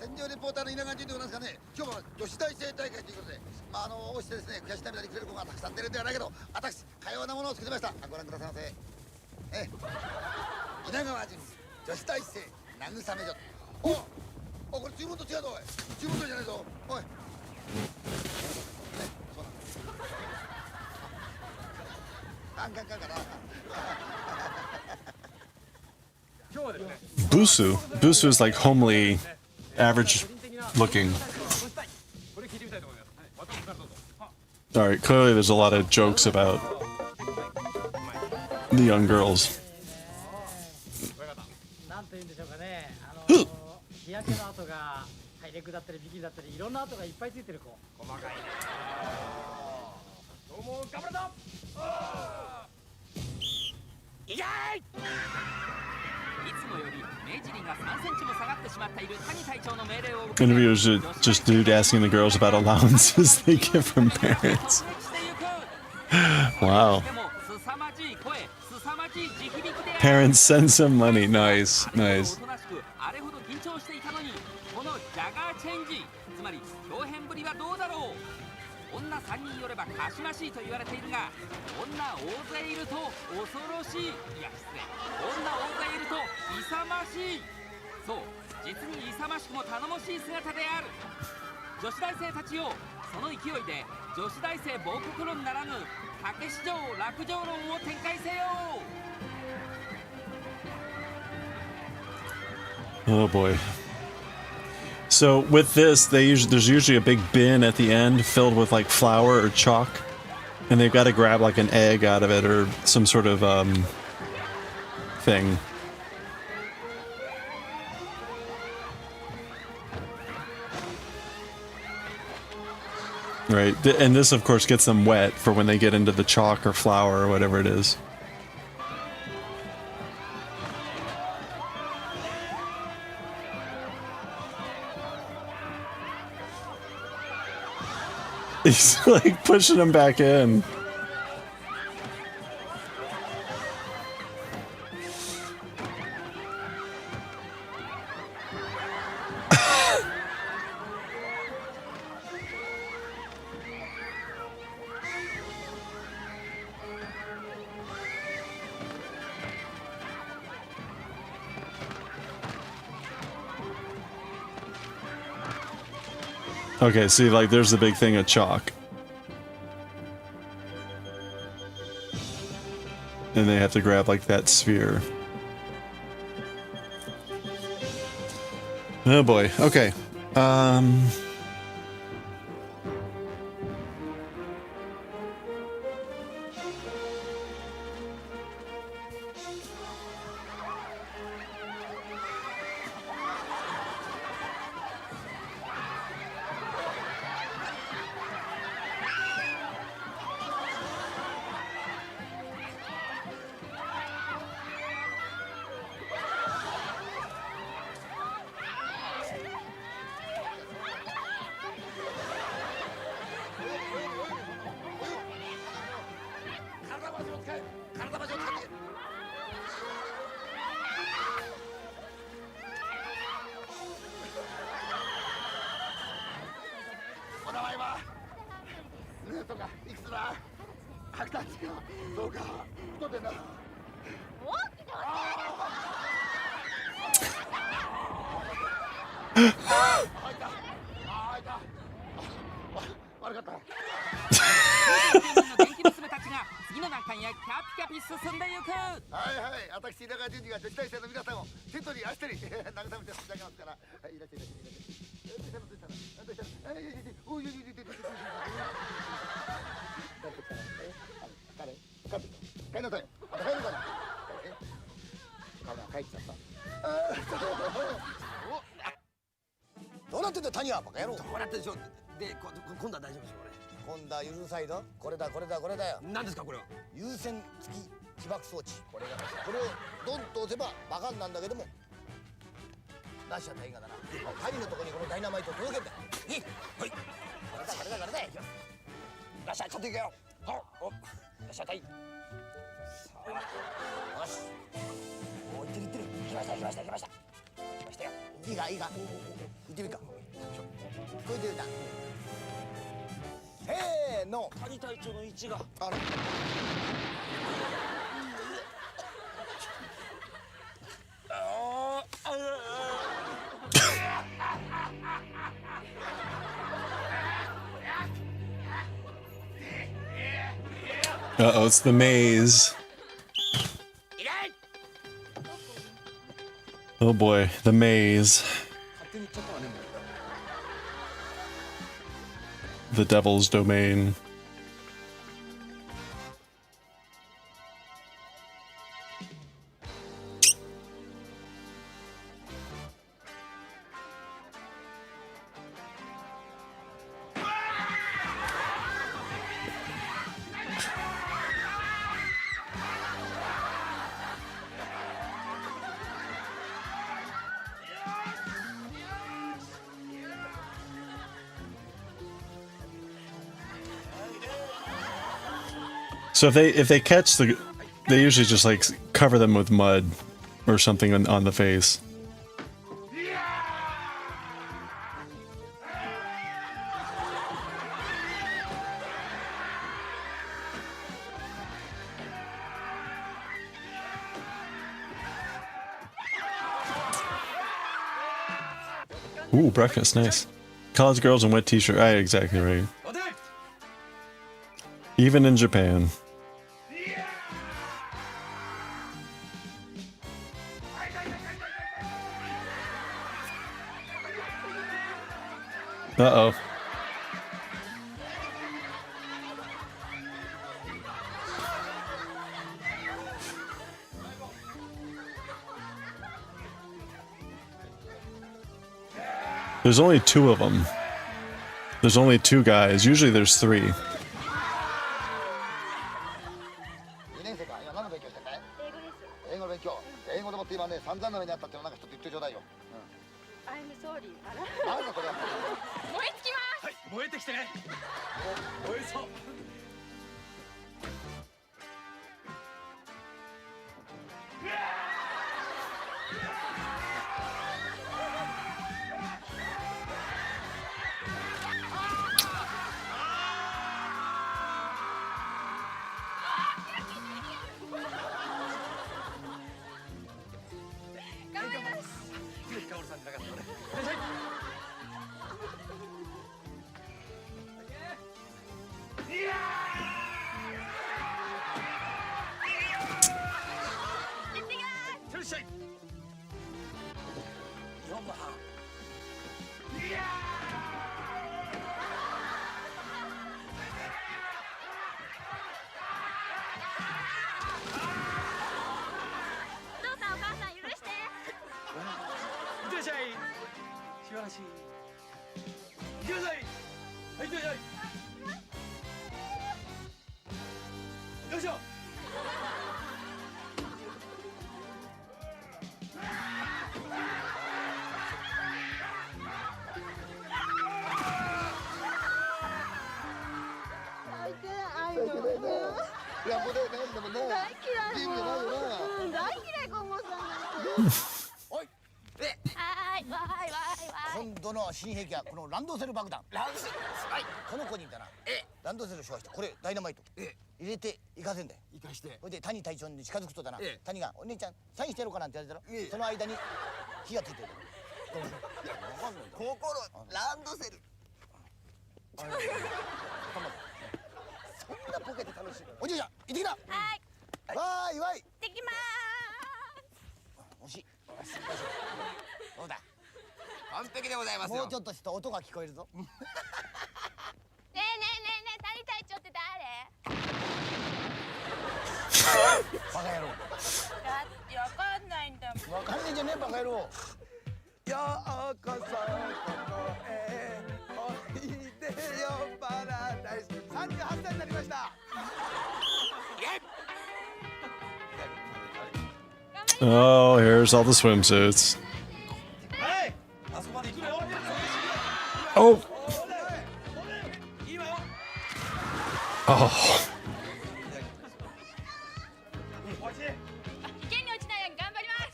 戦場レポーターの稲川淳でございますがね、今日は女子大生大会ということで、応じてですね、悔し涙にくれる子がたくさん出るんではないけど、私かようなものを作りました。ご覧くださいませ。稲川淳女子大生慰め所。お、これ注文と違うぞおい。注文とじゃないぞおい。ね、そうなんです。カンカンカンかな。今日はですね。 Busu. Busu is like homely, average looking. All right. Clearly, there's a lot of jokes about the young girls. なんというんでしょうかね。日焼けの跡がハイレグだったりビキニだったりいろんな跡がいっぱいついてる子。細かいね。どうも頑張るぞ。いやーい。いつもより目尻が3センチも下がってしまっている谷隊長の命令を受け Interview is just dude asking the girls about allowances they get from parents. Wow. Parents send some money. Nice, nice. あれほど緊張していたのにこのジャガーチェンジ、つまり表変ぶりはどうだろう。女3人よればかしましいと言われているが、女大勢いると恐ろしい。いや失礼、女大勢いると勇ましい。そう、実に勇ましくも頼もしい姿である。女子大生たちよ、その勢いで女子大生亡国論ならぬたけし城落城論を展開せよ。 Oh boy. So with this, there's usually a big bin at the end filled with like flour or chalk, and they've got to grab like an egg out of it or some sort of thing. Right, and this of course gets them wet for when they get into the chalk or flour or whatever it is. He's like pushing him back in. Okay, see, like, there's the big thing of chalk. And they have to grab, like, that sphere. Oh boy, okay. Uh-oh, it's the maze. Oh boy, the maze. The devil's domain. So if they catch the, they usually just like cover them with mud or something on the face. Ooh, breakfast, nice. College girls in wet t-shirt, exactly right. Even in Japan. Uh-oh. There's only two of them. There's only two guys. Usually there's three. し行ってください。はい、行ってください。よいしょ。いや、もうね、でもね、大嫌いもう。ゲームじゃないよな。うん、大嫌いゴモさん。おい、はーい、わーいわーいわーい。今度の新兵器はこのランドセル爆弾。ランドセル。はい。この子にいたな。ランドセル消して、これダイナマイト。入れて行かせんだよ。行かして。それで谷隊長に近づくとだな。谷がお姉ちゃんサインしてやろうかなんてやるだろ。その間に火がついてる。いや、わかんない。心ランドセル。そんなポケで楽しい。おじいちゃん、行ってきな。はい。わーいわい。行ってきま惜しい。どうだ。完璧でございますよ。もうちょっとした音が聞こえるぞ。ーす。ねえねえねえねえ、谷隊長って誰？バカ野郎。だってわかんないんだもん。わかんねえじゃねえバカ野郎。ようこそここへおいでよパラダイス。38歳になりました。Oh, here's all the swimsuits. はい、あそこまで行くよ。 Oh. いいわよ。 Oh. 池に落ちないように頑張ります。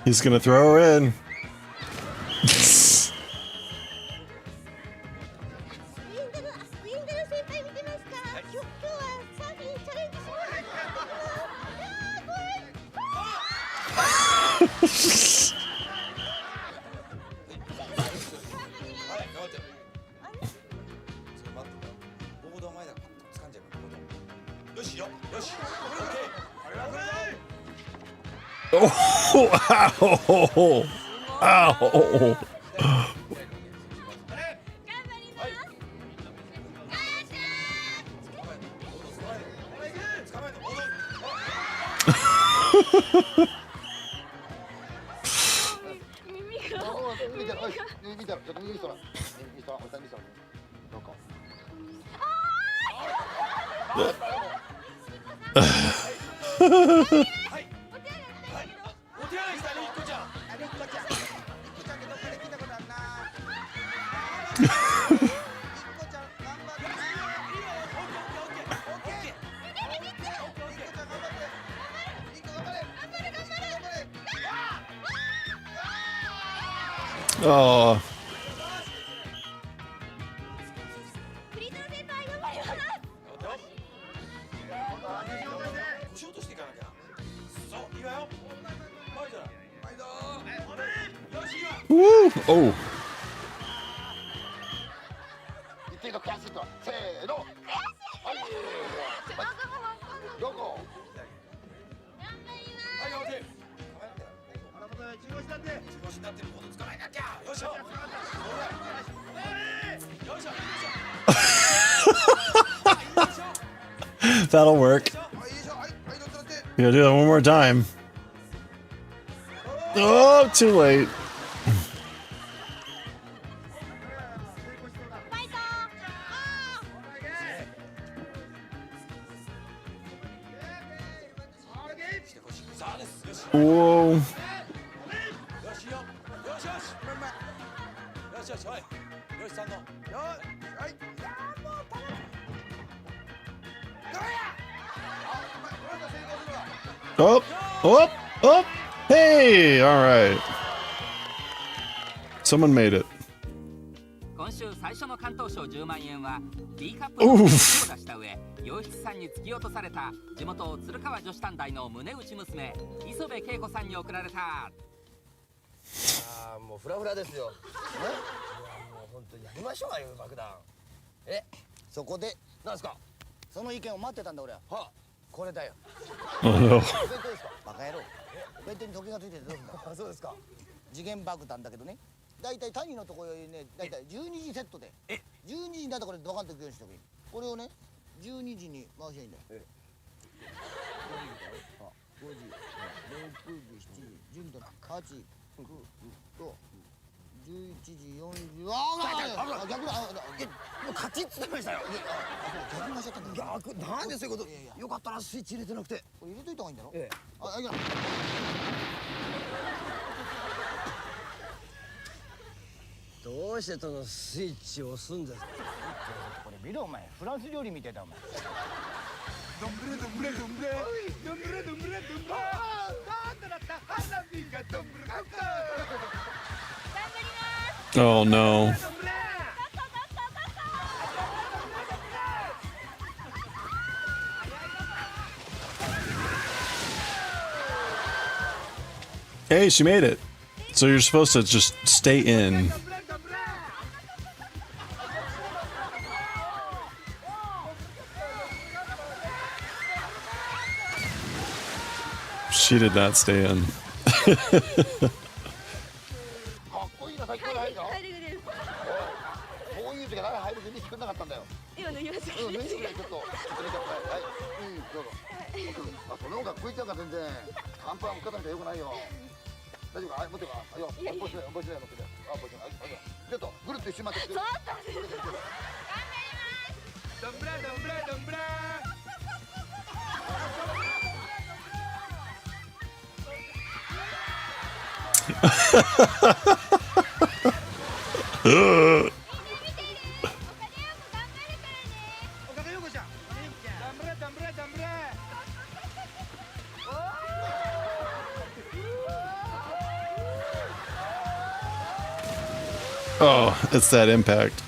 He's gonna throw her in. ウィンデル先輩見てますか？今日はサーフィンチャレンジします。はい、頑張って。それ待って。ボード前だから掴んじゃうからボード。よしよ、よし。オッケー。Oh! Ow! Ow! Oh. 腰落としていかなきゃ。そう、いいわよ。前だ。前だ。よし、いいわ。 Woo! Oh. 言っていいの、悔しいと。せーの。はい。どこ？はい、オッケー。中腰になって。中腰になってるボード捕まえなきゃ。よいしょ。よいしょ。 That'll work. You gotta do that one more time. Oh, too late. Whoa. よしよ。よしよし。よしよし、はい。よし、3の。よし、はい。Up, up, up. Hey, all right. Someone made it. 今週最初の関東賞10万円は B カップの手を出した上、洋室さんに突き落とされた地元鶴川女子短大の胸打ち娘磯部恵子さんに贈られた。ああ、もうフラフラですよ。いや、もう本当にやりましょう、ああいう爆弾。そこでなんですか？その意見を待ってたんだ俺は。はあ、これだよ。 Oh no. お弁当ですか。バカ野郎。お弁当に時計がついててどうすんだ。そうですか。次元爆弾だけどね。だいたい谷のところにね、だいたい12時セットで。12時になったらこれドカンといくようにしておけ。これをね、12時に回しゃいいんだよ。5時、6時、7時、12時、8、9、11時40。あ、逆だ。カチッつってましたよ。逆になっちゃったんだ。逆なんでそういうこと。よかったらスイッチ入れてなくて。これ入れといた方がいいんだろ。あ、いや。どうしてそのスイッチを押すんですか。これ見ろお前。フランス料理みたいだお前。どんぶれどんぶれどんぶれどんぶれどんぶれどんぶれ。なんだった花火がどんぶれかった。Oh no. Hey, she made it. So you're supposed to just stay in. She did not stay in. 大丈夫か？持ってか。あよ。帽子だよ。持ってか。あ、帽子だよ。ちょっとぐるっと一周回って。頑張ります。どんぶらどんぶらどんぶら。Oh, it's that impact.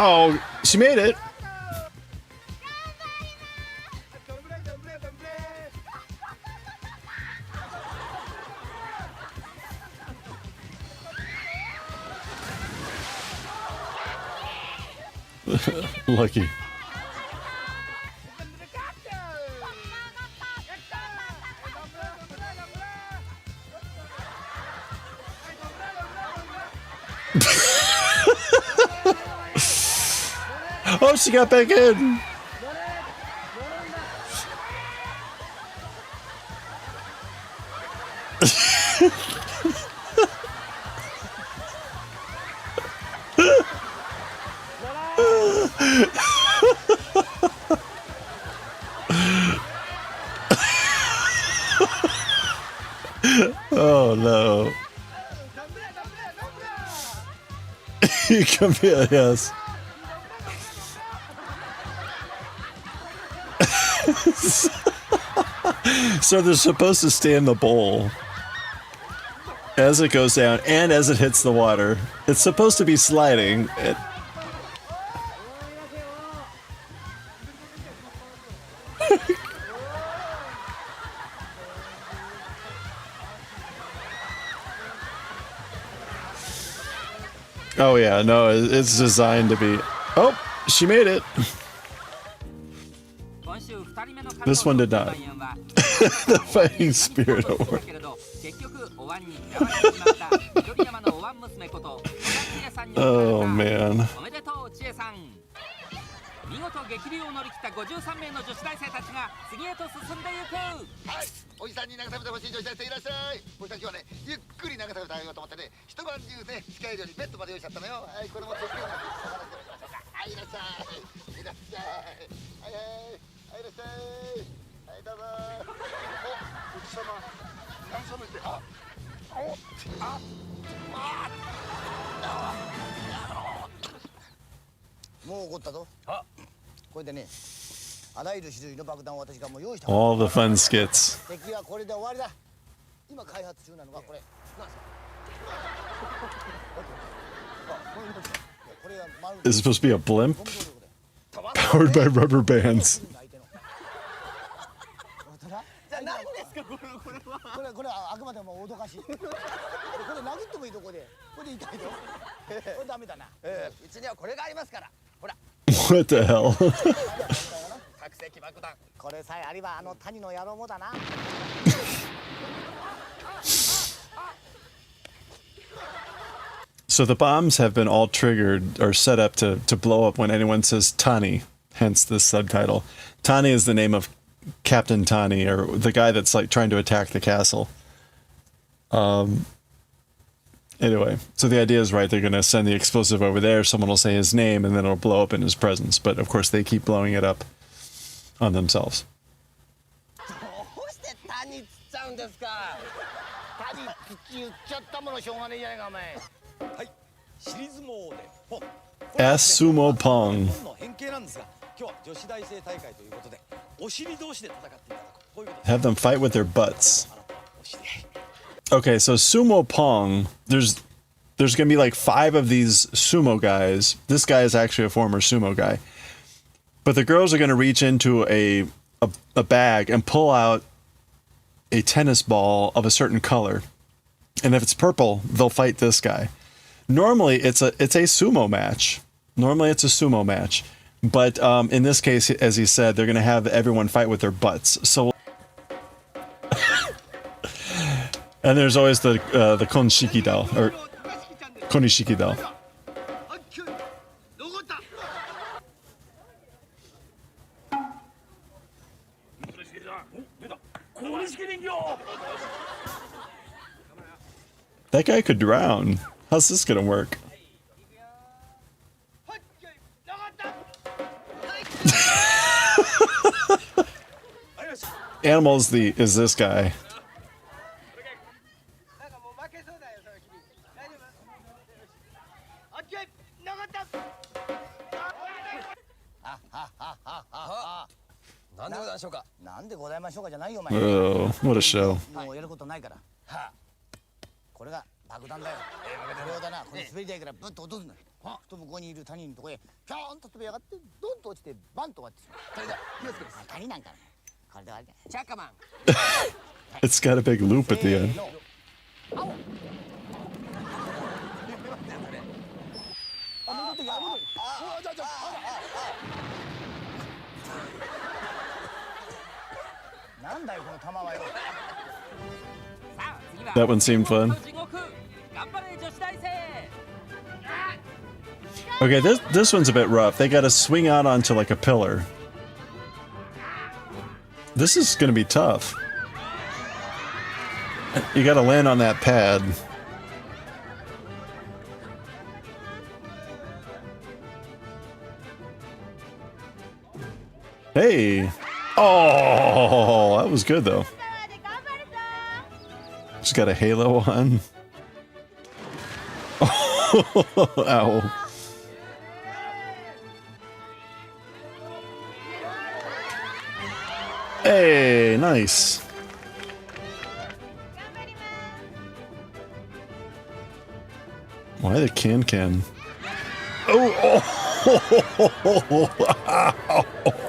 Oh, she made it. Lucky. Oh, she got back in. Oh no. You come here, yes. So they're supposed to stay in the bowl as it goes down and as it hits the water. It's supposed to be sliding. Oh yeah, no, it's designed to be. Oh, she made it. This one did not. The fighting spirit award. Oh man. 見事激流を乗り切った53名の女子大生たちが次へと進んでいく。はい、おじさんに慰めてほしい女子大生いらっしゃい。僕たちはね、ゆっくり慰めてあげようと思ってね、一晩中ね、使えるようにベッドまで用意しちゃったのよ。はい、これもできるようにはい、いらっしゃい。いらっしゃい。はいはい、はい、いらっしゃい。はい、どうぞ。お、おじさま、慰めて、もう怒ったぞ。これでね、あらゆる種類の爆弾を私がもう用意した。 All the fun skits. 敵はこれで終わりだ。今開発中なのがこれ。Is it supposed to be a blimp? Powered by rubber bands. じゃあ何ですかこれはあくまでも脅かし。これ殴ってもいいとこで。これで痛いと。これダメだな。うちにはこれがありますから。ほら。 What the hell? 覚醒起爆弾。これさえあればあの谷の野郎もだな。 So the bombs have been all triggered or set up to blow up when anyone says Tani, hence this subtitle. Tani is the name of Captain Tani, or the guy that's like trying to attack the castle. Anyway, so the idea is right, they're going to send the explosive over there, someone will say his name, and then it'll blow up in his presence. But of course they keep blowing it up on themselves. どうして谷つっちゃうんですか。谷土言っちゃったものしょうがねえじゃないかお前。はい、尻相撲でポン。 Sumo Pong. の変形なんですが、今日は女子大生大会ということで、お尻同士で戦っていただく。こういうこと。 Have them fight with their butts. Okay, so Sumo Pong, there's gonna be like 5 of these sumo guys. This guy is actually a former sumo guy. But the girls are gonna reach into a bag and pull out a tennis ball of a certain color. And if it's purple, they'll fight this guy. Normally it's a sumo match. But in this case, as he said, they're gonna have everyone fight with their butts. So and there's always the konshiki-do, or konishiki-do. That guy could drown. How's this gonna work? Animal is this guy. Oh, what a show. もうやることないから。これが爆弾だよ。これだな、この滑り台からブッと落とすのよ。と向こうにいる谷のとこへピョーンと飛び上がってドンと落ちてバンと終わってしまう。これだ。谷なんかね。これで終わりだ。チャッカマン。 It's got a big loop at the end. なんだよこの玉はよ。 That one seemed fun. Okay, this one's a bit rough. They gotta swing out onto like a pillar. This is gonna be tough. You gotta land on that pad. Hey! Oh, that was good though. She's got a halo on. Ow. Hey, nice. Why the can?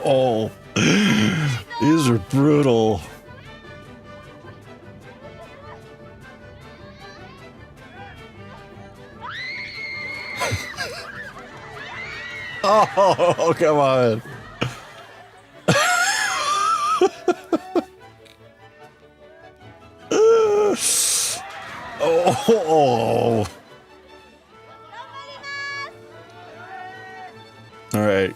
Oh, these are brutal. Oh, come on. Oh. All right.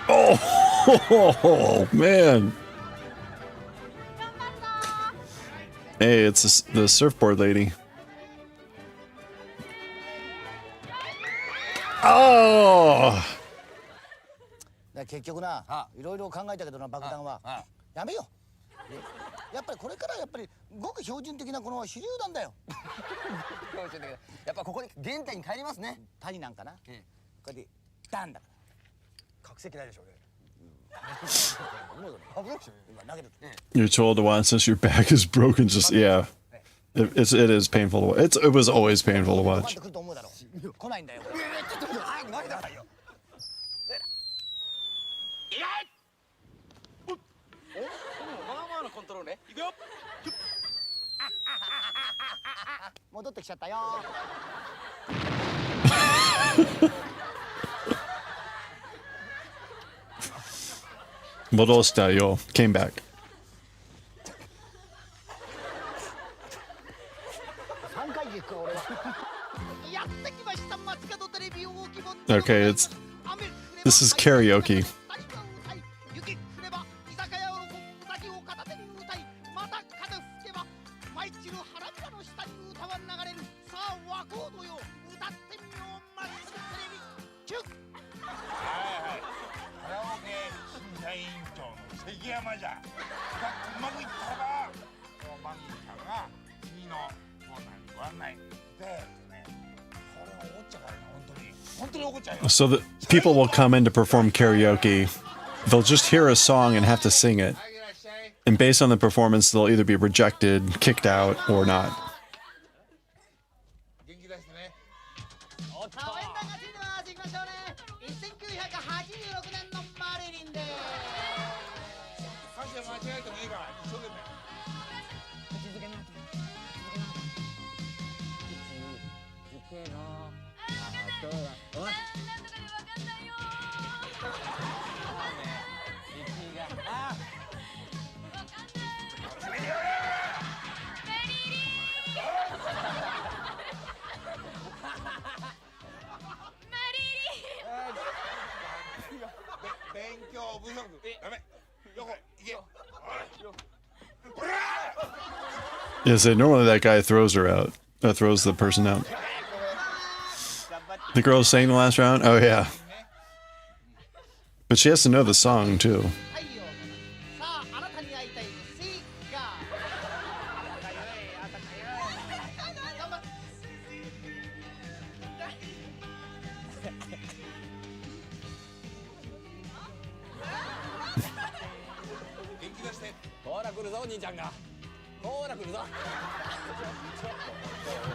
Oh, man. Hey, it's the surfboard lady. Oh! 結局な、いろいろ考えたけどな、爆弾はやめよう。やっぱりこれからやっぱりごく標準的なこの手榴弾だよ。標準的な。やっぱここに原点に帰りますね。谷なんかな。これでダンだから。覚醒ないでしょうね。You're told to watch since your back is broken. Just yeah, it is painful to watch. It was always painful to watch. 来ないんだよ。ないだよ。まあまあのコントロールね。いくよ。戻ってきちゃったよ。Modosta, yo, came back. Okay, this is karaoke. So the people will come in to perform karaoke. They'll just hear a song and have to sing it. And based on the performance, they'll either be rejected, kicked out, or not. Yeah, so normally that guy throws her out. Throws the person out. The girl sang the last round? Oh, yeah. But she has to know the song, too.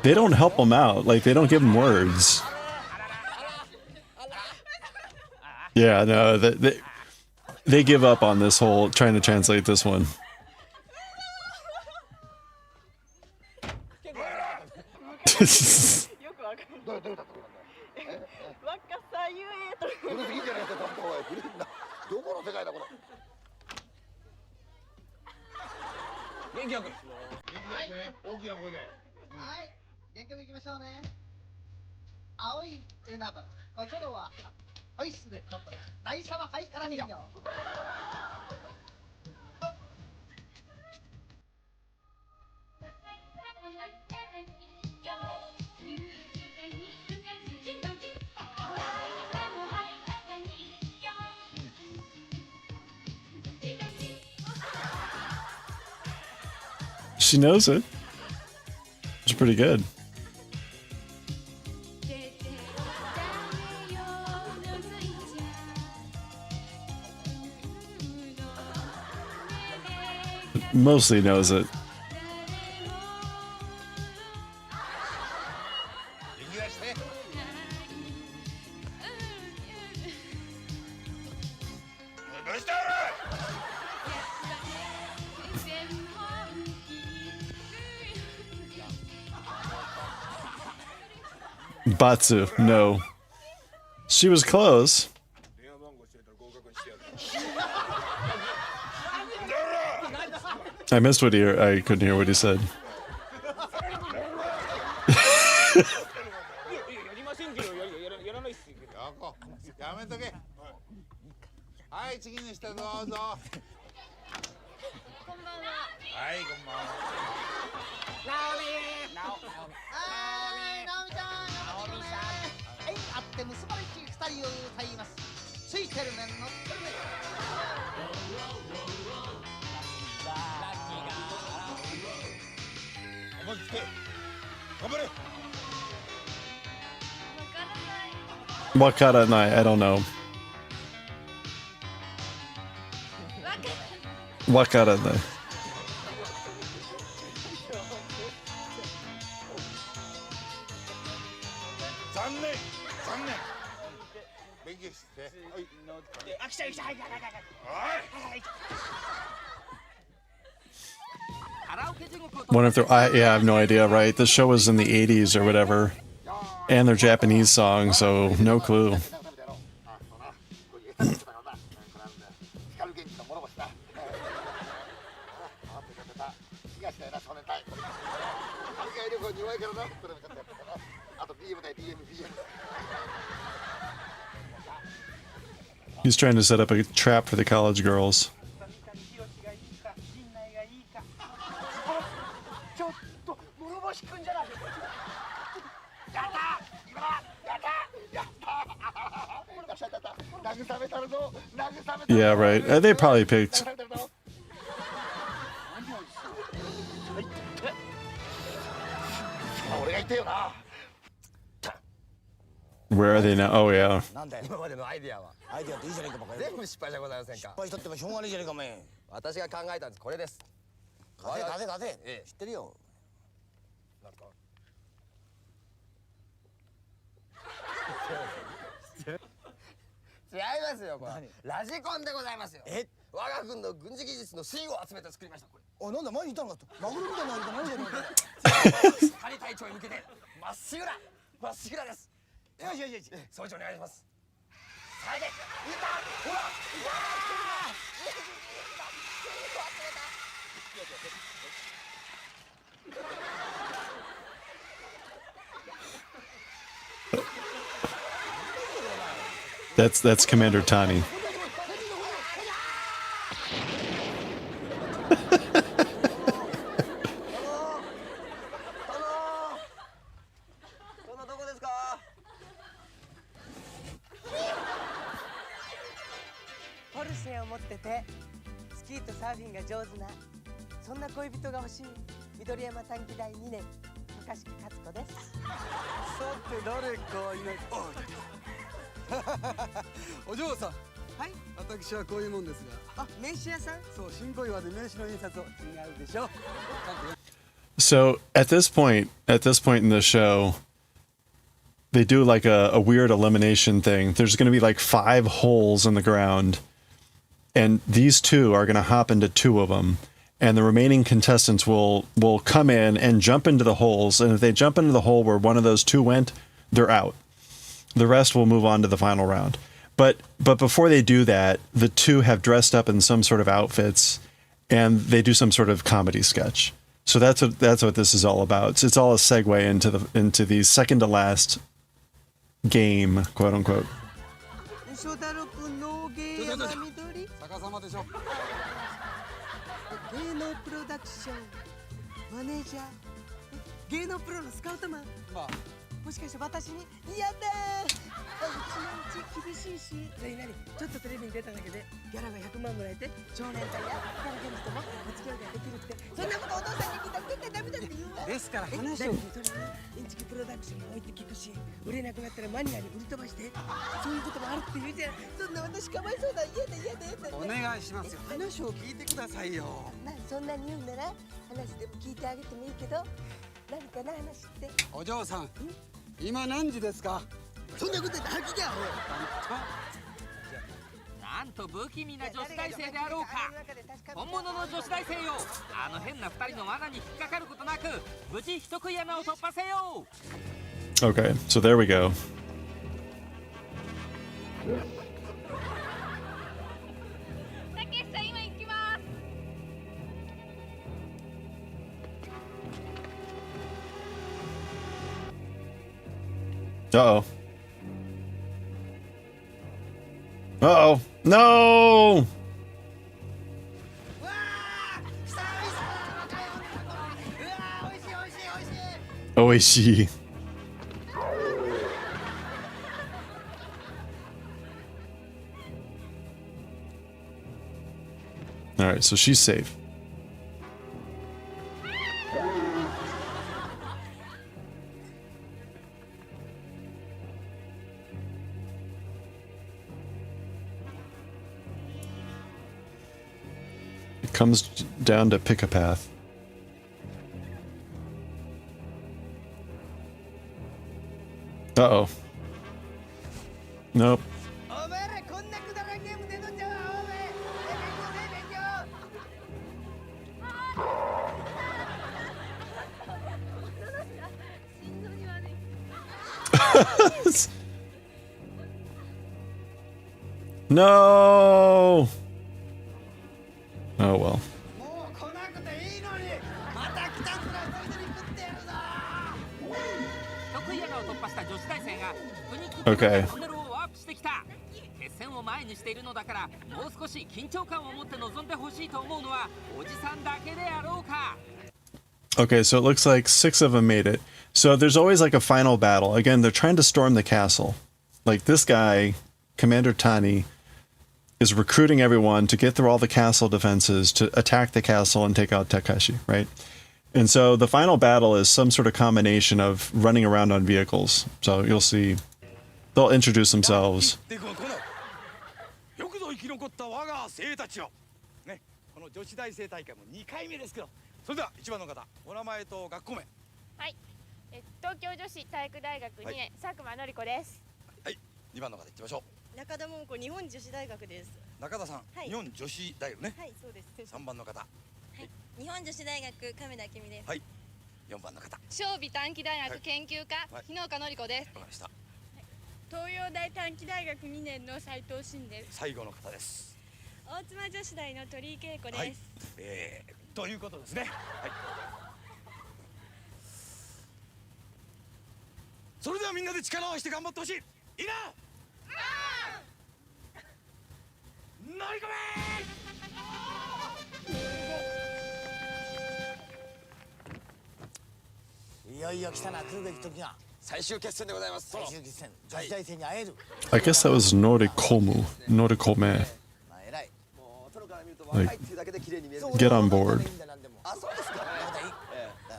They don't help him out. Like, they don't give him words. Yeah, no, they give up on this whole trying to translate this one. She knows it. It's pretty good. Mostly knows it. Batsu, no. She was close. I missed what I couldn't hear what he said. まずつけ頑張れ Wakaranai, I don't know. Wakaranai. 残念勉強してはいあ来た来たはいはいはいはい Wonder if they're, yeah, I have no idea, right? The show was in the 80s or whatever. And they're Japanese songs, so no clue. 'He's trying to set up a trap for the college girls. ちょっと諸星くんじゃないやったやった慰めたるぞ慰めたる Yeah, right. They probably picked. Where are they now? Oh, yeah. なんだよ今までのアイディアはアイディアっていいじゃねえかバカ野郎全部失敗じゃございませんか失敗したってもしょうがねえじゃねえかお前私が考えたんですこれです風風風ええ知ってるよなんか違いますよこれラジコンでございますよえ我が軍の軍事技術の粋を集めて作りましたこれおなんだ前にいたのかとマグロみたいなのあるか何だよ仮隊長に向けてまっしぐらですよしよしよし総長お願いします下げいたほらいThat's Commander Tani. どこですかポルシェを持っててスキーとサーフィンが上手なそんな恋人が欲しい緑山短期大2年若敷勝子です。さて誰かいないお嬢さんはい私はこういうもんですがあ名刺屋さんそう新小岩で名刺の印刷を違うでしょ So at this point in the show, they do like a weird elimination thing. There's going to be like 5 holes in the ground, and these 2 are going to hop into 2 of them, and the remaining contestants will come in and jump into the holes, and if they jump into the hole where one of those 2 went, they're out. The rest will move on to the final round. But before they do that, the 2 have dressed up in some sort of outfits, and they do some sort of comedy sketch. So that's what this is all about. It's all a segue into the second to last game, quote unquote. 嘘だろくの芸山緑逆さまでしょ芸能プロダクションマネージャー芸能プロのスカウトマンまあもしかして私に嫌だうちのうち厳しいし何ちょっとテレビに出ただけでギャラが100万もらえて少年隊や光源氏とも初共演ができるってそんなことお父さんに聞いたら絶対ダメだって言うわですから話をそれにインチキプロダクションが多いって聞くし売れなくなったらマニアに売り飛ばしてそういうこともあるって言うじゃんそんな私かわいそうだ嫌だお願いしますよ話を聞いてくださいよそんなに言うなら話でも聞いてあげてもいいけど何かな話ってお嬢さん今何時ですかそんなこと言って吐きじゃんなんと不気味な女子大生であろうか本物の女子大生よあの変な2人の罠に引っかかることなく無事人食い穴を突破せよ Okay, so there we go. Uh-oh. Uh-oh. No! Oishi. Alright, so she's safe. comes down to pick a path. Uh-oh. Nope. No. Oh well. Okay. 決戦を前にしているのだからもう少し緊張感を持って臨んでほしいと思うのはおじさんだけであろうか。 Okay, so it looks like 6 of them made it. So there's always like a final battle. Again, they're trying to storm the castle. Like this guy, Commander Tani, is recruiting everyone to get through all the castle defenses to attack the castle and take out Takashi, right? And so the final battle is some sort of combination of running around on vehicles. So you'll see, they'll introduce themselves. よくぞ生き残った我が精鋭たちよ。ね、この女子大生大会も2回目ですけど。それでは1番の方、お名前と学校名。はい。東京女子体育大学2年、佐久間のり子です。はい。2番の方行きましょう。中田桃子、日本女子大学です。中田さん、日本女子大学ね。はい、そうです。3番の方。はい。日本女子大学亀田明美です。はい。4番の方。小美短期大学研究家、日野岡のり子です。わかりました。東洋大短期大学2年の斉藤真です。最後の方です。大妻女子大の鳥居恵子です。はい。ということですね。はい。それではみんなで力を合わせて頑張ってほしい。いいな。乗り込め。いよいよ来たな、来るべき時が。最終決戦でございます。最終決戦、女子大生に会える。 I guess that was Norikome. Norikome. Like, get on board. あ、そうですか。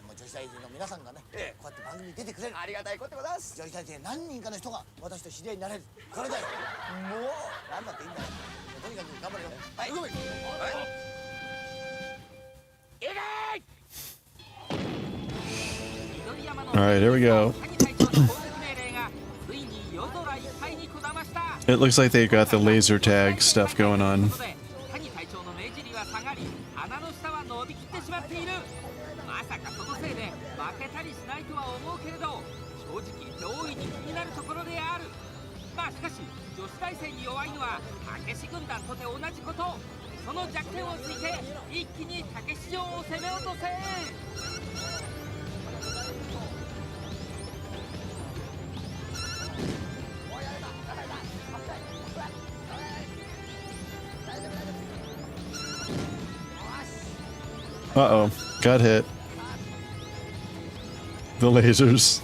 もう女子大生の皆さんがね、こうやって番組に出てくれる。ありがたいことでございます。女子大生何人かの人が私と知り合いになれる。これだよ。もうなんだっていいんだよ。とにかく頑張れよ。はい。ごめん。Alright, here we go. It looks like they got the laser tag stuff going on. まさかそのせいで負けたりしないとは思うけれど、正直言って大いに気になるところである。まあしかし女子大生に弱いのはたけし軍団とて同じこと。その弱点をついて一気にたけし城を攻め落とせ。Uh-oh, got hit. The lasers.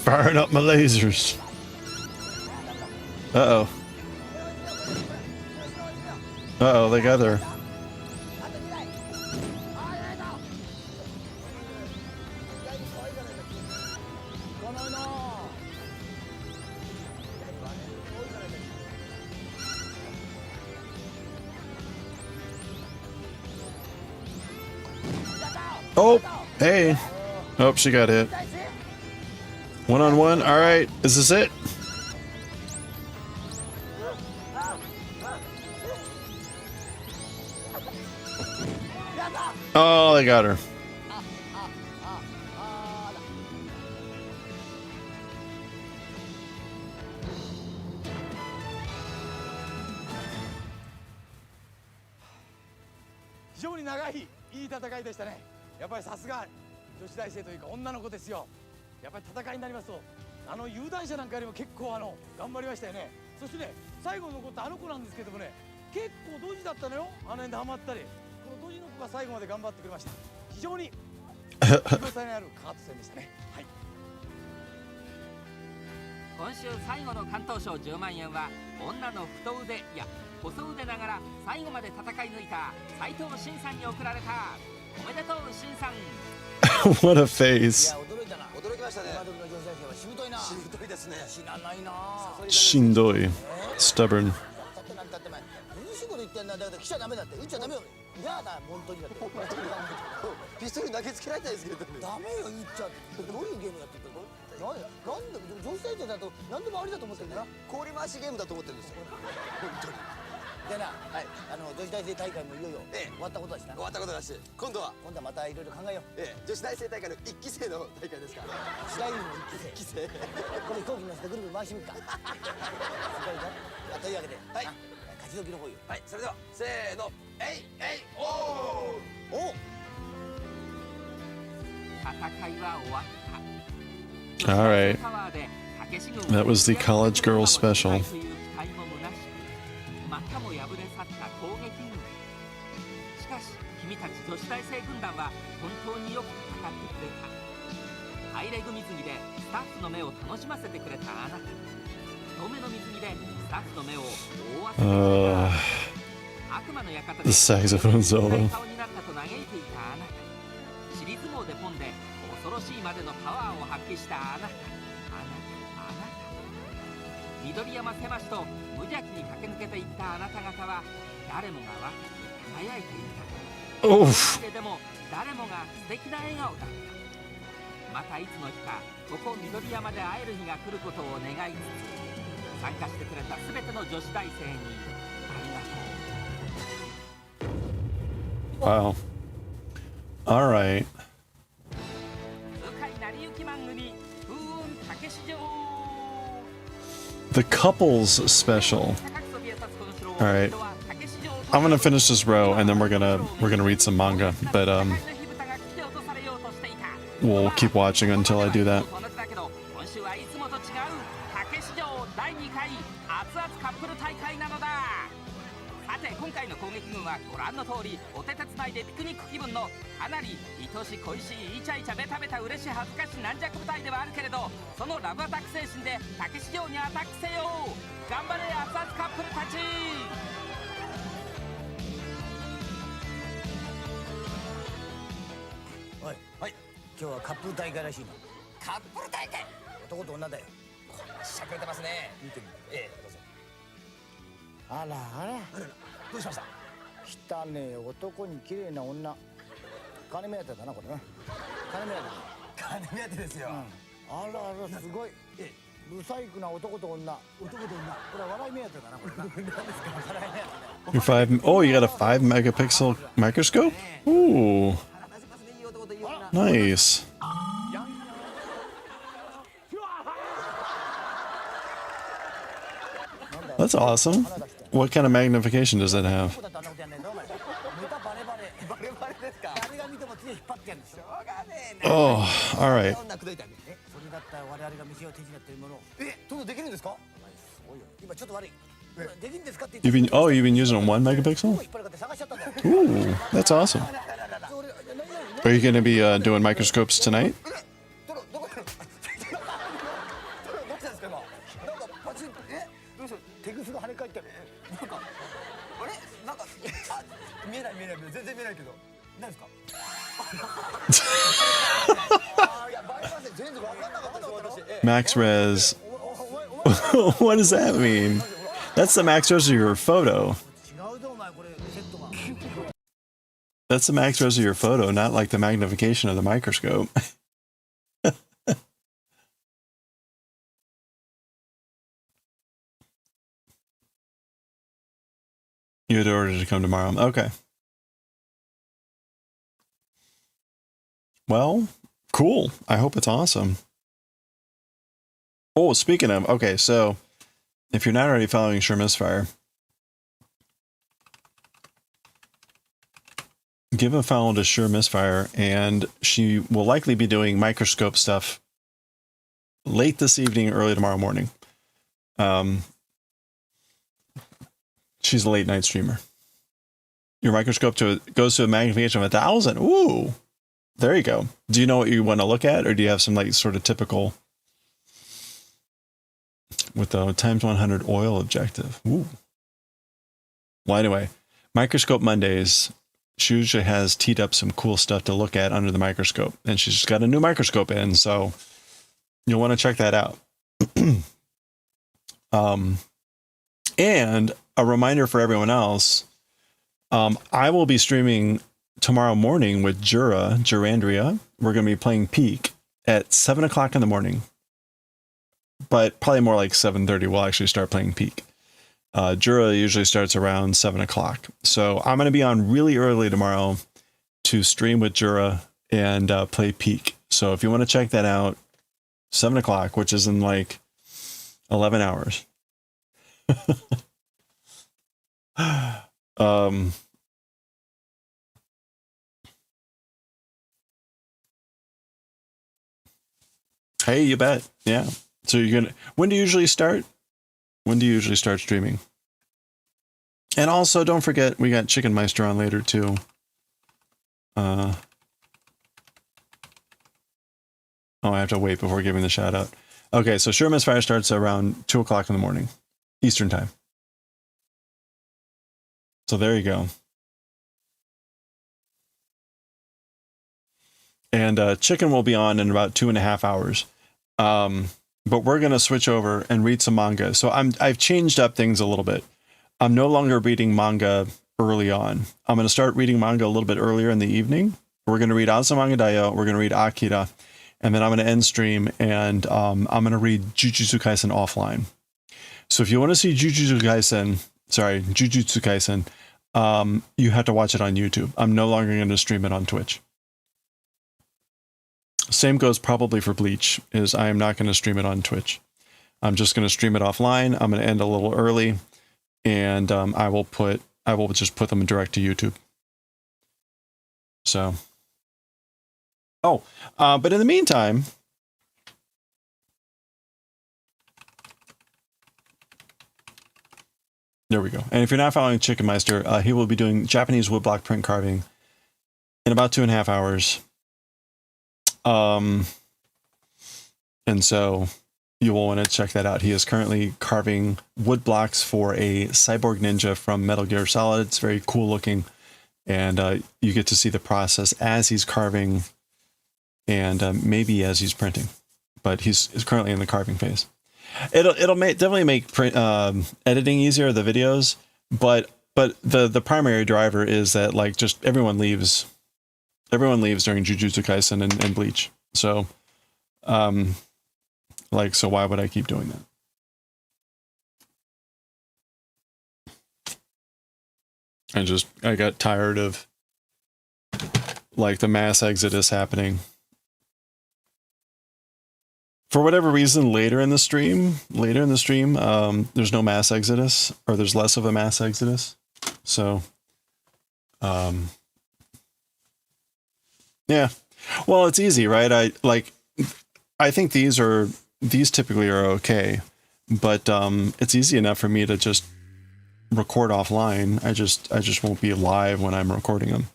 Firing up my lasers. Uh-oh. Uh-oh, they got her. Oh, hey. Oh, she got hit. 1-on-1. All right. Is this it? Oh, they got her. Very long, いい戦いでしたね。やっぱりさすが女子大生というか女の子ですよ。やっぱり戦いになりますと、有段者なんかよりも結構頑張りましたよね。そしてね、最後に残った子なんですけどもね、結構ドジだったのよ。辺でハマったり、このドジの子が最後まで頑張ってくれました。非常に見応えのあるカート戦でしたね。はい。今週最後の関東賞10万円は女の太腕、いや細腕ながら最後まで戦い抜いた斉藤慎さんに贈られた。おめでとう慎さん。What a face. 驚きましたね。今時の女子大生はしぶといな。しぶといですね。知らないな。Shindoi. Stubborn. だってなんたって前涼しいこと言ってんだ。だから来ちゃダメだって。打っちゃダメよ。じゃあな本当にだって。ピストル投げつけられたいですけどね。ダメよ打っちゃって。どういうゲームやってるの？なんで女子大生だと何でもありだと思ってるんだな。氷回しゲームだと思ってるんですよ。本当に。でな、はい、女子大生大会もいよいよ終わったことだしな。終わったことだし、今度はまたいろいろ考えよう。女子大生大会の1期生の大会ですから。白百合の1期生。これ飛行機に乗せてぐるぐる回してみるか。すごいぞ。というわけで、はい、勝ち時の方よ。はい、それではせーの、えいえいおー。お。戦いは終わった。 All right. That was the college girl special. またも敗れ去った攻撃軍。しかし君たち女子大生軍団は本当によく戦ってくれた。ハイレグ水着でスタッフの目を楽しませてくれたあなた。太めの水着でスタッフの目を覆わせてくれた。悪魔の館で The saxophone solo. 顔になったと嘆いていたあなた。尻相撲でポンで恐ろしいまでのパワーを発揮したあなた。緑山狭しと無邪気に駆け抜けていったあなた方は誰もが若く輝いていた。でも誰もが素敵な笑顔だった。またいつの日かここ緑山で会える日が来ることを願いつつ、参加してくれた全ての女子大生にありがとう。 Wow. All right. 向井成行漫組風雲竹市場。 The couples special. All right. I'm gonna finish this row and then we're gonna read some manga, but we'll keep watching until I do that. 今週はいつもと違う竹市場第2回熱々カップル大会なのだ。さて今回の攻撃軍はご覧の通りお手手つないでピクニック気分のかなり愛し恋しいイチャイチャベタベタ嬉し恥ずかし軟弱部隊ではあるけれど、そのラブアタック精神で竹市場にアタックせよ。頑張れ熱々カップルたち。おい、はい、今日はカップル大会らしいな。カップル大会。男と女だよ。しゃくれてますね。見てみる。どうぞ。あらあら。どうしました。汚ねえ男に綺麗な女。金目当てだなこれな。金目当て。金目当てですよ。あらあらすごい。ブサイクな男と女。男と女。これは笑い目当てだなこれな。何ですか笑い目当て。 Your 5. Oh, you got a 5 megapixel microscope. Ooh. Nice. That's awesome. What kind of magnification does it have? Oh, all right. You've been using a 1 megapixel? Ooh, that's awesome. Are you going to be doing microscopes tonight? Max res. What does that mean? That's the max res of your photo. That's the max res of your photo, not like the magnification of the microscope. You had ordered to come tomorrow. Okay. Well, cool. I hope it's awesome. Oh, speaking of, okay, so if you're not already following Sure Misfire, give a follow to Sure Misfire, and she will likely be doing microscope stuff late this evening, early tomorrow morning. She's a late night streamer. Your microscope goes to a magnification of 1,000. Ooh, there you go. Do you know what you want to look at, or do you have some like sort of typical with the times 100 oil objective? Ooh. Well, anyway, Microscope Mondays. She usually has teed up some cool stuff to look at under the microscope, and she's just got a new microscope in, so you'll want to check that out. And a reminder for everyone else, I will be streaming tomorrow morning with Jurandria. We're going to be playing Peak at 7 o'clock in the morning, but probably more like 7:30 we'll actually start playing Peak. Jura usually starts around 7 o'clock. So I'm going to be on really early tomorrow to stream with Jura and play Peak. So if you want to check that out, 7 o'clock, which is in like 11 hours. Hey, you bet. Yeah. So you're going to, when do you usually start? When do you usually start streaming? And also, don't forget, we got Chicken Meister on later, too. Oh, I have to wait before giving the shout out. Okay, so Sherman's Fire starts around 2 o'clock in the morning, Eastern time. So there you go. And Chicken will be on in about 2.5 hours. But we're going to switch over and read some manga. So I've changed up things a little bit. I'm no longer reading manga early on. I'm going to start reading manga a little bit earlier in the evening. We're going to read Azumanga Daioh. We're going to read Akira. And then I'm going to end stream and I'm going to read Jujutsu Kaisen offline. So if you want to see Jujutsu Kaisen, you have to watch it on YouTube. I'm no longer going to stream it on Twitch. Same goes probably for Bleach, is I am not going to stream it on Twitch. I'm just going to stream it offline. I'm going to end a little early, and I will just put them direct to YouTube. So, but in the meantime, there we go. And if you're not following Chicken Meister, he will be doing Japanese woodblock print carving in about 2.5 hours. And so you will want to check that out. He is currently carving wood blocks for a cyborg ninja from Metal Gear Solid. It's very cool looking, and you get to see the process as he's carving and maybe as he's printing, but he's currently in the carving phase. It'll definitely make editing easier, the videos, but the primary driver is that like just everyone leaves during Jujutsu Kaisen and Bleach. So, so why would I keep doing that? I got tired of like the mass exodus happening. For whatever reason, later in the stream, there's no mass exodus, or there's less of a mass exodus. So, yeah. Well, it's easy, right? I think these typically are okay, but it's easy enough for me to just record offline. I just won't be live when I'm recording them.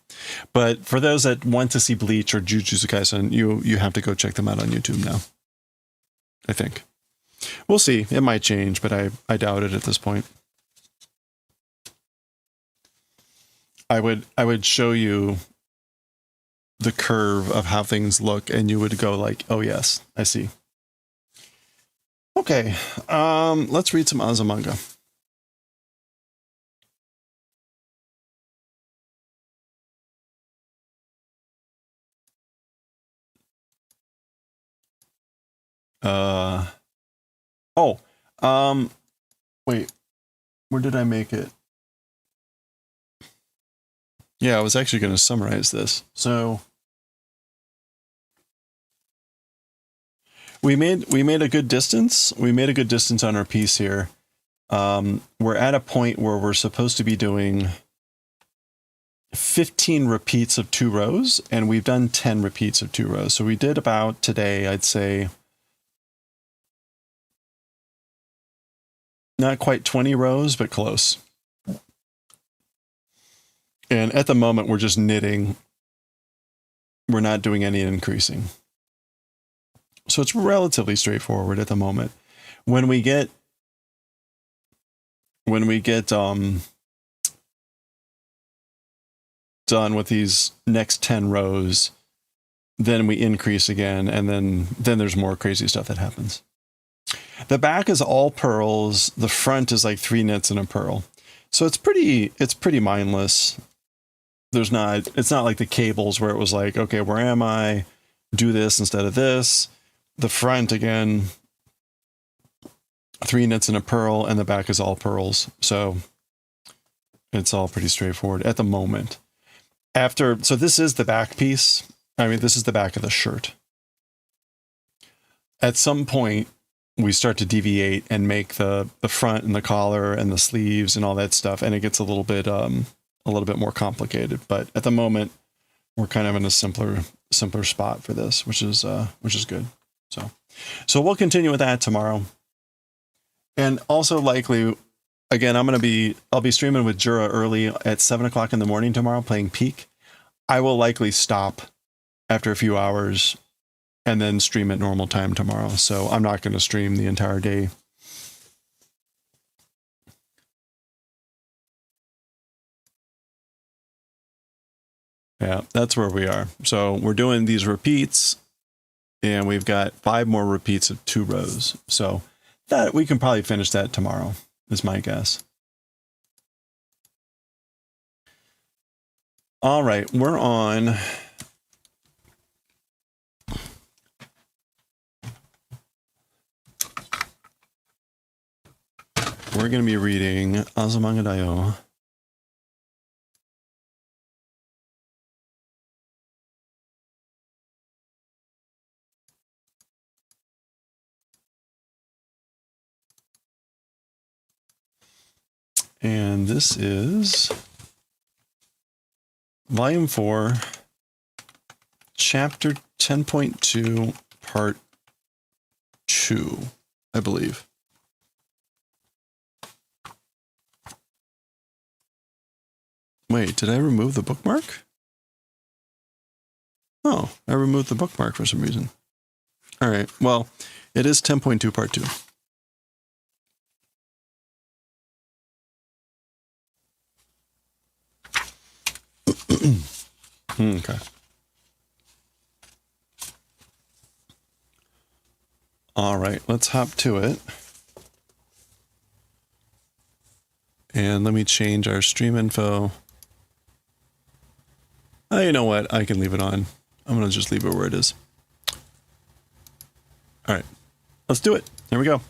But for those that want to see Bleach or Jujutsu Kaisen, you have to go check them out on YouTube now. I think. We'll see. It might change, but I doubt it at this point. I would show you the curve of how things look, and you would go like, oh yes, I see. Okay, let's read some Azumanga. Wait, where did I make it? Yeah, I was actually going to summarize this. So we made a good distance. We made a good distance on our piece here. We're at a point where we're supposed to be doing 15 repeats of 2 rows, and we've done 10 repeats of 2 rows. So we did about today, I'd say, not quite 20 rows, but close. And at the moment, we're just knitting. We're not doing any increasing. So it's relatively straightforward at the moment. When we get done with these next 10 rows, then we increase again, and then there's more crazy stuff that happens. The back is all pearls. The front is like 3 knits and a pearl. So it's pretty mindless. It's not like the cables where it was like, okay, where am I? Do this instead of this. The front, again, 3 knits and a pearl, and the back is all pearls. So it's all pretty straightforward at the moment. So this is the back piece. I mean, this is the back of the shirt. At some point, we start to deviate and make the front and the collar and the sleeves and all that stuff, and it gets a little bit more complicated. But at the moment, we're kind of in a simpler spot for this, which is good. So we'll continue with that tomorrow. And also likely, again, I'll be streaming with Jura early at 7 o'clock in the morning tomorrow, playing Peak. I will likely stop after a few hours and then stream at normal time tomorrow. So I'm not going to stream the entire day. Yeah, that's where we are. So we're doing these repeats, and we've got 5 more repeats of 2 rows. So that we can probably finish that tomorrow, is my guess. All right, we're on. We're going to be reading Azumanga Daioh. And this is Volume 4, Chapter 10.2, Part 2, I believe. Wait, did I remove the bookmark? Oh, I removed the bookmark for some reason. All right, well, it is 10.2, Part 2. Okay. All right, let's hop to it. And let me change our stream info. Oh, you know what? I can leave it on. I'm going to just leave it where it is. All right, let's do it. Here we go.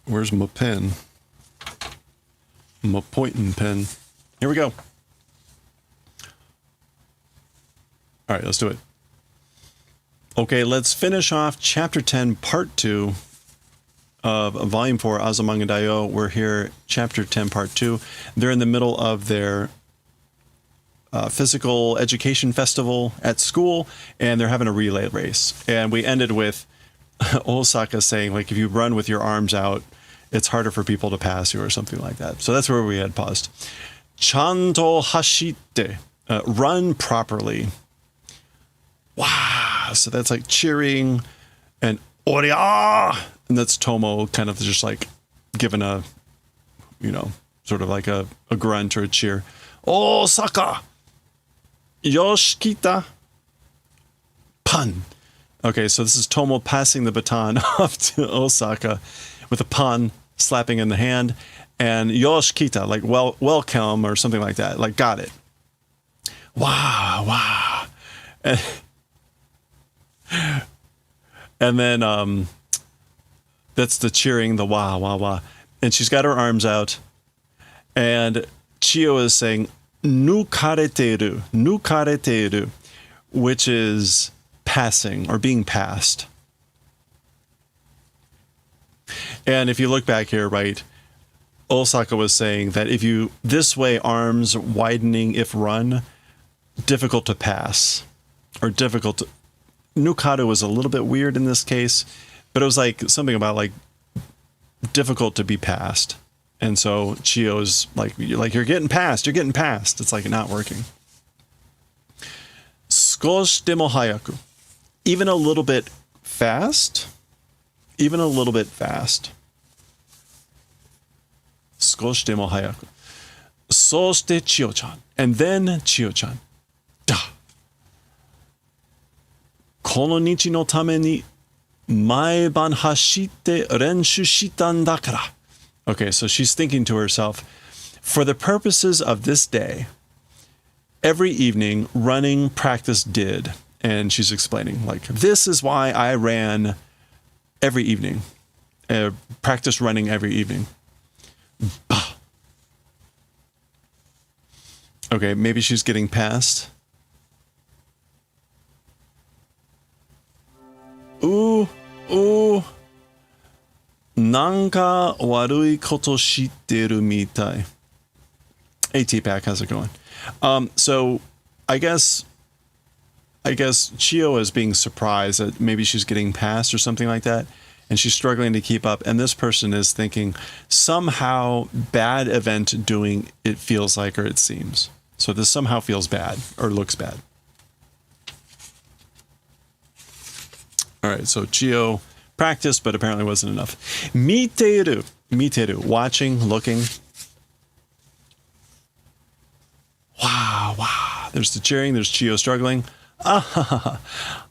Where's my pen? My pointing pen. Here we go. All right, let's do it. Okay, let's finish off Chapter 10, Part 2 of Volume 4, Azumanga Daioh. We're here, Chapter 10, Part 2. They're in the middle of their physical education festival at school, and they're having a relay race. And we ended with Osaka saying, like, if you run with your arms out, it's harder for people to pass you or something like that. So that's where we had paused. Chanto hashite, run properly. Wow. So that's like cheering, and oria, and that's Tomo kind of just like giving a, sort of like a grunt or a cheer. Osaka, yoshikita, pan. Okay, so this is Tomo passing the baton off to Osaka with a pan slapping in the hand, and yoshikita, like welcome or something like that, like got it. Wow. And then that's the cheering, the wah. And she's got her arms out, and Chiyo is saying nukareteru, which is passing or being passed. And if you look back here, right, Osaka was saying that if you, this way, arms widening if run, difficult to pass, or difficult to, Nukado was a little bit weird in this case, but it was like something about like difficult to be passed. And so Chiyo's like you're getting passed. It's like not working. Skosh demo hayaku. Even a little bit fast. Skosh demo hayaku. soshite Chiyo-chan. And then Chiyo-chan. Da. Kono nichi no tame ni maeban hashite renshu shitan dakara. Okay, so she's thinking to herself, for the purposes of this day, every evening running practice did. And she's explaining, like, this is why I ran every evening. Practice running every evening. Bah. Okay, maybe she's getting past. Ooh. Nanka warui koto shitteru mitai. Hey, T-Pack, how's it going? So I guess Chiyo is being surprised that maybe she's getting past or something like that, and she's struggling to keep up. And this person is thinking somehow bad event doing it feels like or it seems. So this somehow feels bad or looks bad. All right, so Chiyo practiced, but apparently wasn't enough. Miteru, watching, looking. Wow. There's the cheering, there's Chiyo struggling.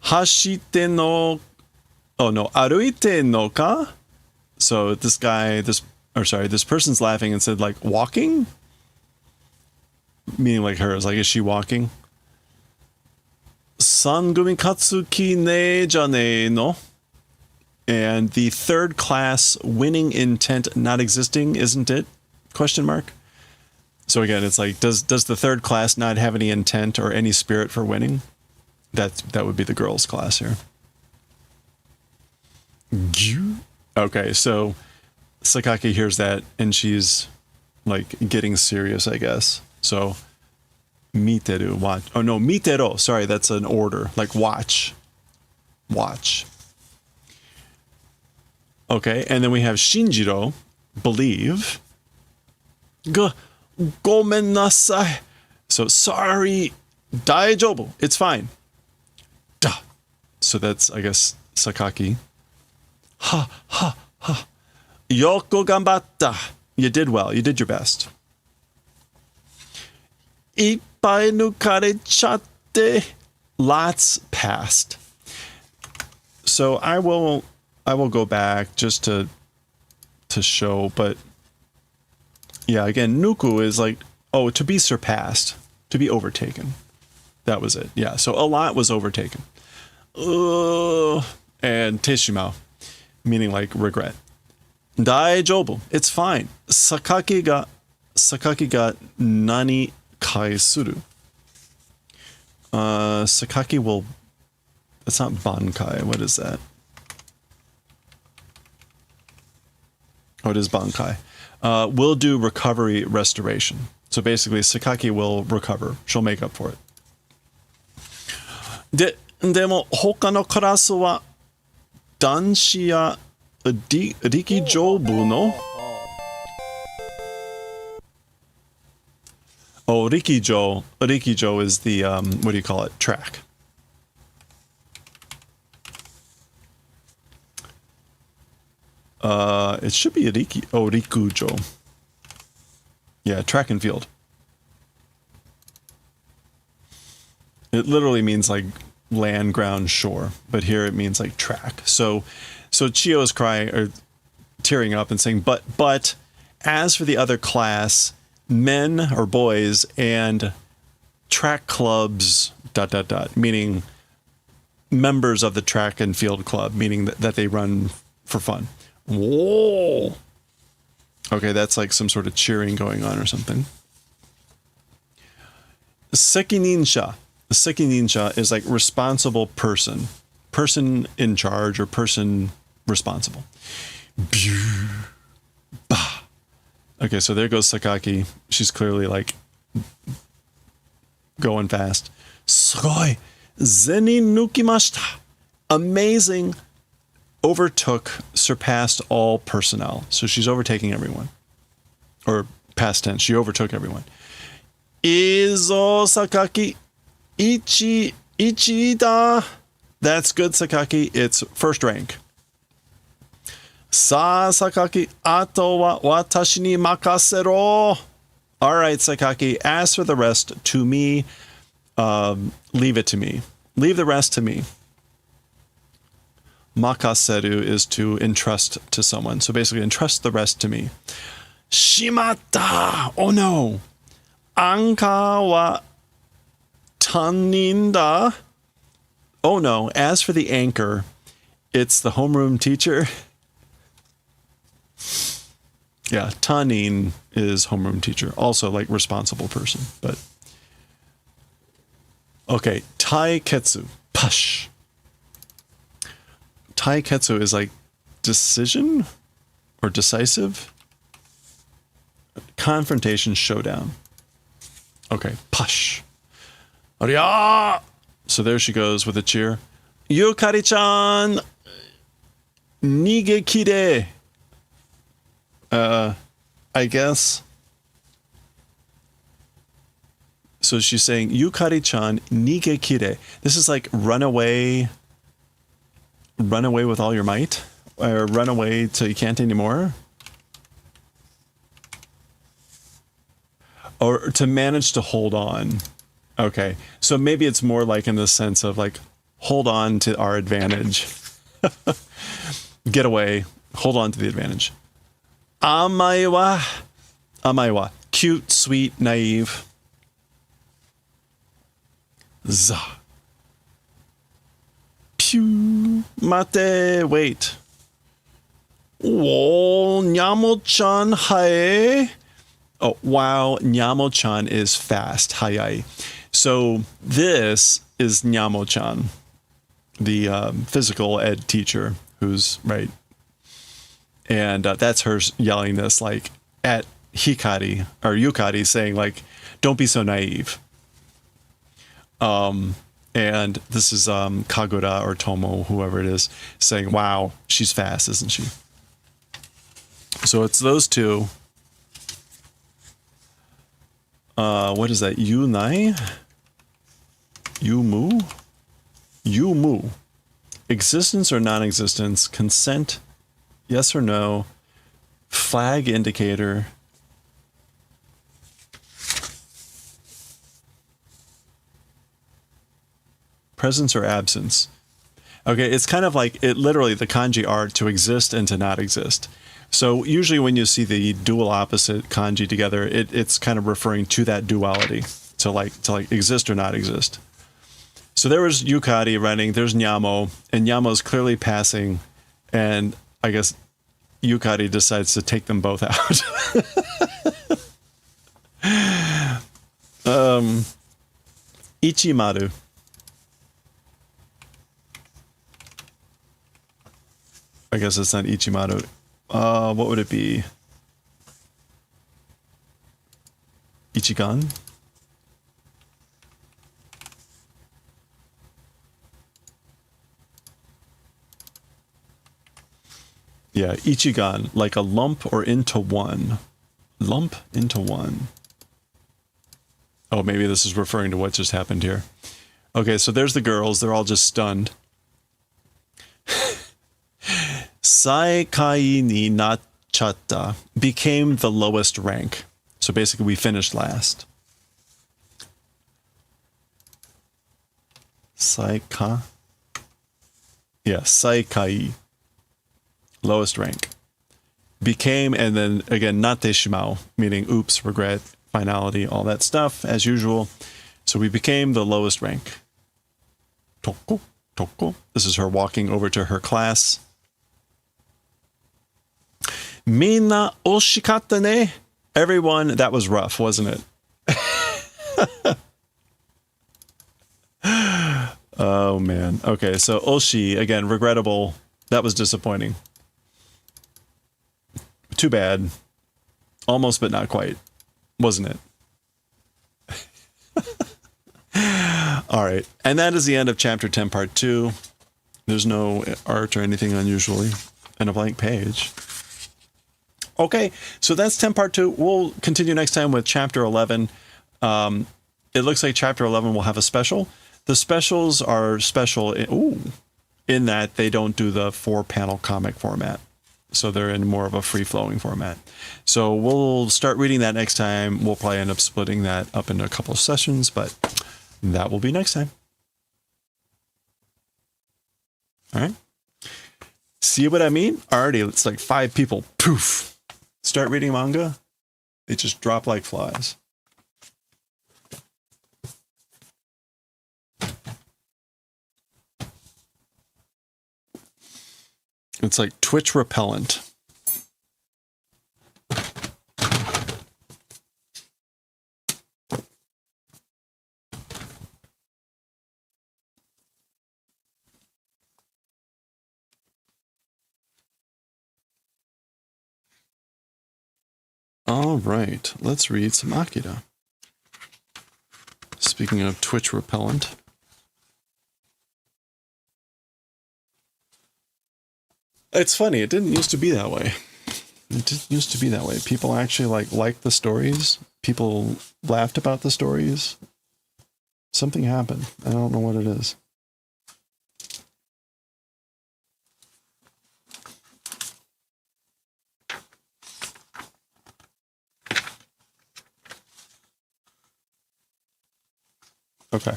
Hashite no, aruite no ka? So this person's laughing and said, like, walking? Meaning like hers, like, is she walking? Sangumi katsuki ne jane no? And the third class winning intent not existing, isn't it? Question mark. So again, it's like, does the third class not have any intent or any spirit for winning? That would be the girls' class here. Okay, so Sakaki hears that and she's like getting serious, I guess. So miteru, watch. Oh no, mitero. Sorry, that's an order. Like watch. Okay, and then we have Shinjiro, believe. Gomen nasai. So sorry, daijoubu. It's fine. Da. So that's, I guess, Sakaki. Ha. Yoko ganbatta. You did well. You did your best. Ippai nukarechatte. Lots passed. So I will go back just to show, but yeah, again, nuku is like, oh, to be surpassed, to be overtaken. That was it. Yeah, so a lot was overtaken. And teishimau, meaning like regret. Daijoubu, it's fine. Sakaki ga nani kai suru. Sakaki will, it's not bankai, what is that? Oh, it is bankai. Will do recovery restoration. So basically, Sakaki will recover. She'll make up for it. Demo, hoka no karasu wa danshi ya rikijoubu no? Oh, rikijo. Rikijo is the, what do you call it? Track. It should be a rikujo. Yeah, track and field. It literally means like land, ground, shore, but here it means like track. So Chiyo is crying or tearing up and saying, but as for the other class, men or boys and track clubs, ... meaning members of the track and field club, meaning that they run for fun. Whoa. Okay, that's like some sort of cheering going on or something. Sekininsha. Sekininsha is like responsible person. Person in charge or person responsible. Okay, so there goes Sakaki. She's clearly like going fast. Sugoi. Zenin nukimashita. Amazing. Surpassed all personnel. So she's overtaking everyone. Or past tense, she overtook everyone. Izo Sakaki Ichida. That's good, Sakaki. It's first rank. Sa Sakaki, ato wa watashi ni makasero. All right, Sakaki, as for the rest, to me, leave it to me. Leave the rest to me. Makaseru is to entrust to someone. So basically, entrust the rest to me. Shimatta! Oh no! Anka wa tanin da? Oh no, as for the anchor, it's the homeroom teacher. Yeah, tanin is homeroom teacher. Also like responsible person, but... Okay, taiketsu. Push. Taiketsu is like decision or decisive. Confrontation, showdown. Okay, push. Arya! So there she goes with a cheer. Yukari-chan! Nigekide! I guess. So she's saying, Yukari-chan, nigekide. This is like run away with all your might? Or run away till you can't anymore? Or to manage to hold on. Okay, so maybe it's more like in the sense of like, hold on to our advantage. Get away, hold on to the advantage. Amai wa. Cute, sweet, naive. Za. Pew. Mate, wait. Oh, Nyamo-chan hae. Oh, wow, Nyamo-chan is fast. Hayai. So this is Nyamo-chan, the physical ed teacher who's, right. And that's her yelling this like at Hikari or Yukari saying like, don't be so naive. And this is Kagura or Tomo, whoever it is, saying, wow, she's fast, isn't she? So it's those two. What is that? Yunai? Yumu? Yumu. Existence or non-existence? Consent? Yes or no? Flag indicator. Presence or absence? Okay, it's kind of like it literally the kanji are to exist and to not exist. So usually when you see the dual opposite kanji together, it's kind of referring to that duality, to like exist or not exist. So there was Yukari running, there's Nyamo, and Nyamo's clearly passing, and I guess Yukari decides to take them both out. Ichimaru. I guess it's not Ichimaru. What would it be? Ichigan? Yeah, Ichigan, like a lump or into one. Lump into one. Oh, maybe this is referring to what just happened here. Okay, so there's the girls. They're all just stunned. Saikai ni nachatta, became the lowest rank. So basically we finished last. Saika? Yeah, Saikai. Lowest rank. Became, and then again, nate shimao, meaning oops, regret, finality, all that stuff, as usual. So we became the lowest rank. Toko, toko. This is her walking over to her class. Minna oshikatta ne? Everyone, that was rough, wasn't it? Oh man. Okay, so oshi, again, regrettable. That was disappointing. Too bad. Almost, but not quite. Wasn't it? All right. And that is the end of Chapter 10, Part 2. There's no art or anything unusually. And a blank page. Okay, so that's 10 Part 2. We'll continue next time with Chapter 11. It looks like Chapter 11 will have a special. The specials are special in that they don't do the 4-panel comic format. So they're in more of a free-flowing format. So we'll start reading that next time. We'll probably end up splitting that up into a couple of sessions, but that will be next time. All right. See what I mean? Already, it's like 5 people. Poof. Start reading manga. They just drop like flies. It's like Twitch repellent. All right, let's read some AKIRA. Speaking of Twitch repellent. It's funny, it didn't used to be that way. It didn't used to be that way. People actually liked the stories. People laughed about the stories. Something happened. I don't know what it is. Okay.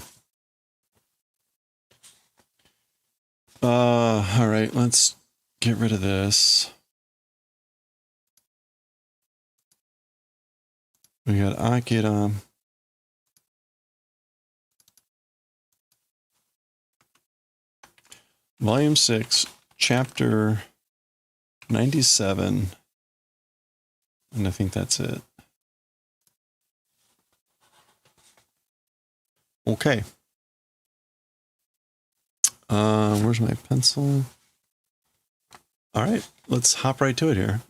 All right, let's get rid of this. We got AKIRA. Volume 6, Chapter 97. And I think that's it. Okay. Where's my pencil? All right, let's hop right to it here.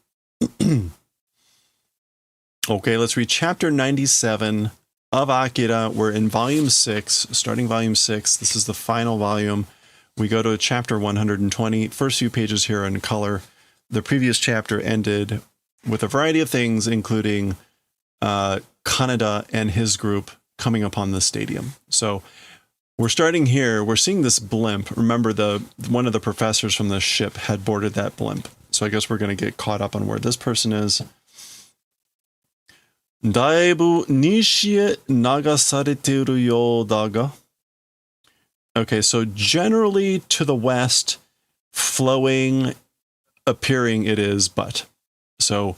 Okay, let's read chapter 97 of AKIRA. We're in volume 6, starting volume 6. This is the final volume. We go to chapter 120. First few pages here are in color. The previous chapter ended with a variety of things, including Kaneda and his group coming upon the stadium. So we're starting here. We're seeing this blimp. Remember, one of the professors from the ship had boarded that blimp. So I guess we're going to get caught up on where this person is. Daibu nishie nagasareteru you daga. Okay, so generally to the west, flowing, appearing it is, but. So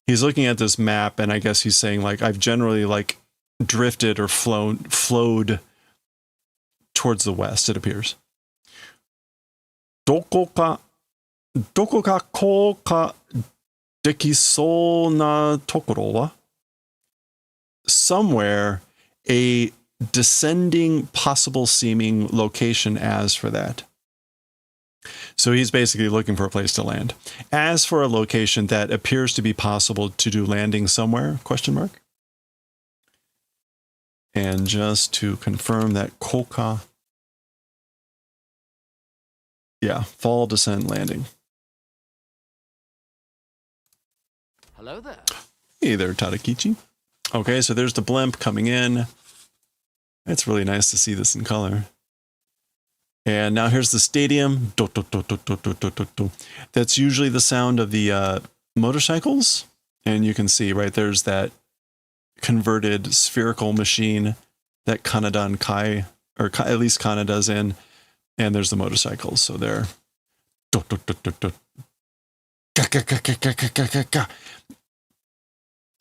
he's looking at this map, and I guess he's saying, I've generally, drifted or flowed towards the west, it appears. Doko ka kou ka dekisou na tokoro wa? Somewhere, a descending possible seeming location as for that. So he's basically looking for a place to land. As for a location that appears to be possible to do landing somewhere, question mark. And just to confirm that koka, yeah, fall, descent, landing. Hello there. Hey there, Tadakichi. Okay, so there's the blimp coming in. It's really nice to see this in color. And now here's the stadium. That's usually the sound of the motorcycles. And you can see, right, there's that converted spherical machine that Kaneda and Kai, or at least Kaneda's in. And there's the motorcycles. So they're...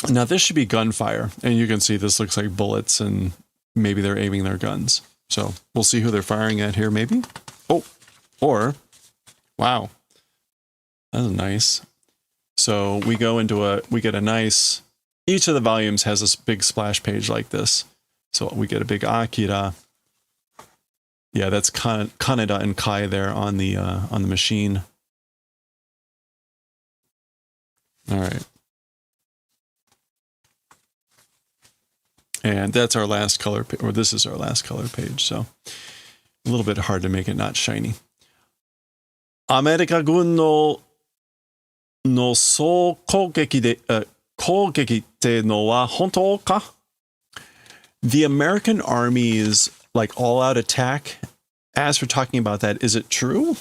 Now this should be gunfire. And you can see this looks like bullets, and maybe they're aiming their guns. So we'll see who they're firing at here, maybe. Oh, or, wow, that's nice. So we go into we get a nice, each of the volumes has this big splash page like this. So we get a big AKIRA. Yeah, that's Kaneda and Kai there on the machine. All right. And that's our last color, or this is our last color page, so a little bit hard to make it not shiny. America gun no sou kougeki te no wa hontou ka? The American Army's all-out attack, as we're talking about that, is it true?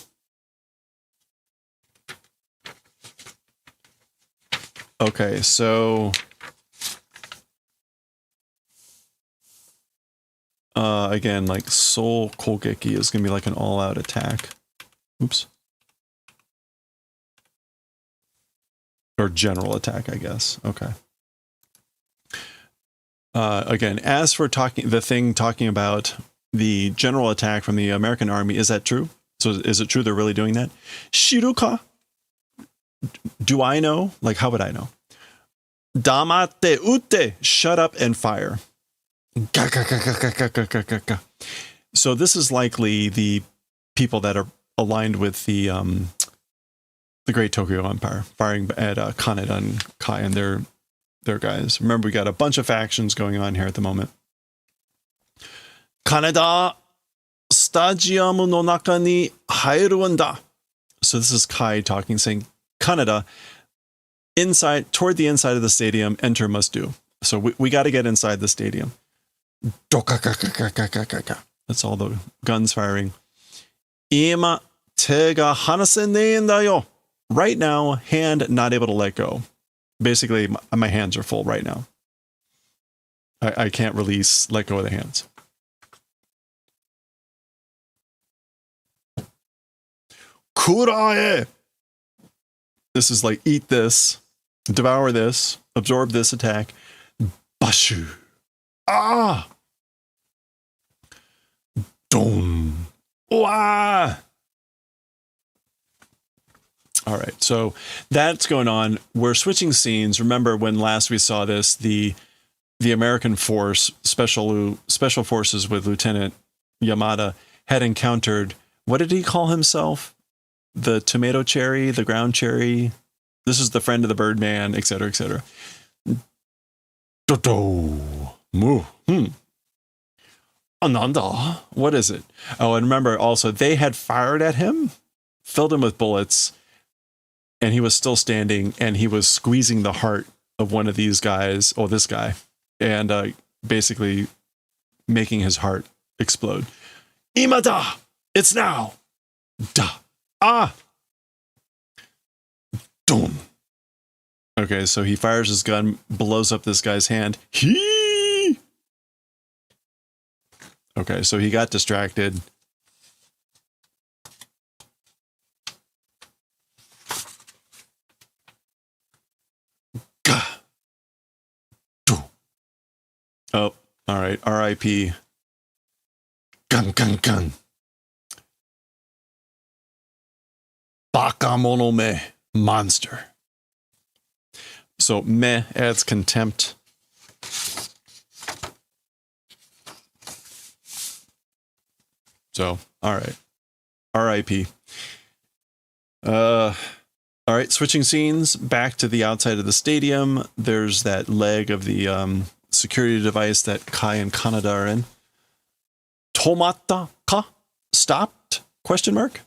Okay, so again, like Soul Kogeki is gonna be like an all-out attack. Oops. Or general attack, I guess. Okay. Again, as for talking about the general attack from the American army, is that true? So is it true they're really doing that? Shiruka? Do I know? Like, how would I know? Damate ute, shut up and fire. So this is likely the people that are aligned with the Great Tokyo Empire, firing at Kaneda and Kai and their guys. Remember, we got a bunch of factions going on here at the moment. Kaneda, stadium no naka ni haeru n da. So this is Kai talking, saying, Kaneda, toward the inside of the stadium, enter must do. So we got to get inside the stadium. That's all the guns firing. Ima te ga hanase en da yo. Right now, hand not able to let go. Basically, my hands are full right now. I can't let go of the hands. Kurae! This is like, eat this, devour this, absorb this attack. Bashu. Ah! Dom. Wah! All right, so that's going on. We're switching scenes. Remember when last we saw this, the American force, special forces with Lieutenant Yamada had encountered, what did he call himself? The tomato cherry, the ground cherry. This is the friend of the Birdman, etc., etc. Ananda, what is it? Oh, and remember also, they had fired at him, filled him with bullets, and he was still standing, and he was squeezing the heart of one of these guys, or this guy, and basically making his heart explode. Imada! It's now! Da! Ah! Dum! Okay, so he fires his gun, blows up this guy's hand. Hee! Okay, so he got distracted. Oh, all right. R.I.P. Gun, gun, gun. Bakamono me, monster. So me adds contempt. So, all right. R.I.P. All right, switching scenes back to the outside of the stadium. There's that leg of the security device that Kai and Kaneda are in. Tomatta ka? Stopped? Question mark?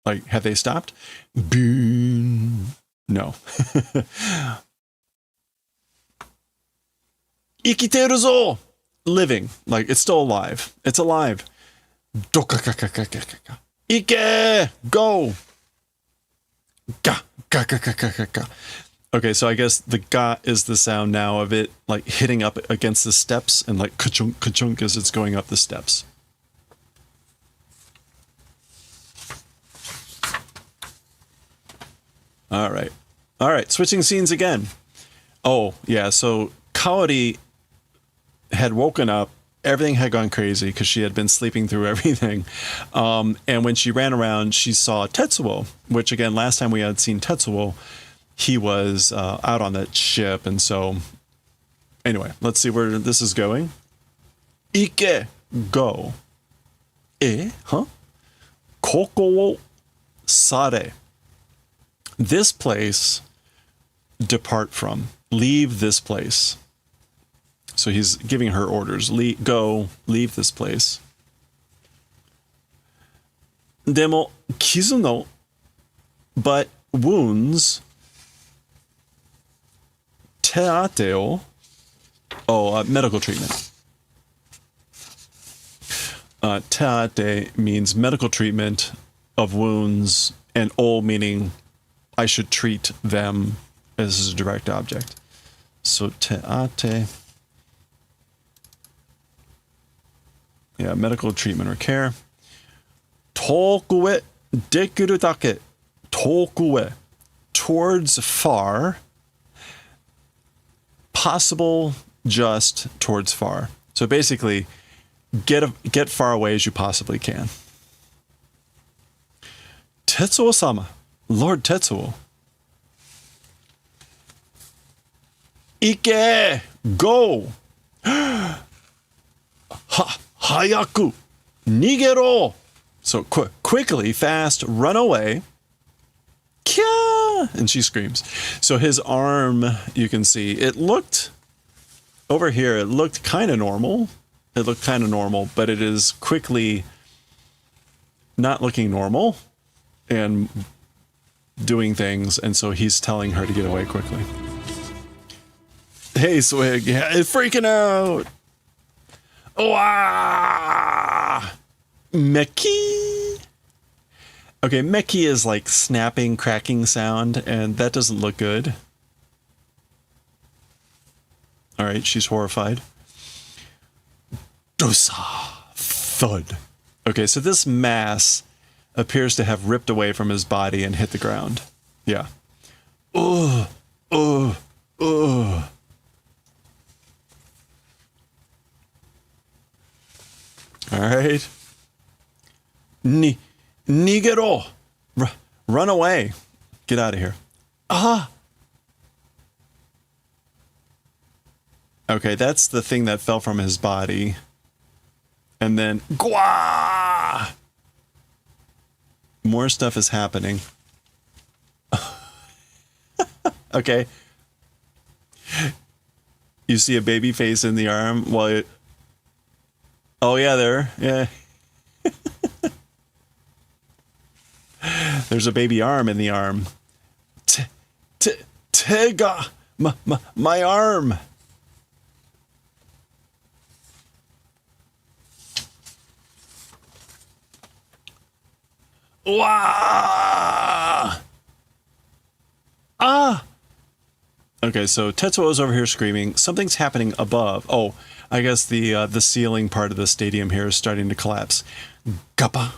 Like, have they stopped? Boom. No. Ikiteru zo! Living. Like, it's still alive. It's alive. Dokakakakakaka. Ike! Go! Ga! Ga! Ga! Ga! Ga! Ga! Okay, so I guess the ga is the sound now of it, like, hitting up against the steps, and like, ka-chunk, ka-chunk as it's going up the steps. All right. All right, switching scenes again. Oh, yeah, so Kaori had woken up. Everything had gone crazy because she had been sleeping through everything. And when she ran around, she saw Tetsuo, which, again, last time we had seen Tetsuo, he was out on that ship. And so, anyway, let's see where this is going. Ike, go. Huh? Koko wo sare. This place, depart from. Leave this place. So he's giving her orders. Go, leave this place. Demo, kizu no, but wounds, teateo, medical treatment. Teate means medical treatment of wounds, and o meaning I should treat them This is a direct object. So teate. Yeah, medical treatment or care. Tokue dekiru dake. Tokue. Towards far. Possible just towards far. So basically, get far away as you possibly can. Tetsuo-sama, Lord Tetsuo. Ike, go. Hayaku, nigero. So quickly, fast, run away. Kya! And she screams. So his arm, you can see, it looked, over here, it looked kind of normal. It looked kind of normal, but it is quickly not looking normal and doing things. And so he's telling her to get away quickly. Hey, Swig, yeah, it's freaking out. Oh, ah! Meki. Okay, Meki is like snapping, cracking sound, and that doesn't look good. All right, she's horrified. Dosa. Thud. Okay, so this mass appears to have ripped away from his body and hit the ground. Yeah. Ugh. Ugh. Ugh. All right. Nigero. Run away. Get out of here. Ah. Okay, that's the thing that fell from his body. And then, gwa! More stuff is happening. Okay. You see a baby face in the arm while it... Oh, yeah, there. Yeah. There's a baby arm in the arm. Tega! My arm! Wah! Ah! Okay, so Tetsuo's over here screaming. Something's happening above. Oh, I guess the ceiling part of the stadium here is starting to collapse. Gappa.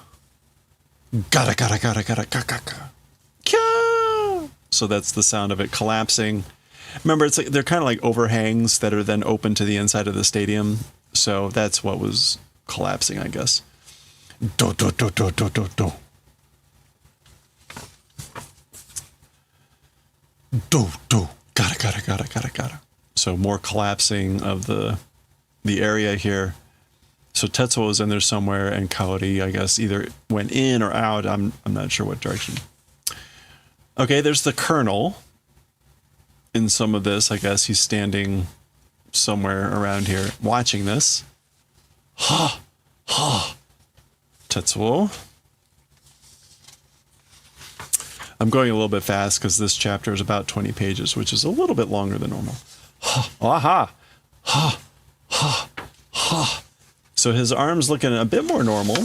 Gata gata gata gata gata. Kya! So that's the sound of it collapsing. Remember, it's like they're kind of like overhangs that are then open to the inside of the stadium. So that's what was collapsing, I guess. Do do do do do do do. Do do. Gotta gotta gotta gotta gotta. So more collapsing of the area here. So Tetsuo is in there somewhere, and Kaori, I guess, either went in or out. I'm not sure what direction. Okay, there's the Colonel. In some of this, I guess he's standing somewhere around here watching this. Ha! Ha! Tetsuo. I'm going a little bit fast because this chapter is about 20 pages, which is a little bit longer than normal. Ha! Aha! Ha! Ha! Ha! So his arm's looking a bit more normal.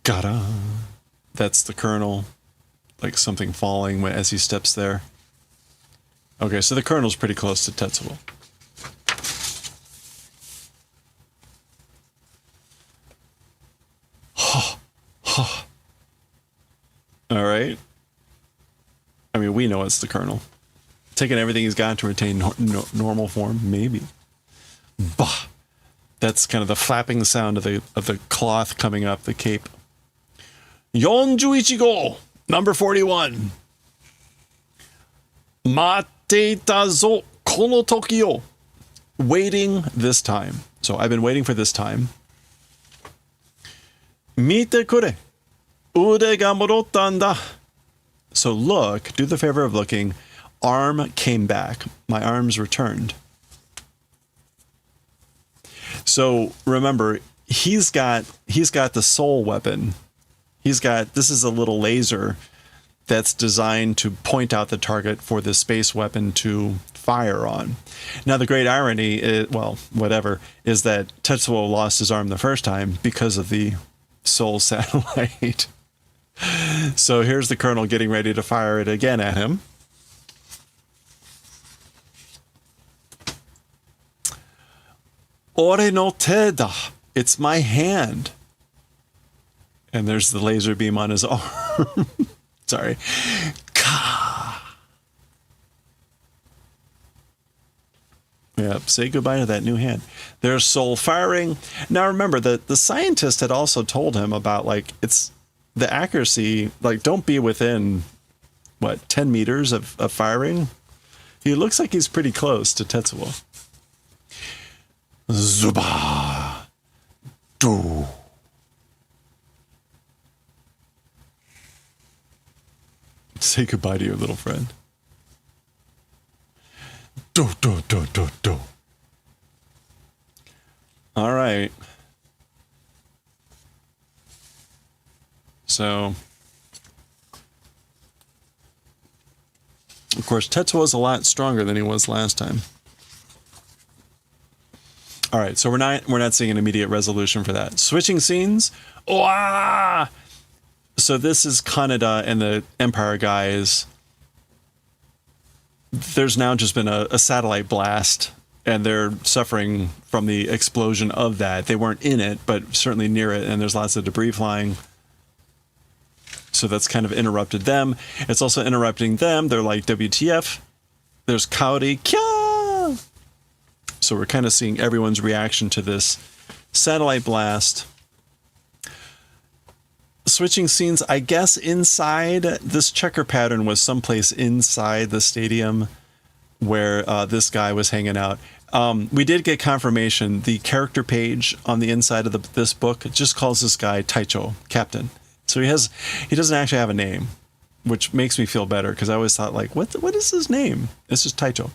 Gotta. That's the Colonel. Like something falling as he steps there. Okay, so the Colonel's pretty close to Tetsuo. All right. I mean, we know it's the Colonel. Taking everything he's got to retain normal form, maybe. Bah. That's kind of the flapping sound of the cloth coming up, the cape. 41 号, number 41. Matteita zo kono toki o. Waiting this time. So I've been waiting for this time. Mite kure. Ude ga morotta n da. So look, do the favor of looking. Arm came back. My arms returned. So remember, he's got the soul weapon. This is a little laser that's designed to point out the target for the space weapon to fire on. Now the great irony is, well, whatever, is that Tetsuo lost his arm the first time because of the soul satellite. So here's the colonel getting ready to fire it again at him. Ore no te da. It's my hand. And there's the laser beam on his arm. Sorry. Ka. Yep, say goodbye to that new hand. There's soul firing. Now remember that the scientist had also told him about, like, it's the accuracy, like, don't be within, what, 10 meters of firing? He looks like he's pretty close to Tetsuo. Zuba. Do. Say goodbye to your little friend. Do, do, do, do, do. All right. So, of course, Tetsuo is a lot stronger than he was last time. All right, so we're not seeing an immediate resolution for that. Switching scenes. Oh, ah! So this is Kaneda and the Empire guys. There's now just been a satellite blast, and they're suffering from the explosion of that. They weren't in it, but certainly near it, and there's lots of debris flying. So that's kind of interrupted them. It's also interrupting them. They're like, WTF? There's Kaori. Kya! So we're kind of seeing everyone's reaction to this satellite blast. Switching scenes, I guess inside, this checker pattern was someplace inside the stadium where this guy was hanging out. We did get confirmation. The character page on the inside of this book just calls this guy Taicho, Captain. So he doesn't actually have a name, which makes me feel better because I always thought, like, what is his name? It's just Taicho.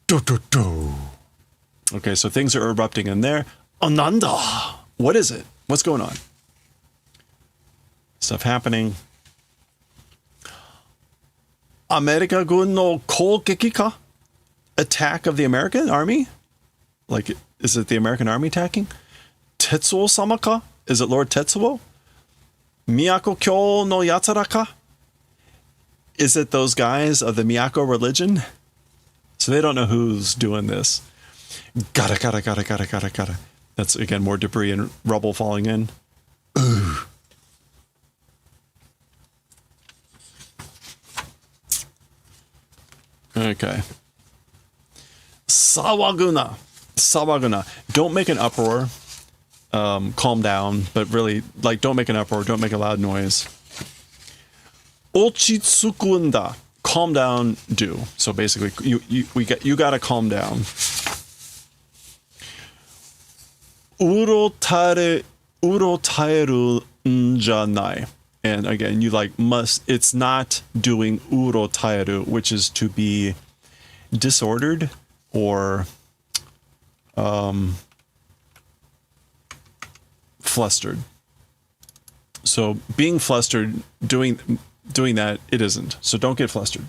Do, do, do. Okay, so things are erupting in there. Ananda! What is it? What's going on? Stuff happening. America gun no kougeki ka? Attack of the American army? Like, is it the American army attacking? Tetsuo-sama ka? Is it Lord Tetsuo? Miyako kyo no yatsura ka? Is it those guys of the Miyako religion? So they don't know who's doing this. Gotta. That's, again, more debris and rubble falling in. Ooh. Okay. Sawaguna. Don't make an uproar. Calm down, but really, like, don't make an uproar. Don't make a loud noise. Ochitsukunda. Calm down, do. So basically, you gotta calm down. Urotaeru njanai. And again, you it's not doing urotaeru, which is to be disordered or flustered. So being flustered, doing that, it isn't. So don't get flustered.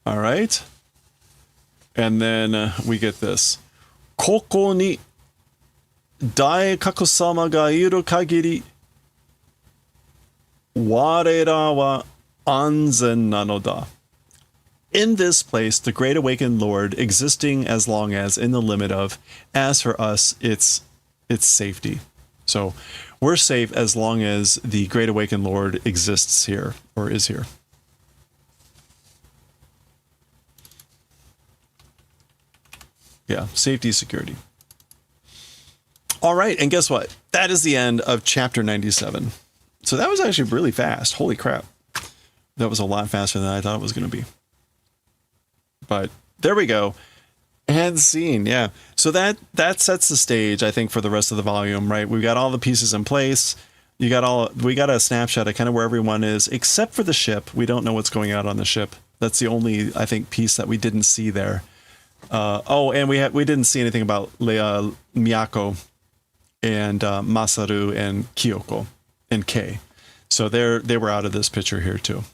All right. And then we get this. Koko ni Daikaku-sama ga iru kagiri warera wa anzen nanoda. In this place, the Great Awakened Lord existing as long as, in the limit of, as for us, it's safety. So we're safe as long as the Great Awakened Lord exists here, or is here. Yeah, safety, security. All right, and guess what? That is the end of chapter 97. So that was actually really fast. Holy crap. That was a lot faster than I thought it was going to be. But there we go. And scene, yeah. So that sets the stage, I think, for the rest of the volume, right? We've got all the pieces in place. We got a snapshot of kind of where everyone is, except for the ship. We don't know what's going on the ship. That's the only, I think, piece that we didn't see there. And we didn't see anything about Miyako and Masaru and Kyoko and Kei. So they were out of this picture here too.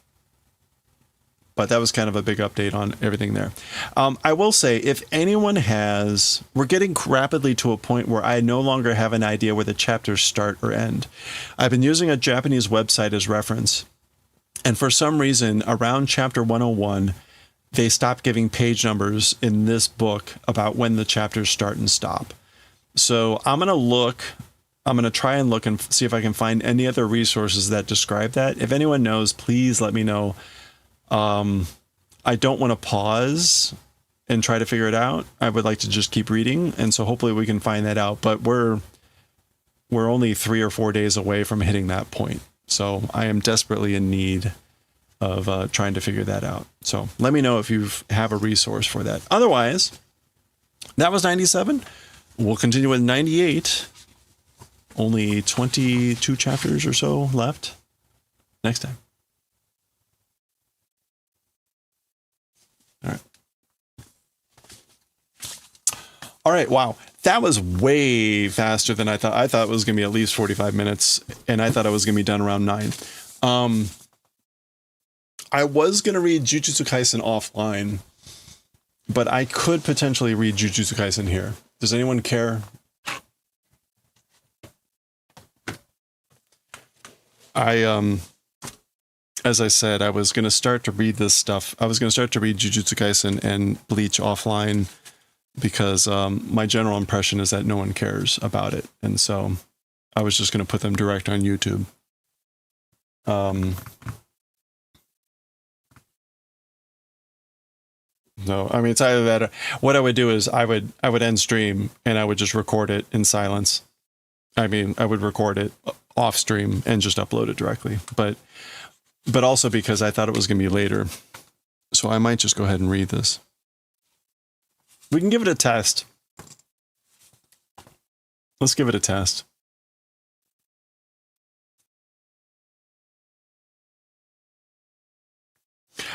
but that was kind of a big update on everything there. I will say, if anyone has, we're getting rapidly to a point where I no longer have an idea where the chapters start or end. I've been using a Japanese website as reference, and for some reason, around chapter 101, they stopped giving page numbers in this book about when the chapters start and stop. So I'm going to try and look and see if I can find any other resources that describe that. If anyone knows, please let me know. I don't want to pause and try to figure it out. I would like to just keep reading. And so hopefully we can find that out, but we're only 3 or 4 days away from hitting that point. So I am desperately in need of trying to figure that out. So let me know if you have a resource for that. Otherwise, that was 97. We'll continue with 98. Only 22 chapters or so left next time. All right. All right. Wow. That was way faster than I thought. I thought it was going to be at least 45 minutes, and I thought I was going to be done around 9. I was going to read Jujutsu Kaisen offline, but I could potentially read Jujutsu Kaisen here. Does anyone care? As I said, I was going to start to read this stuff. I was going to start to read Jujutsu Kaisen and Bleach offline because my general impression is that no one cares about it. And so I was just going to put them direct on YouTube. No, I mean, it's either that or what I would do is I would end stream and I would just record it in silence. I mean, I would record it off stream and just upload it directly, but also because I thought it was going to be later. So I might just go ahead and read this. We can give it a test. Let's give it a test.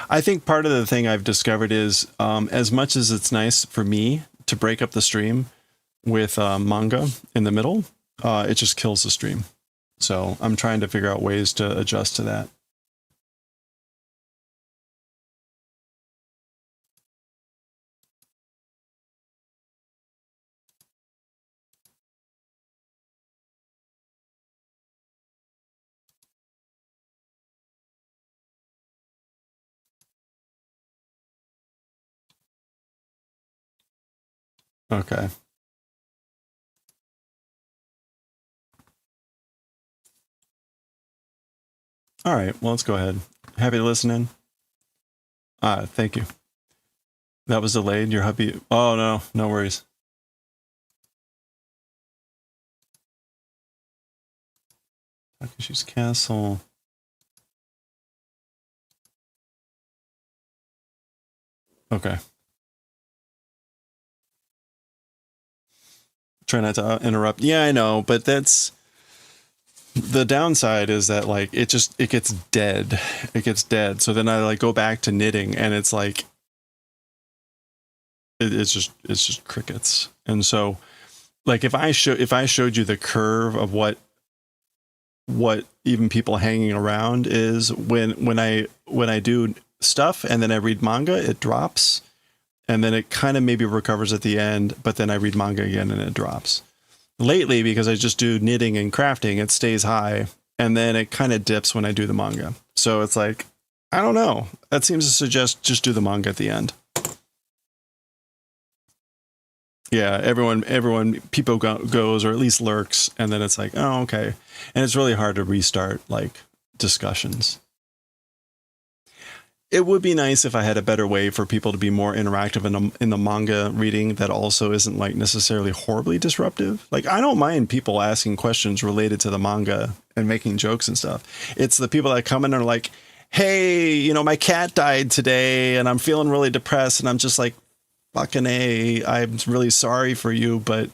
I think part of the thing I've discovered is as much as it's nice for me to break up the stream with manga in the middle, it just kills the stream. So I'm trying to figure out ways to adjust to that. Okay. All right, well, let's go ahead. Happy to listen in. Thank you. That was delayed. Your hubby. Oh, no, no worries. Takeshi's Castle. Okay. Try not to interrupt. Yeah, I know, but that's the downside is that like it gets dead. It gets dead. So then I like go back to knitting and it's like it's just crickets. And so like if I showed you the curve of what even people hanging around is when I do stuff and then I read manga, it drops. And then it kind of maybe recovers at the end, but then I read manga again and it drops. Lately, because I just do knitting and crafting, it stays high, and then it kind of dips when I do the manga. So it's like, I don't know. That seems to suggest just do the manga at the end. Yeah, everyone, people goes, or at least lurks, and then it's like, oh, okay. And it's really hard to restart, like, discussions. It would be nice if I had a better way for people to be more interactive in the manga reading that also isn't like necessarily horribly disruptive. Like I don't mind people asking questions related to the manga and making jokes and stuff. It's the people that come in and are like, hey, you know, my cat died today and I'm feeling really depressed. And I'm just like, fucking A, I'm really sorry for you, but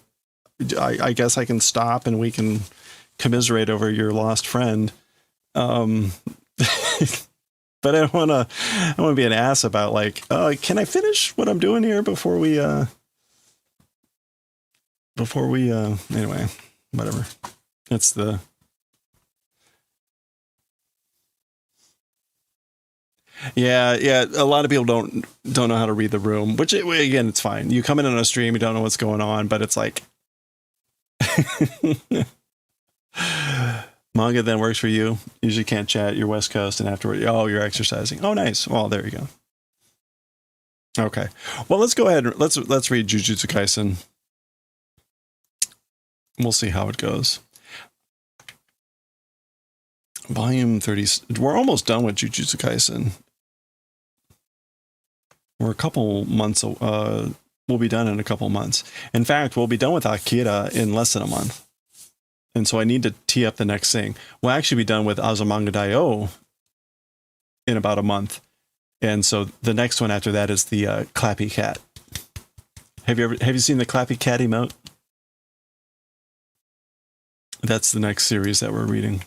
I guess I can stop and we can commiserate over your lost friend. But I don't want to be an ass about like, can I finish what I'm doing here before we anyway, whatever. It's the, Yeah, yeah. A lot of people don't know how to read the room, which again, it's fine. You come in on a stream, you don't know what's going on, but it's like Manga then works for you. Usually can't chat. You're West Coast, and afterward, oh, you're exercising. Oh, nice. Well, there you go. Okay. Well, let's go ahead and let's read Jujutsu Kaisen. We'll see how it goes. Volume 30. We're almost done with Jujutsu Kaisen. We're a couple months. We'll be done in a couple months. In fact, we'll be done with AKIRA in less than a month. And so I need to tee up the next thing. We'll actually be done with Azumanga Daioh in about a month. And so the next one after that is the Clappy Cat. Have you seen the Clappy Cat emote? That's the next series that we're reading.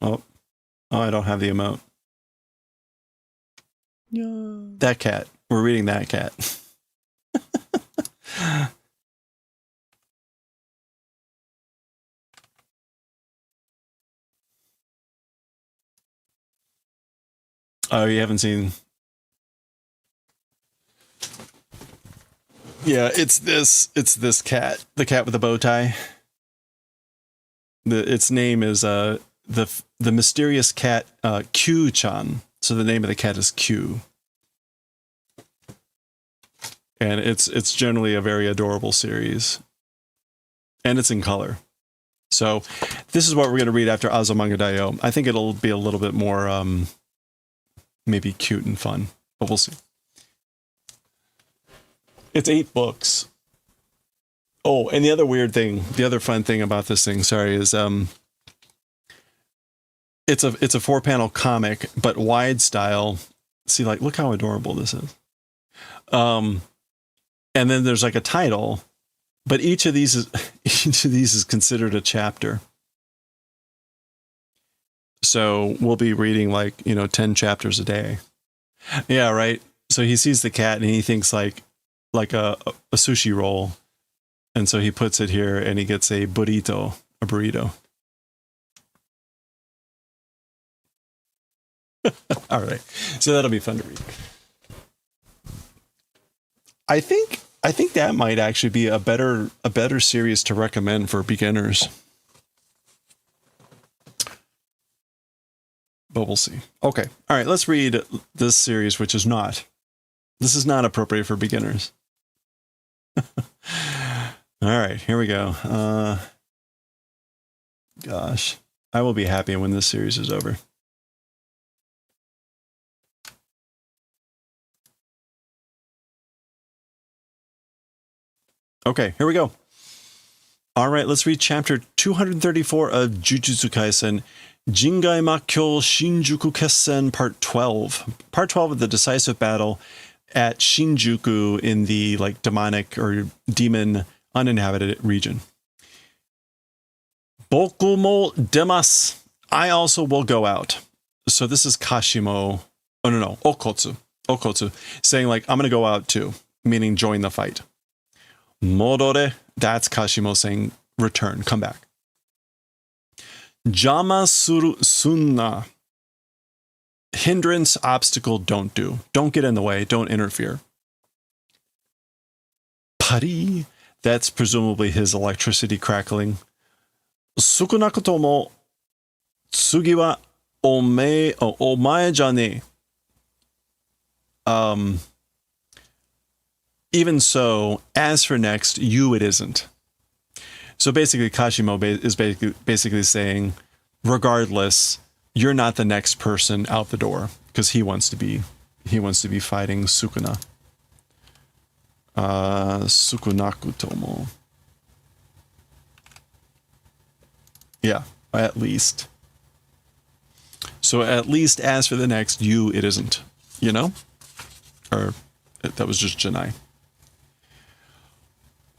Oh, I don't have the emote. Yeah. That cat. We're reading that cat. Oh, you haven't seen? Yeah, it's this cat. The cat with the bow tie. Its name is the mysterious cat Q-chan. So the name of the cat is Q. And it's generally a very adorable series. And it's in color. So this is what we're going to read after Azumanga Daioh. I think it'll be a little bit more maybe cute and fun, but we'll see. It's 8 books. Oh, and the other weird thing, the other fun thing about this thing, sorry, is it's a 4-panel comic, but wide style. See, like, look how adorable this is. And then there's like a title, but each of these is considered a chapter. So we'll be reading 10 chapters a day. Yeah, right. So he sees the cat and he thinks like a sushi roll. And so he puts it here and he gets a burrito. All right. So that'll be fun to read. I think that might actually be a better series to recommend for beginners. But we'll see. Okay. All right, let's read this series, which is not. This is not appropriate for beginners. All right, here we go. Gosh, I will be happy when this series is over. Okay, here we go. All right, let's read chapter 234 of Jujutsu Kaisen, Jingai Makkyo Shinjuku Kessen, Part 12. Part 12 of the decisive battle at Shinjuku in the demonic or demon uninhabited region. Boku mo demasu. I also will go out. So this is Kashimo. Oh, no. Okotsu. Okotsu. Saying I'm going to go out too. Meaning join the fight. Modore. That's Kashimo saying return. Come back. Jama suru sunna. Hindrance, obstacle, don't do. Don't get in the way. Don't interfere. Pari. That's presumably his electricity crackling. Sukunakuto mo tsugi wa omae jane. Even so, as for next, you it isn't. So basically, Kashimo is basically saying, regardless, you're not the next person out the door because he wants to be fighting Sukuna. Sukunakutomo. Yeah, at least. So at least as for the next, you it isn't. You know? Or that was just Janai.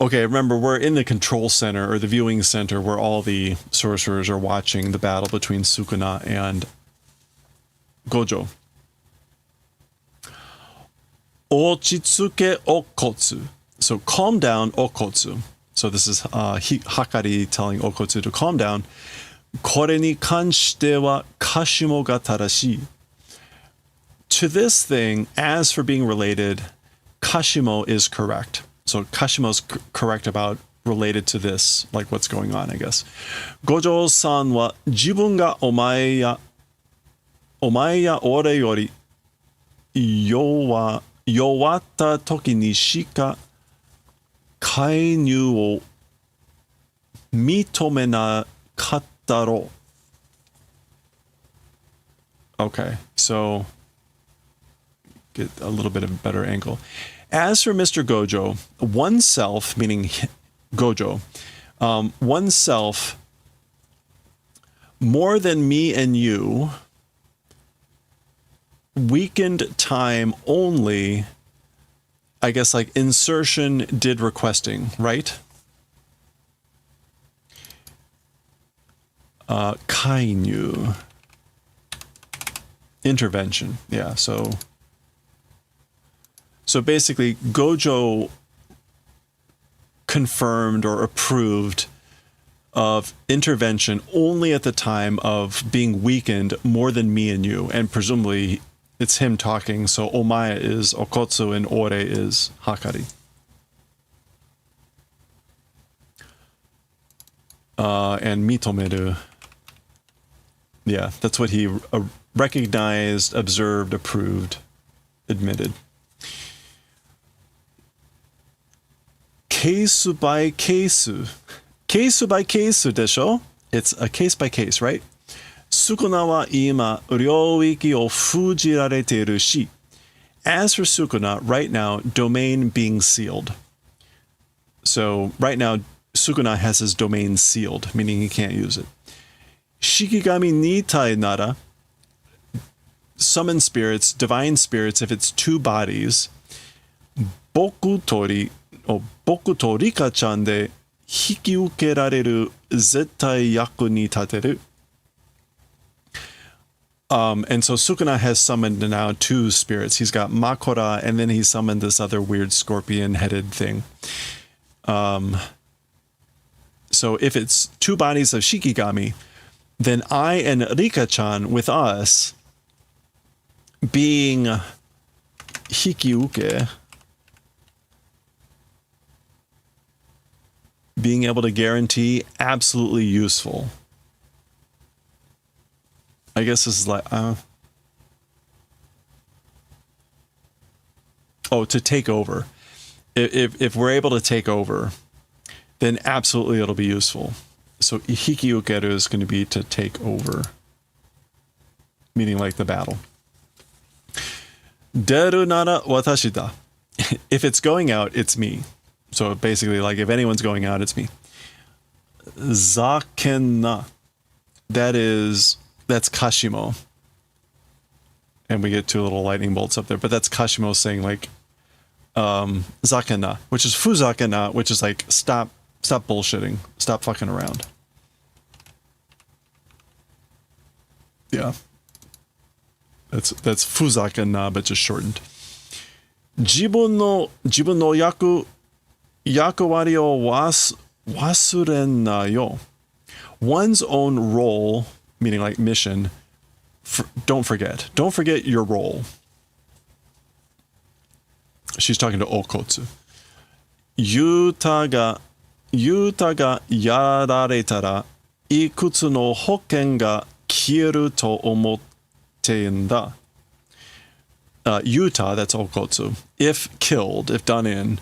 Okay, remember, we're in the control center, or the viewing center, where all the sorcerers are watching the battle between Sukuna and Gojo. Ochitsuke okotsu. So calm down, okotsu. So this is Hakari telling Okotsu to calm down. これに関してはKashimoが正しい. To this thing, as for being related, Kashimo is correct. So Kashimo's correct about related to this, like what's going on, I guess. Gojo-san wa jibun ga omae ya ore yori yowatta toki ni shika kainyu o mitomenakattaro. Okay, so get a little bit of a better angle. As for Mr. Gojo, oneself, meaning Gojo, oneself, more than me and you, weakened time only, I guess like insertion did requesting, right? Kainyu. Intervention, yeah, so basically Gojo confirmed or approved of intervention only at the time of being weakened more than me and you, and presumably it's him talking, so Omaya is Okotsu and Ore is Hakari. And Mitomeru, yeah, that's what he recognized, observed, approved, admitted. Case by case. Case by case でしょ? It's a case by case, right? スクナは今、領域を封じられているし. As for Sukuna, right now, domain being sealed. So right now, Sukuna has his domain sealed, meaning he can't use it. Shikigami nitai nara, summon spirits, divine spirits, if it's two bodies, boku to Rika-chan de hikiukerareru zettai yaku ni tateru. And so Sukuna has summoned now two spirits. He's got Makora, and then he summoned this other weird scorpion-headed thing. So if it's two bodies of Shikigami, then I and Rika-chan with us being Hikiuke, being able to guarantee absolutely useful. I guess this is like, to take over. If we're able to take over, then absolutely it'll be useful. So Hikiukeru is going to be to take over, meaning like the battle. Deru nara watashi da. If it's going out, it's me. So basically, like if anyone's going out, it's me. Zakenna. That's Kashimo. And we get two little lightning bolts up there, but that's Kashimo saying like Zakenna, which is Fuzakenna, which is like stop bullshitting, stop fucking around. Yeah. That's Fuzakenna, but just shortened. Jibun no yakawari o wasuren yo. One's own role, meaning like mission, don't forget. Don't forget your role. She's talking to Okotsu. Yuta ga yararetara ikutsu no hoken ga kieru to omotte n da. Yuta, that's Okotsu. If killed, if done in,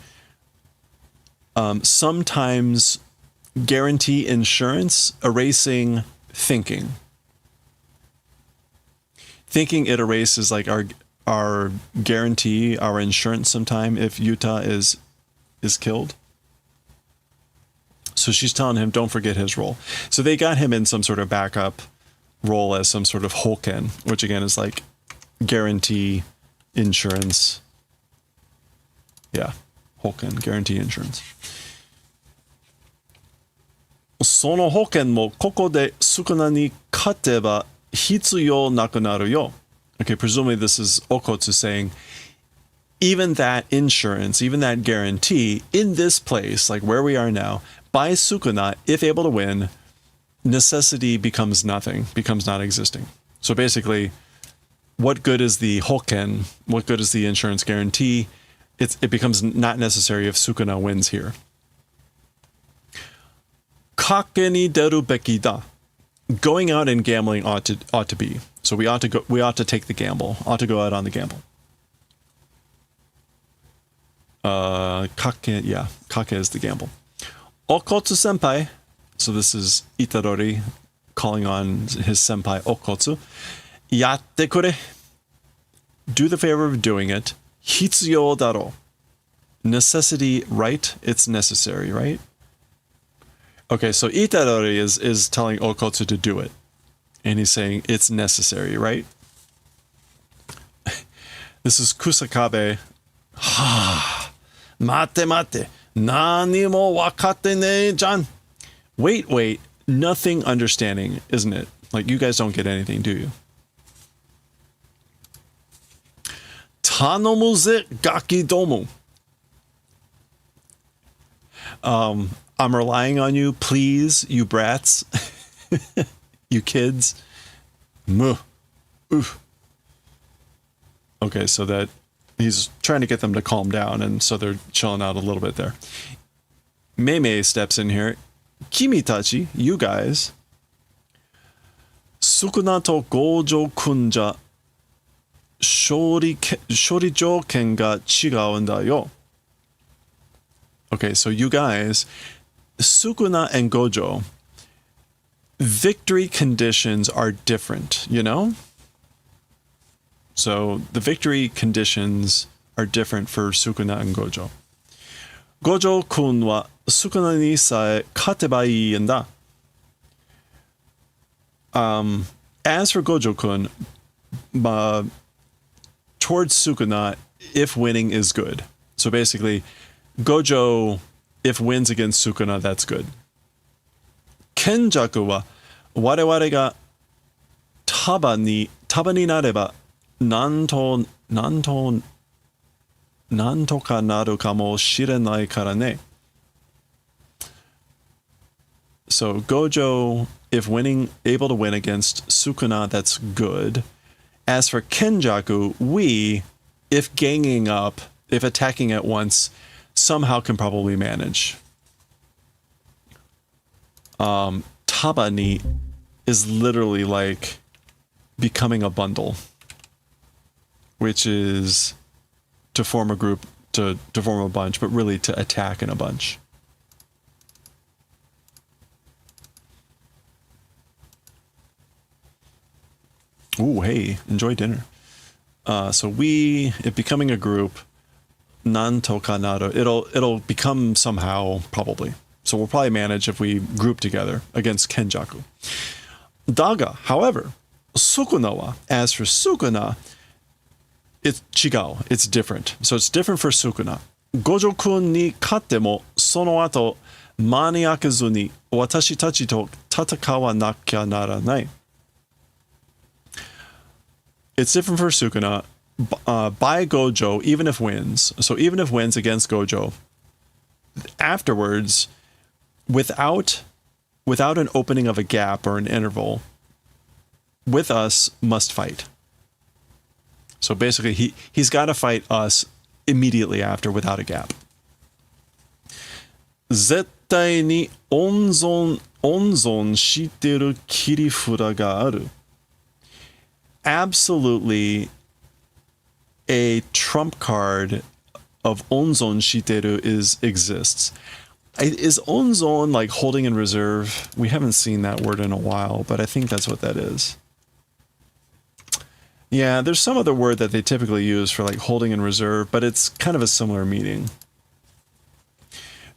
sometimes guarantee insurance, erasing thinking. Thinking it erases like our guarantee, our insurance sometime if Yuta is killed. So she's telling him, don't forget his role. So they got him in some sort of backup role as some sort of hoken, which again is like guarantee insurance. Yeah, hoken, guarantee insurance. その保険もここで少なに勝てば必要なくなるよ. Okay, presumably this is Okotsu saying, even that insurance, even that guarantee in this place, like where we are now, by Sukuna, if able to win, necessity becomes nothing, becomes not existing. So basically, what good is the hoken? What good is the insurance guarantee? It becomes not necessary if Sukuna wins here. Kake ni deru beki da. Going out and gambling ought to be. So we ought to take the gamble. Ought to go out on the gamble. Kake, yeah, kake is the gamble. Okotsu senpai. So this is Itadori calling on his senpai Okotsu. Yatte kure. Do the favor of doing it. Hitsuyo daro. Necessity, right? It's necessary, right? Okay, so Itadori is telling Okotsu to do it. And he's saying it's necessary, right? This is Kusakabe. Mate mate. Nani mo wakatte ne jan. Wait. Nothing understanding, isn't it? Like, you guys don't get anything, do you? Tanomu ze gaki domu. I'm relying on you, please, you brats. You kids. Muh. Oof. Okay, so that he's trying to get them to calm down, and so they're chilling out a little bit there. Mei steps in here. Kimitachi, you guys. Sukuna to Gojo kunja shori jouken ga chigaun da yo. Okay, so you guys, Sukuna and Gojo, victory conditions are different, you know? So the victory conditions are different for Sukuna and Gojo. Gojo-kun wa Sukuna ni sae kateba ii en da. As for Gojo-kun, towards Sukuna, if winning is good. So basically, Gojo, if wins against Sukuna, that's good. Kenjaku wa wareware ga taba ni nareba nanto ka naru kamo shirenai kara ne. So Gojo, if winning, able to win against Sukuna, that's good. As for Kenjaku, we, if ganging up, if attacking at once, somehow can probably manage. Tabani is literally like becoming a bundle, which is to form a group, to form a bunch, but really to attack in a bunch. Ooh, hey, enjoy dinner. So if becoming a group, nanto ka naru, it'll become somehow, probably. So we'll probably manage if we group together against Kenjaku. Daga, however, Sukuna wa, as for Sukuna, it's chigao, it's different. So it's different for Sukuna. Gojo-kun ni katte mo, sono ato, mani akezu ni, watashi tachi to tatakawa nakia naranai. It's different for Sukuna. By Gojo, even if wins. So even if wins against Gojo, afterwards, without an opening of a gap or an interval, with us must fight. So basically, he's got to fight us immediately after without a gap. Zettai ni onzon shiteru kirifura ga aru. Absolutely, a trump card of onzon shiteru exists. Is onzon like holding in reserve? We haven't seen that word in a while, but I think that's what that is. Yeah, there's some other word that they typically use for like holding in reserve, but it's kind of a similar meaning.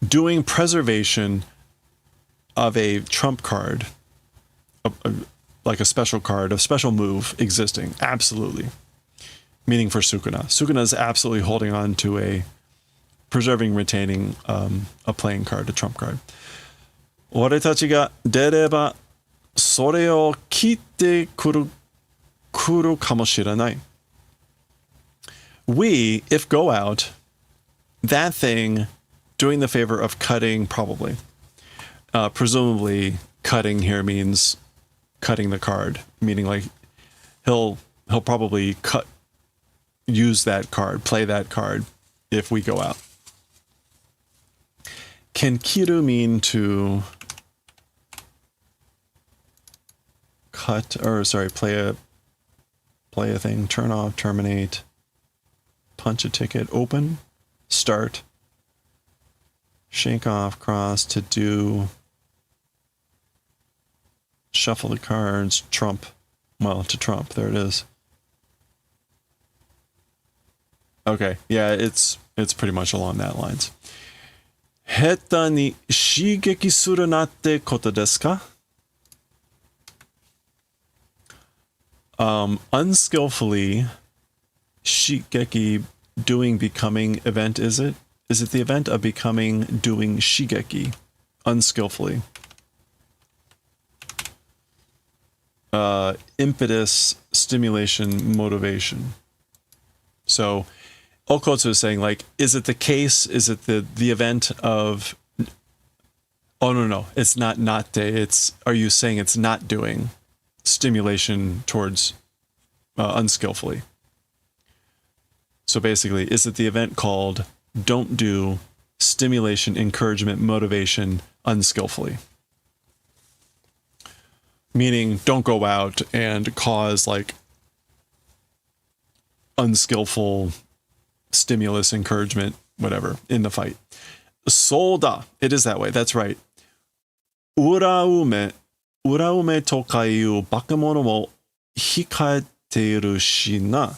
Doing preservation of a trump card, like a special card, a special move existing. Absolutely. Meaning for Sukuna. Sukuna is absolutely holding on to a preserving, retaining a playing card, a trump card. Oretachi ga dereba sore o kitte kuru kamoshiranai. We, if go out, that thing doing the favor of cutting, probably. Presumably, cutting here means cutting the card, meaning like he'll probably use that card, play that card if we go out. Can kiru mean to cut, or sorry, play a thing, turn off, terminate, punch a ticket, open, start, shake off, cross, to do, shuffle the cards, trump, well, to trump, there it is. Okay, yeah, it's pretty much along that lines. 下手に刺激するなってことですか? Unskillfully, shigeki, doing, becoming, event, is it? Is it the event of becoming, doing shigeki, unskillfully? Impetus, stimulation, motivation. So, Okotsu is saying, like, is it the case? Is it the event of... Oh, no, it's not natte. It's, are you saying it's not doing stimulation towards unskillfully? So basically, is it the event called don't do stimulation, encouragement, motivation unskillfully? Meaning, don't go out and cause, like, unskillful stimulus, encouragement, whatever, in the fight. Soda. It is that way. That's right. Uraume to kaiu bakemono mo hikaete iru shi na.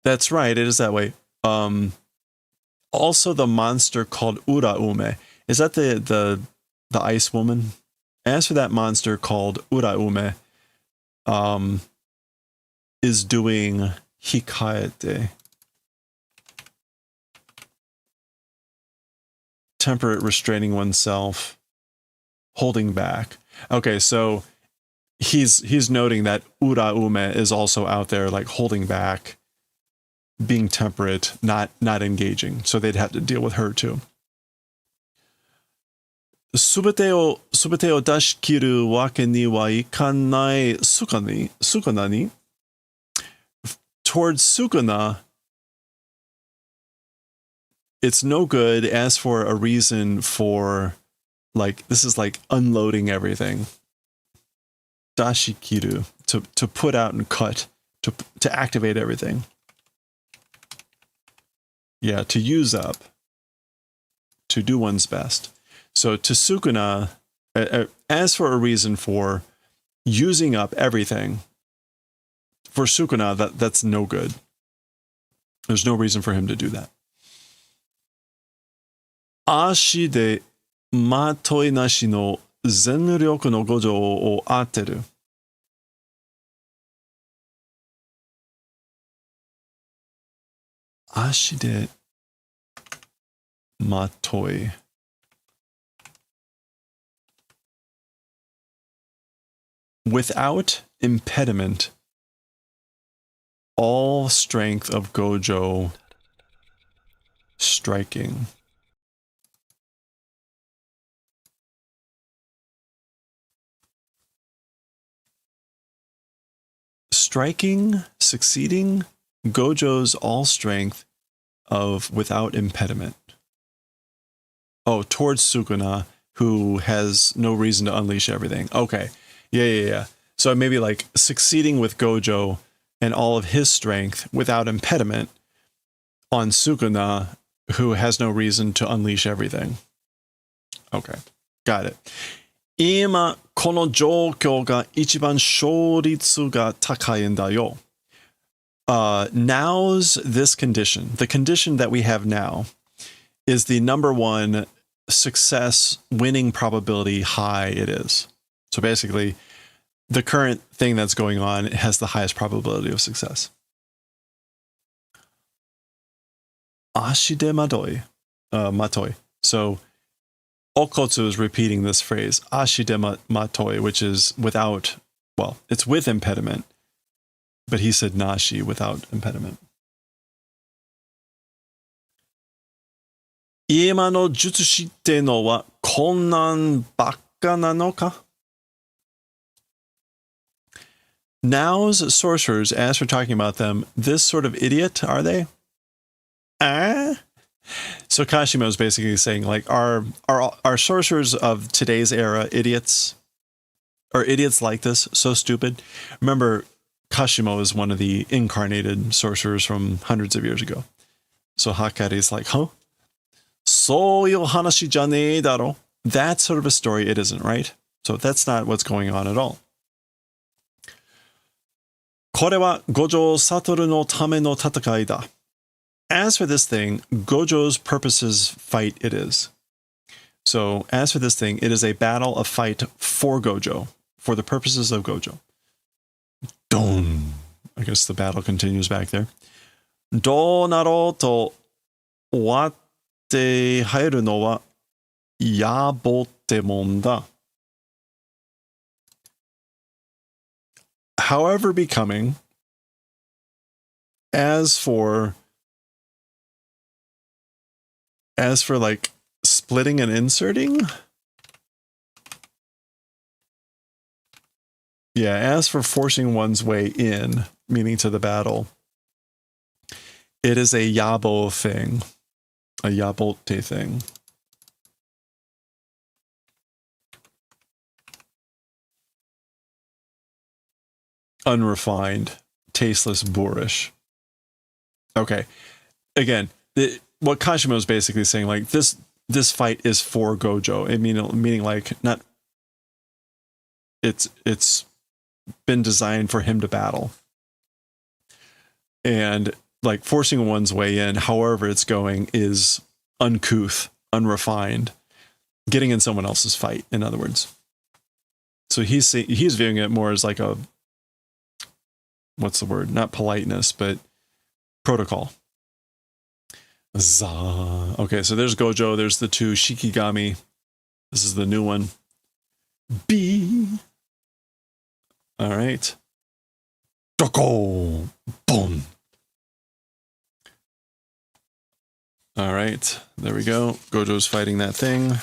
That's right. It is that way. Also, the monster called Uraume. Is that the ice woman? As for that monster called Uraume, is doing hikaete. Temperate, restraining oneself, holding back. Okay, so he's noting that Uraume is also out there, like, holding back, being temperate, not engaging. So they'd have to deal with her too. すべてを出し切るわけにはいかないSukunaに towards Sukuna, it's no good. As for a reason for, like, this is like unloading everything. Dashikiru, to put out and cut, to activate everything. Yeah, to use up, to do one's best. So to Sukuna, as for a reason for using up everything, for Sukuna, that's no good. There's no reason for him to do that. Ashi de matoi nashi no zenryoku no gojo o ateru. Ashi de matoi. Without impediment, all strength of Gojo striking. Striking, succeeding, Gojo's all strength of without impediment. Oh, towards Sukuna, who has no reason to unleash everything. Okay. Yeah. So maybe like succeeding with Gojo and all of his strength without impediment on Sukuna, who has no reason to unleash everything. Okay, got it. 今この状況が一番勝率が高いんだよ. Now's this condition, the condition that we have now, is the number one success winning probability high it is. So basically, the current thing that's going on has the highest probability of success. Ashide matoi. So Okotsu is repeating this phrase, ashide matoi, which is without, well, it's with impediment. But he said nashi without impediment. 今の術師ってのはこんなんばっかなのか? Now's sorcerers, as for talking about them, this sort of idiot, are they? So Kashimo is basically saying, like, are sorcerers of today's era idiots? Are idiots like this? So stupid? Remember, Kashimo is one of the incarnated sorcerers from hundreds of years ago. So Hakari is like, huh? Soyo hanashi janee daro. That sort of a story it isn't, right? So that's not what's going on at all. これは五条悟のための戦いだ. As for this thing, Gojo's purposes fight it is. So as for this thing, it is a battle, a fight for Gojo, for the purposes of Gojo. Don. I guess the battle continues back there. Do naro to watte haeru no wa yabo te mon da. However becoming, as for like splitting and inserting, yeah, as for forcing one's way in, meaning to the battle, it is a yabo thing, a yabote thing. Unrefined, tasteless, boorish. Okay, again, what Kashimo is basically saying, like, this fight is for Gojo. Meaning like, not, it's been designed for him to battle, and like forcing one's way in, however it's going, is uncouth, unrefined, getting in someone else's fight, in other words. So he's viewing it more as like a, what's the word? Not politeness, but protocol. Za. Okay, so there's Gojo. There's the two Shikigami. This is the new one. B. All right. Doko. Boom. All right. There we go. Gojo's fighting that thing.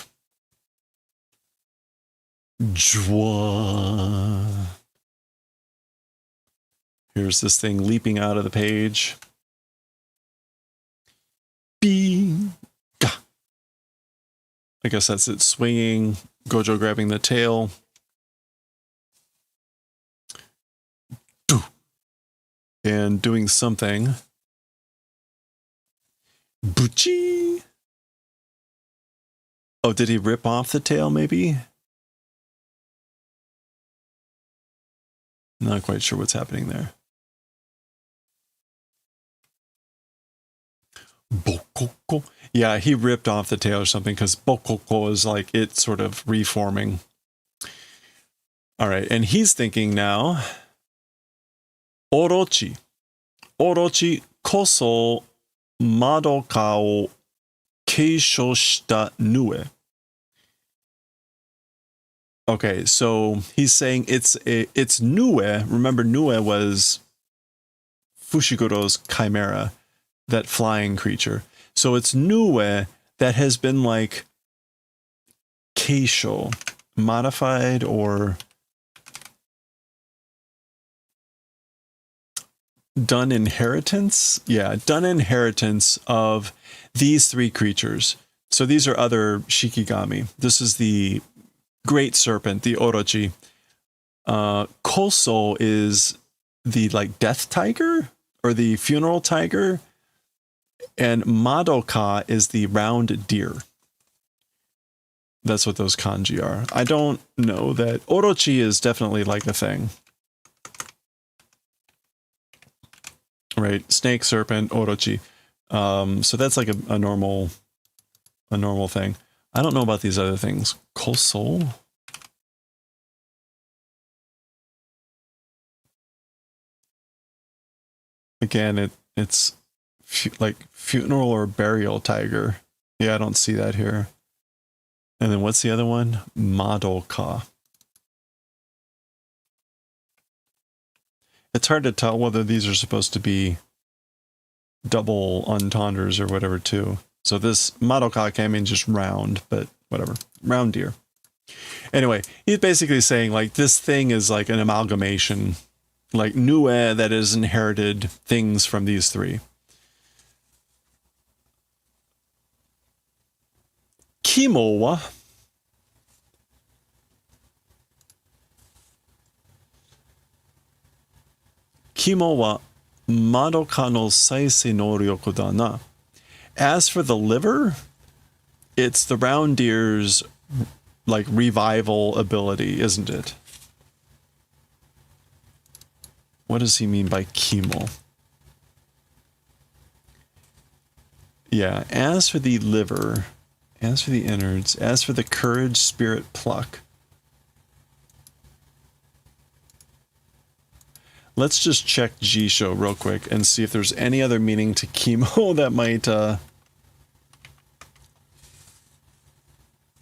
Jwa. Here's this thing leaping out of the page. Bing. Gah. I guess that's it, swinging. Gojo grabbing the tail. Do. And doing something. Buchi. Oh, did he rip off the tail, maybe? Not quite sure what's happening there. Bokoko. Yeah, he ripped off the tail or something, because Bokoko is like it sort of reforming. All right, and he's thinking now, Orochi. Orochi koso Madoka o keisho shita nue. Okay, so he's saying it's Nue. Remember, Nue was Fushiguro's chimera, that flying creature. So it's Nue that has been like Keisho, modified or done inheritance. Yeah, done inheritance of these three creatures. So these are other Shikigami. This is the Great Serpent, the Orochi. Koso is the like death tiger or the funeral tiger. And Madoka is the round deer. That's what those kanji are. I don't know that. Orochi is definitely like a thing. Right, snake, serpent, Orochi. So that's like a normal thing. I don't know about these other things. Koso? Again, it's like funeral or burial tiger. Yeah, I don't see that here. And then what's the other one? Madoka. It's hard to tell whether these are supposed to be double entendres or whatever too. So this Madoka can mean just round, but whatever. Round deer. Anyway, he's basically saying like this thing is like an amalgamation, like Nue that has inherited things from these three. Kimo wa Madoka no saisei no ryoku da na. As for the liver, it's the round deer's like revival ability, isn't it? What does he mean by kimo? Yeah, as for the liver, as for the innards, as for the courage, spirit, pluck. Let's just check Jisho real quick and see if there's any other meaning to kimo that might,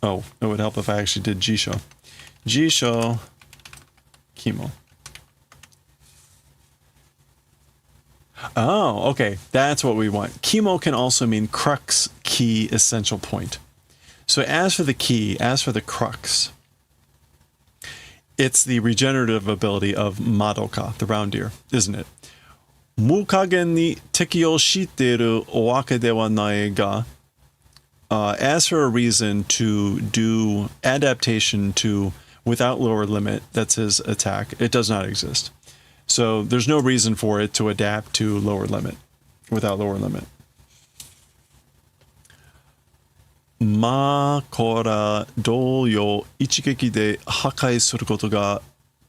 Oh, it would help if I actually did Jisho. Jisho, kimo. Oh, okay. That's what we want. Kimo can also mean crux, key, essential point. So as for the key, as for the crux, it's the regenerative ability of Madoka, the round deer, isn't it? Mukagen ni tekio shitteru wake de wa nai ga. As for a reason to do adaptation to without lower limit, that's his attack, it does not exist. So there's no reason for it to adapt to lower limit, without lower limit. Makora doyo ichigeki de hakai suru koto ga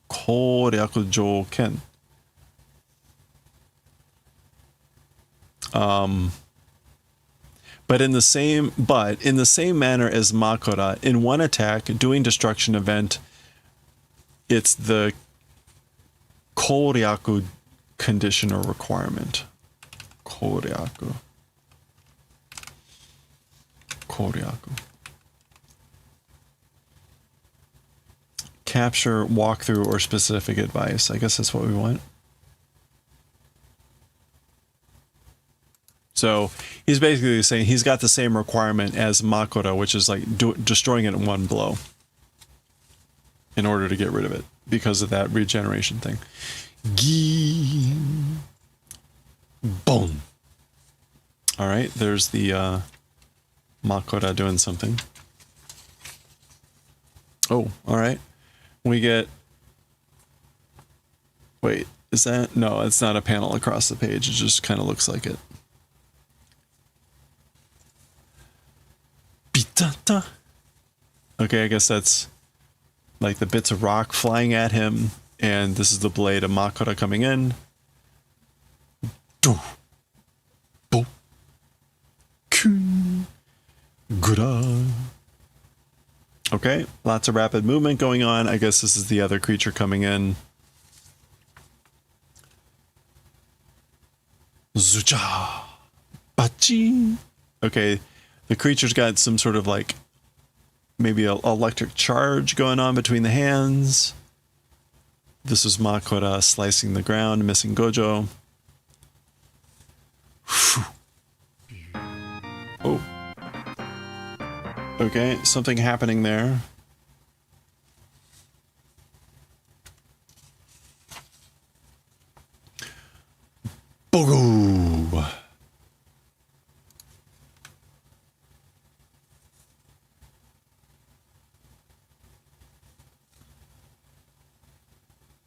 koryaku jouken. But in the same manner as Makora, in one attack, doing destruction event, it's the koryaku condition or requirement. Koryaku. Capture, walkthrough, or specific advice. I guess that's what we want. So he's basically saying he's got the same requirement as Makora, which is like destroying it in one blow in order to get rid of it because of that regeneration thing. Gee. Boom. All right, there's the Makora doing something. Oh, all right. We get... Wait, is that... No, it's not a panel across the page. It just kind of looks like it. Bitata. Okay, I guess that's like the bits of rock flying at him, and this is the blade of Makora coming in. Do. Bo. Kun. Gura. Okay, lots of rapid movement going on. I guess this is the other creature coming in. Zucha. Bachi. Okay, the creature's got some sort of like maybe an electric charge going on between the hands. This is Makora slicing the ground, missing Gojo. Oh. Okay, something happening there. Bogo.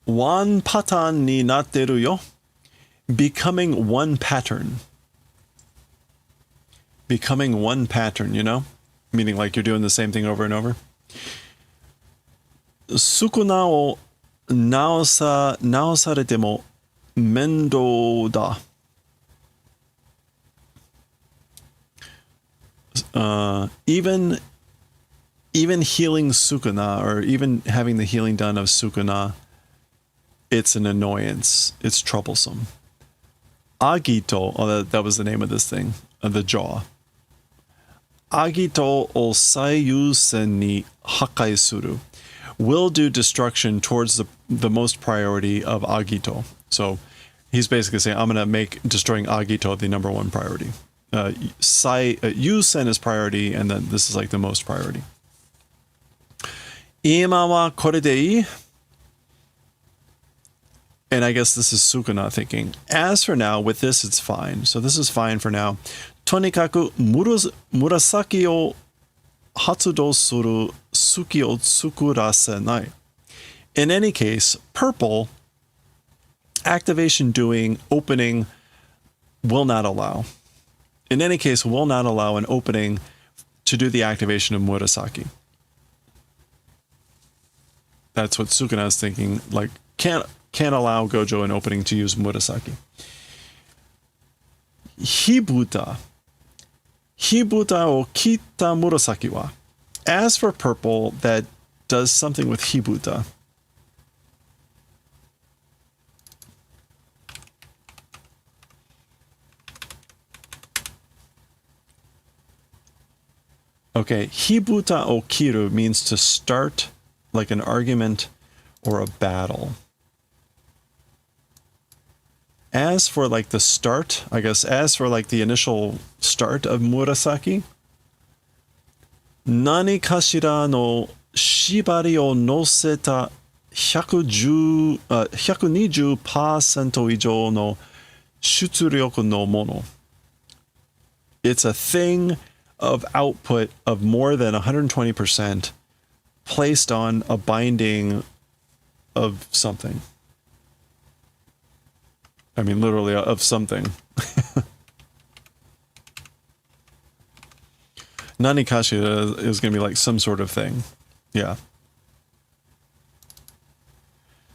One pattern ni natteru yo. Becoming one pattern. Becoming one pattern, you know? Meaning like you're doing the same thing over and over. Sukuna o naosarete mo mendo da. Even healing Sukuna, or even having the healing done of Sukuna, it's an annoyance. It's troublesome. Agito, oh, that was the name of this thing, the jaw. Agito o saiyusen ni hakai suru. Will do destruction towards the most priority of Agito. So he's basically saying, I'm going to make destroying Agito the #1 priority. Yusen is priority, and then this is like the most priority. Ima wa kore de ii? And I guess this is Sukuna thinking, as for now, with this, it's fine. So this is fine for now. Tonikaku murasaki o hatsudou suru suki o tsukurasenai. In any case, purple, activation doing, opening, will not allow. In any case, will not allow an opening to do the activation of murasaki. That's what Sukuna is thinking, like, can't allow Gojo an opening to use murasaki. Hibuta o kita murasaki wa. As for purple, that does something with hibuta. Okay, hibuta o kiru means to start like an argument or a battle. As for like the start, I guess, as for like the initial start of murasaki, nani kashira no shibari o noseta 120% 以上の出力のもの. It's a thing of output of more than 120% placed on a binding of something. I mean, literally of something. Nanikashi is going to be like some sort of thing. Yeah.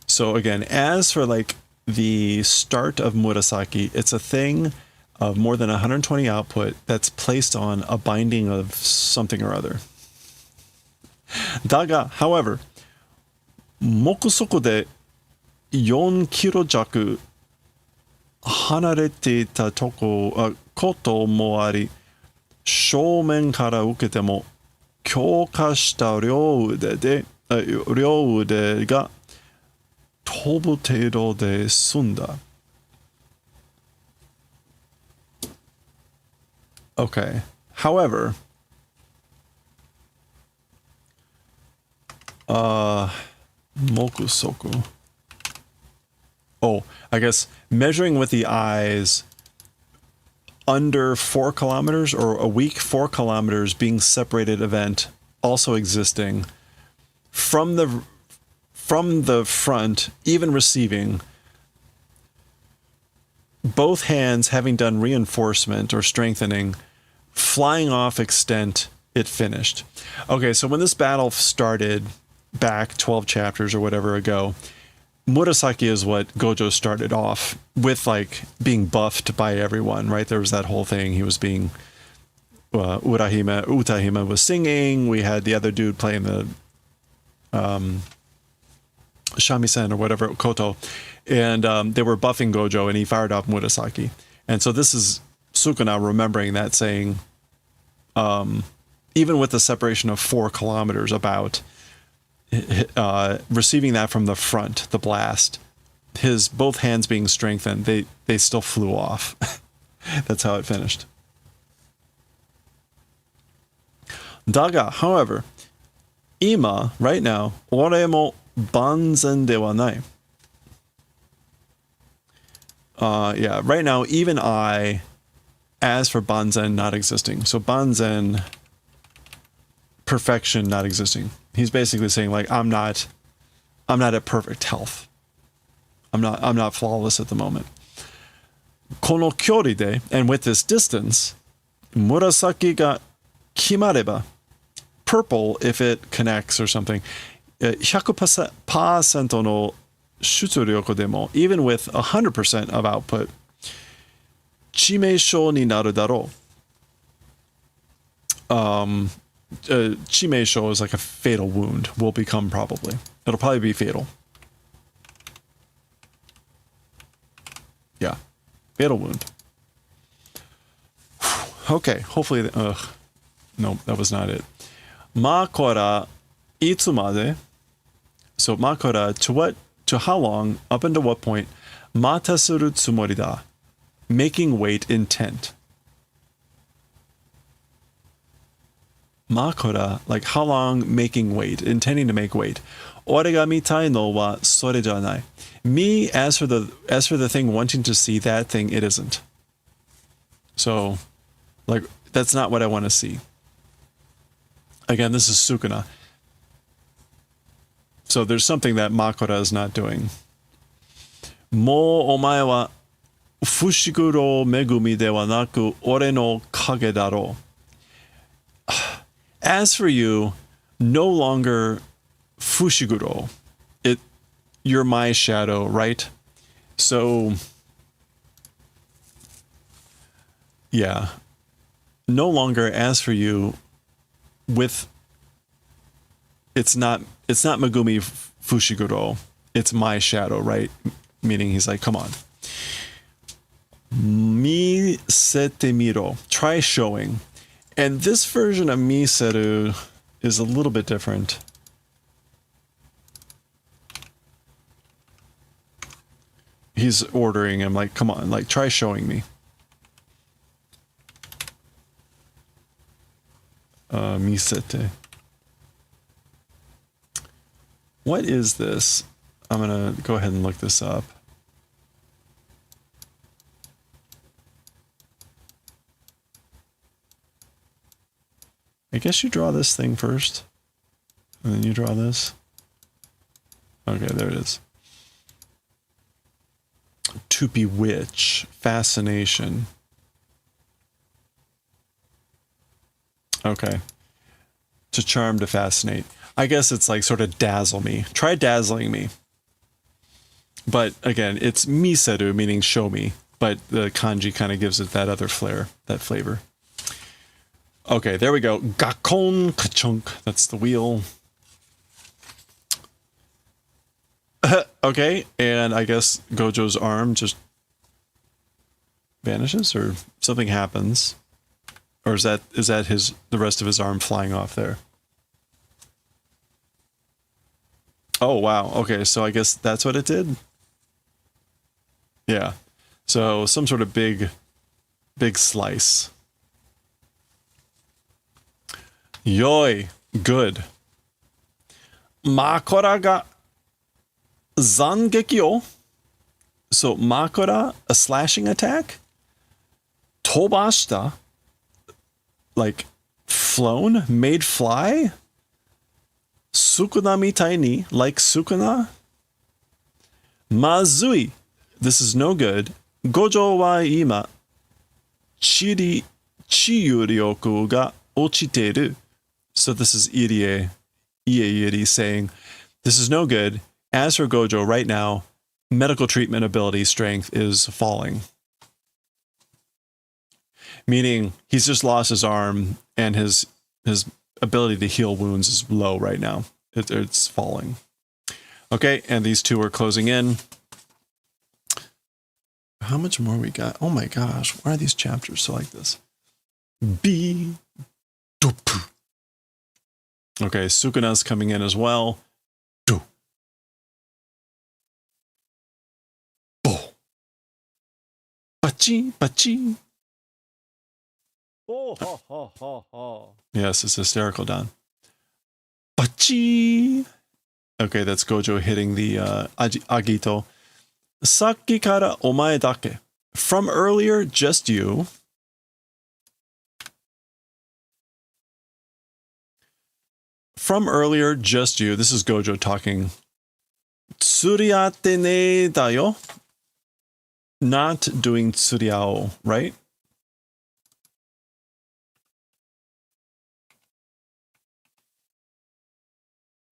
So again, as for like the start of murasaki, it's a thing of more than 120 output that's placed on a binding of something or other. Daga, however, mokusoko de 4 kilo jaku 離れていたこともあり、正面から受けても強化した両腕が飛ぶ程度で済んだ。Okay. However, mokusoku. Oh, I guess measuring with the eyes under 4 kilometers or a week 4 kilometers being separated event also existing from the front, even receiving, both hands having done reinforcement or strengthening, flying off extent, it finished. Okay, so when this battle started back 12 chapters or whatever ago, Murasaki is what Gojo started off with, like being buffed by everyone, right? There was that whole thing. He was being Utahima was singing. We had the other dude playing the shamisen or whatever, koto, and they were buffing Gojo, and he fired off Murasaki. And so this is Sukuna remembering that, saying, even with the separation of 4 kilometers about, receiving that from the front, the blast, his both hands being strengthened, they still flew off. That's how it finished. Daga, however, ima, right now, ore mo banzen de wa nai. Yeah, right now, even I, as for banzen, not existing. So banzen, perfection, not existing. He's basically saying, like, I'm not at perfect health. I'm not flawless at the moment. Kono kyori de, and with this distance, murasaki ga kimareba, purple if it connects or something, 100% no shutsuryoku demo, even with 100% of output, chimeisho ni naru daro. Chimeisho is like a fatal wound, will become probably. It'll probably be fatal. Yeah, fatal wound. Okay, hopefully, no, that was not it. Makora itsumade. So makora, to how long, up until what point, Mata suru tsumori da. Making weight intent. Makora, like how long making weight, intending to make weight. Ore ga mitai no wa sore janai. Me, as for the thing wanting to see that thing, it isn't. So, like, that's not what I want to see. Again, this is Sukuna. So there's something that Makora is not doing. Mo omae wa fushiguro megumi de wa naku ore no kage daro. As for you, no longer fushiguro. You're my shadow, right? So, yeah. No longer, as for you, with it's not Megumi Fushiguro, it's my shadow, right? Meaning he's like, come on. Mi sete miro. Try showing. And this version of Miseru is a little bit different. He's ordering him, like, come on, like, try showing me. Misete. What is this? I'm gonna go ahead and look this up. I guess you draw this thing first, and then you draw this. Okay, there it is. To bewitch, fascination. Okay. To charm, to fascinate. I guess it's like sort of dazzle me. Try dazzling me. But again, it's miseru, meaning show me. But the kanji kind of gives it that other flair, that flavor. Okay, there we go. Gakon kachunk. That's the wheel. Okay, and I guess Gojo's arm just vanishes, or something happens, or is that the rest of his arm flying off there? Oh wow. Okay, so I guess that's what it did. Yeah. So some sort of big slice. Yoi, good. Makora ga Zangeki o. So Makora, a slashing attack. Tobashita, like flown, made fly. Sukuna mitai ni, like Sukuna. Mazui, this is no good. Gojo wa ima chiyuryoku ga ochiteru. So this is Irie saying, this is no good. As for Gojo, right now, medical treatment ability strength is falling. Meaning he's just lost his arm and his ability to heal wounds is low right now. It's falling. Okay, and these two are closing in. How much more we got? Oh my gosh, why are these chapters so like this? B. Dopu. Okay, Sukuna's coming in as well. Do. Bo. Bachi, bachi. Oh, ho, ho, ho, ho. Yes, it's hysterical, Don. Bachi. Okay, that's Gojo hitting the Agito. Saki kara omae dake. From earlier, just you. From earlier, just you. This is Gojo talking. Tsuriate ne dayo. Not doing tsuriao, right?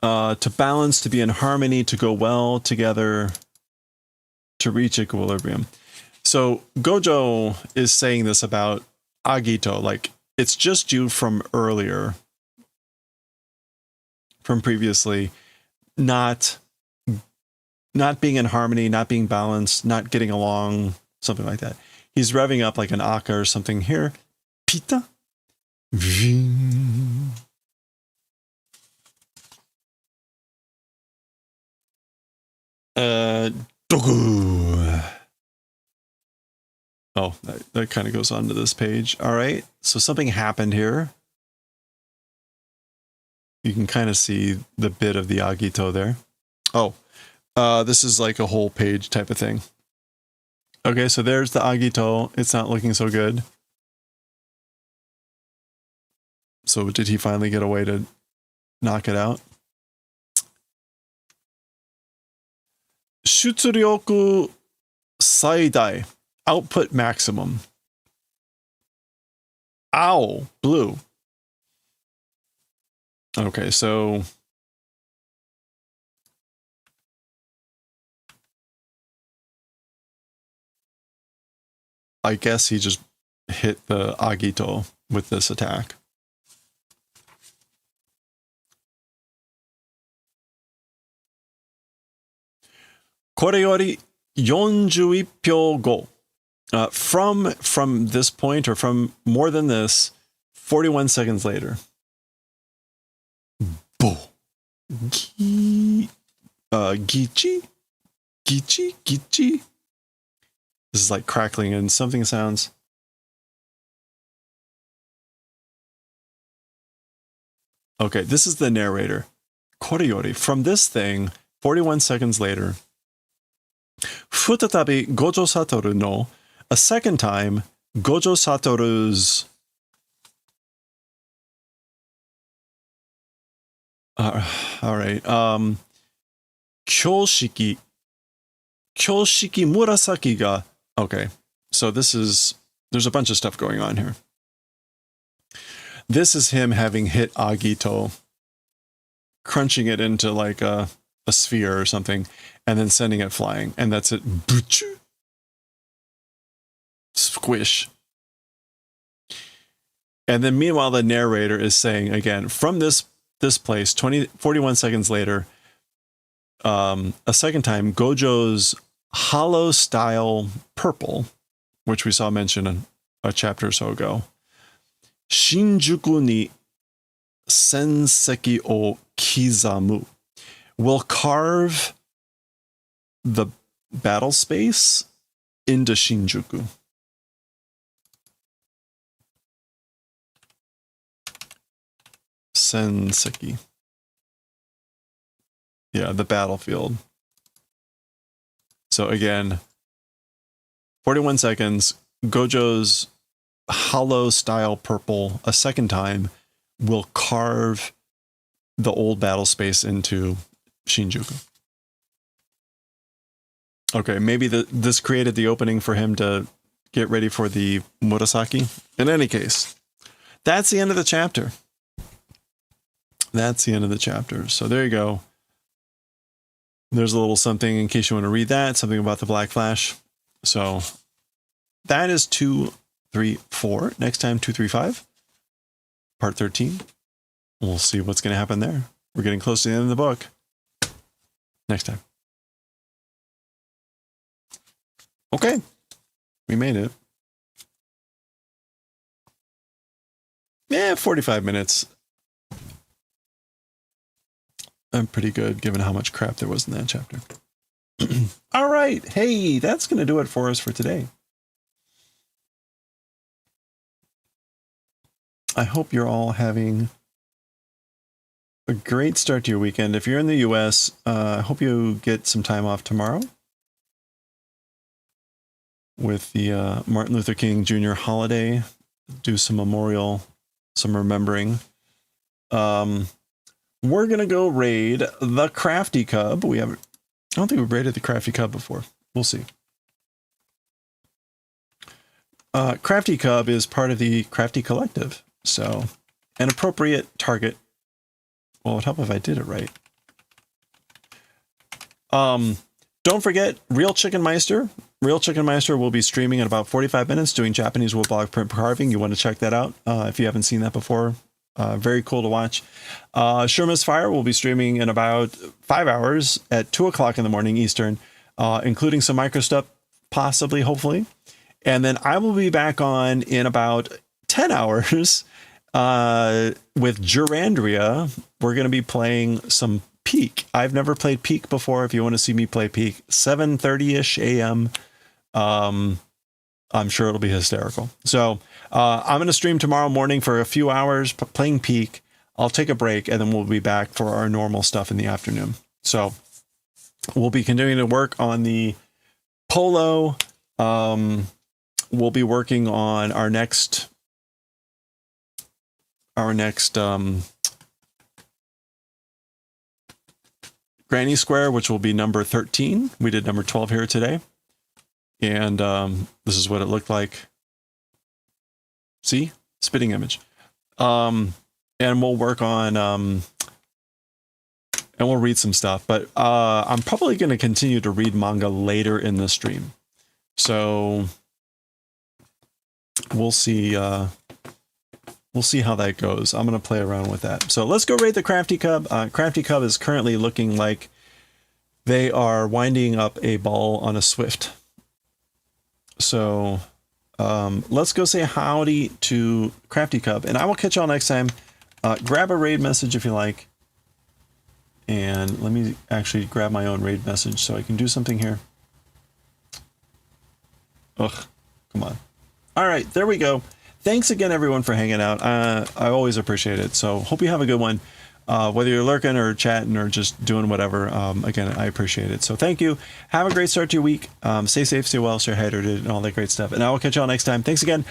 To balance, to be in harmony, to go well together, to reach equilibrium. So Gojo is saying this about Agito, like it's just you from earlier, from previously, not being in harmony, not being balanced, not getting along, something like that. He's revving up like an aka or something here. Pita. Ving. Dogu. Oh, that kind of goes on to this page. All right. So something happened here. You can kind of see the bit of the Agito there. Oh, this is like a whole page type of thing. Okay, so there's the Agito. It's not looking so good. So did he finally get a way to knock it out? 出力最大 output maximum. Ow, blue. Okay, so I guess he just hit the Agito with this attack. Koreyori 41秒後. From this point, or from more than this, 41 seconds later. Bo. Gichi? Gichi? This is like crackling and something sounds. Okay, this is the narrator. Koreyori. From this thing, 41 seconds later. Futatabi Gojo Satoru no. A second time, Gojo Satoru's all right. Kyoshiki Murasaki ga. Okay. So there's a bunch of stuff going on here. This is him having hit Agito, crunching it into like a sphere or something, and then sending it flying. And that's it. Squish. And then meanwhile, the narrator is saying again, from this place, 41 seconds later, a second time, Gojo's hollow style purple, which we saw mentioned a chapter or so ago. Shinjuku ni senseki o kizamu. Will carve the battle space into Shinjuku. Senseki. Yeah, the battlefield. So again, 41 seconds, Gojo's hollow style purple a second time will carve the old battle space into Shinjuku. Okay, maybe this created the opening for him to get ready for the Murasaki. In any case, that's the end of the chapter. That's the end of the chapter. So there you go. There's a little something in case you want to read that, something about the Black Flash. So that is 2, 3, 4. Next time, 2, 3, 5. Part 13. We'll see what's going to happen there. We're getting close to the end of the book. Next time. Okay. We made it. Yeah, 45 minutes. I'm pretty good given how much crap there was in that chapter. All right. Hey, that's going to do it for us for today. I hope you're all having a great start to your weekend. If you're in the US, I hope you get some time off tomorrow with the Martin Luther King Jr. holiday. Do some memorial, some remembering. We're going to go raid the Crafty Cub. I don't think we've raided the Crafty Cub before. We'll see. Crafty Cub is part of the Crafty Collective. So an appropriate target. Well, it would help if I did it right. Don't forget Real Chicken Meister. Real Chicken Meister will be streaming in about 45 minutes doing Japanese woodblock print carving. You want to check that out if you haven't seen that before. Very cool to watch. Sherma's Fire will be streaming in about 5 hours at 2 o'clock in the morning Eastern, including some micro stuff, possibly, hopefully. And then I will be back on in about 10 hours with Gerandria. We're going to be playing some Peak. I've never played Peak before. If you want to see me play Peak, 7:30-ish a.m. I'm sure it'll be hysterical. So I'm going to stream tomorrow morning for a few hours playing Peak. I'll take a break and then we'll be back for our normal stuff in the afternoon. So we'll be continuing to work on the Polo. We'll be working on our next Granny Square, which will be number 13. We did number 12 here today. And this is what it looked like. See? Spitting image. And we'll work on and we'll read some stuff. But I'm probably going to continue to read manga later in the stream. So we'll see how that goes. I'm going to play around with that. So let's go rate the Crafty Cub. Crafty Cub is currently looking like they are winding up a ball on a Swift. So let's go say howdy to Crafty Cub, and I will catch y'all next time. Grab a raid message if you like. And let me actually grab my own raid message so I can do something here. Ugh, come on. All right, there we go. Thanks again, everyone, for hanging out. I always appreciate it. So hope you have a good one. Whether you're lurking or chatting or just doing whatever, again, I appreciate it. So thank you. Have a great start to your week. Stay safe, stay well, stay hydrated, and all that great stuff. And I will catch y'all next time. Thanks again.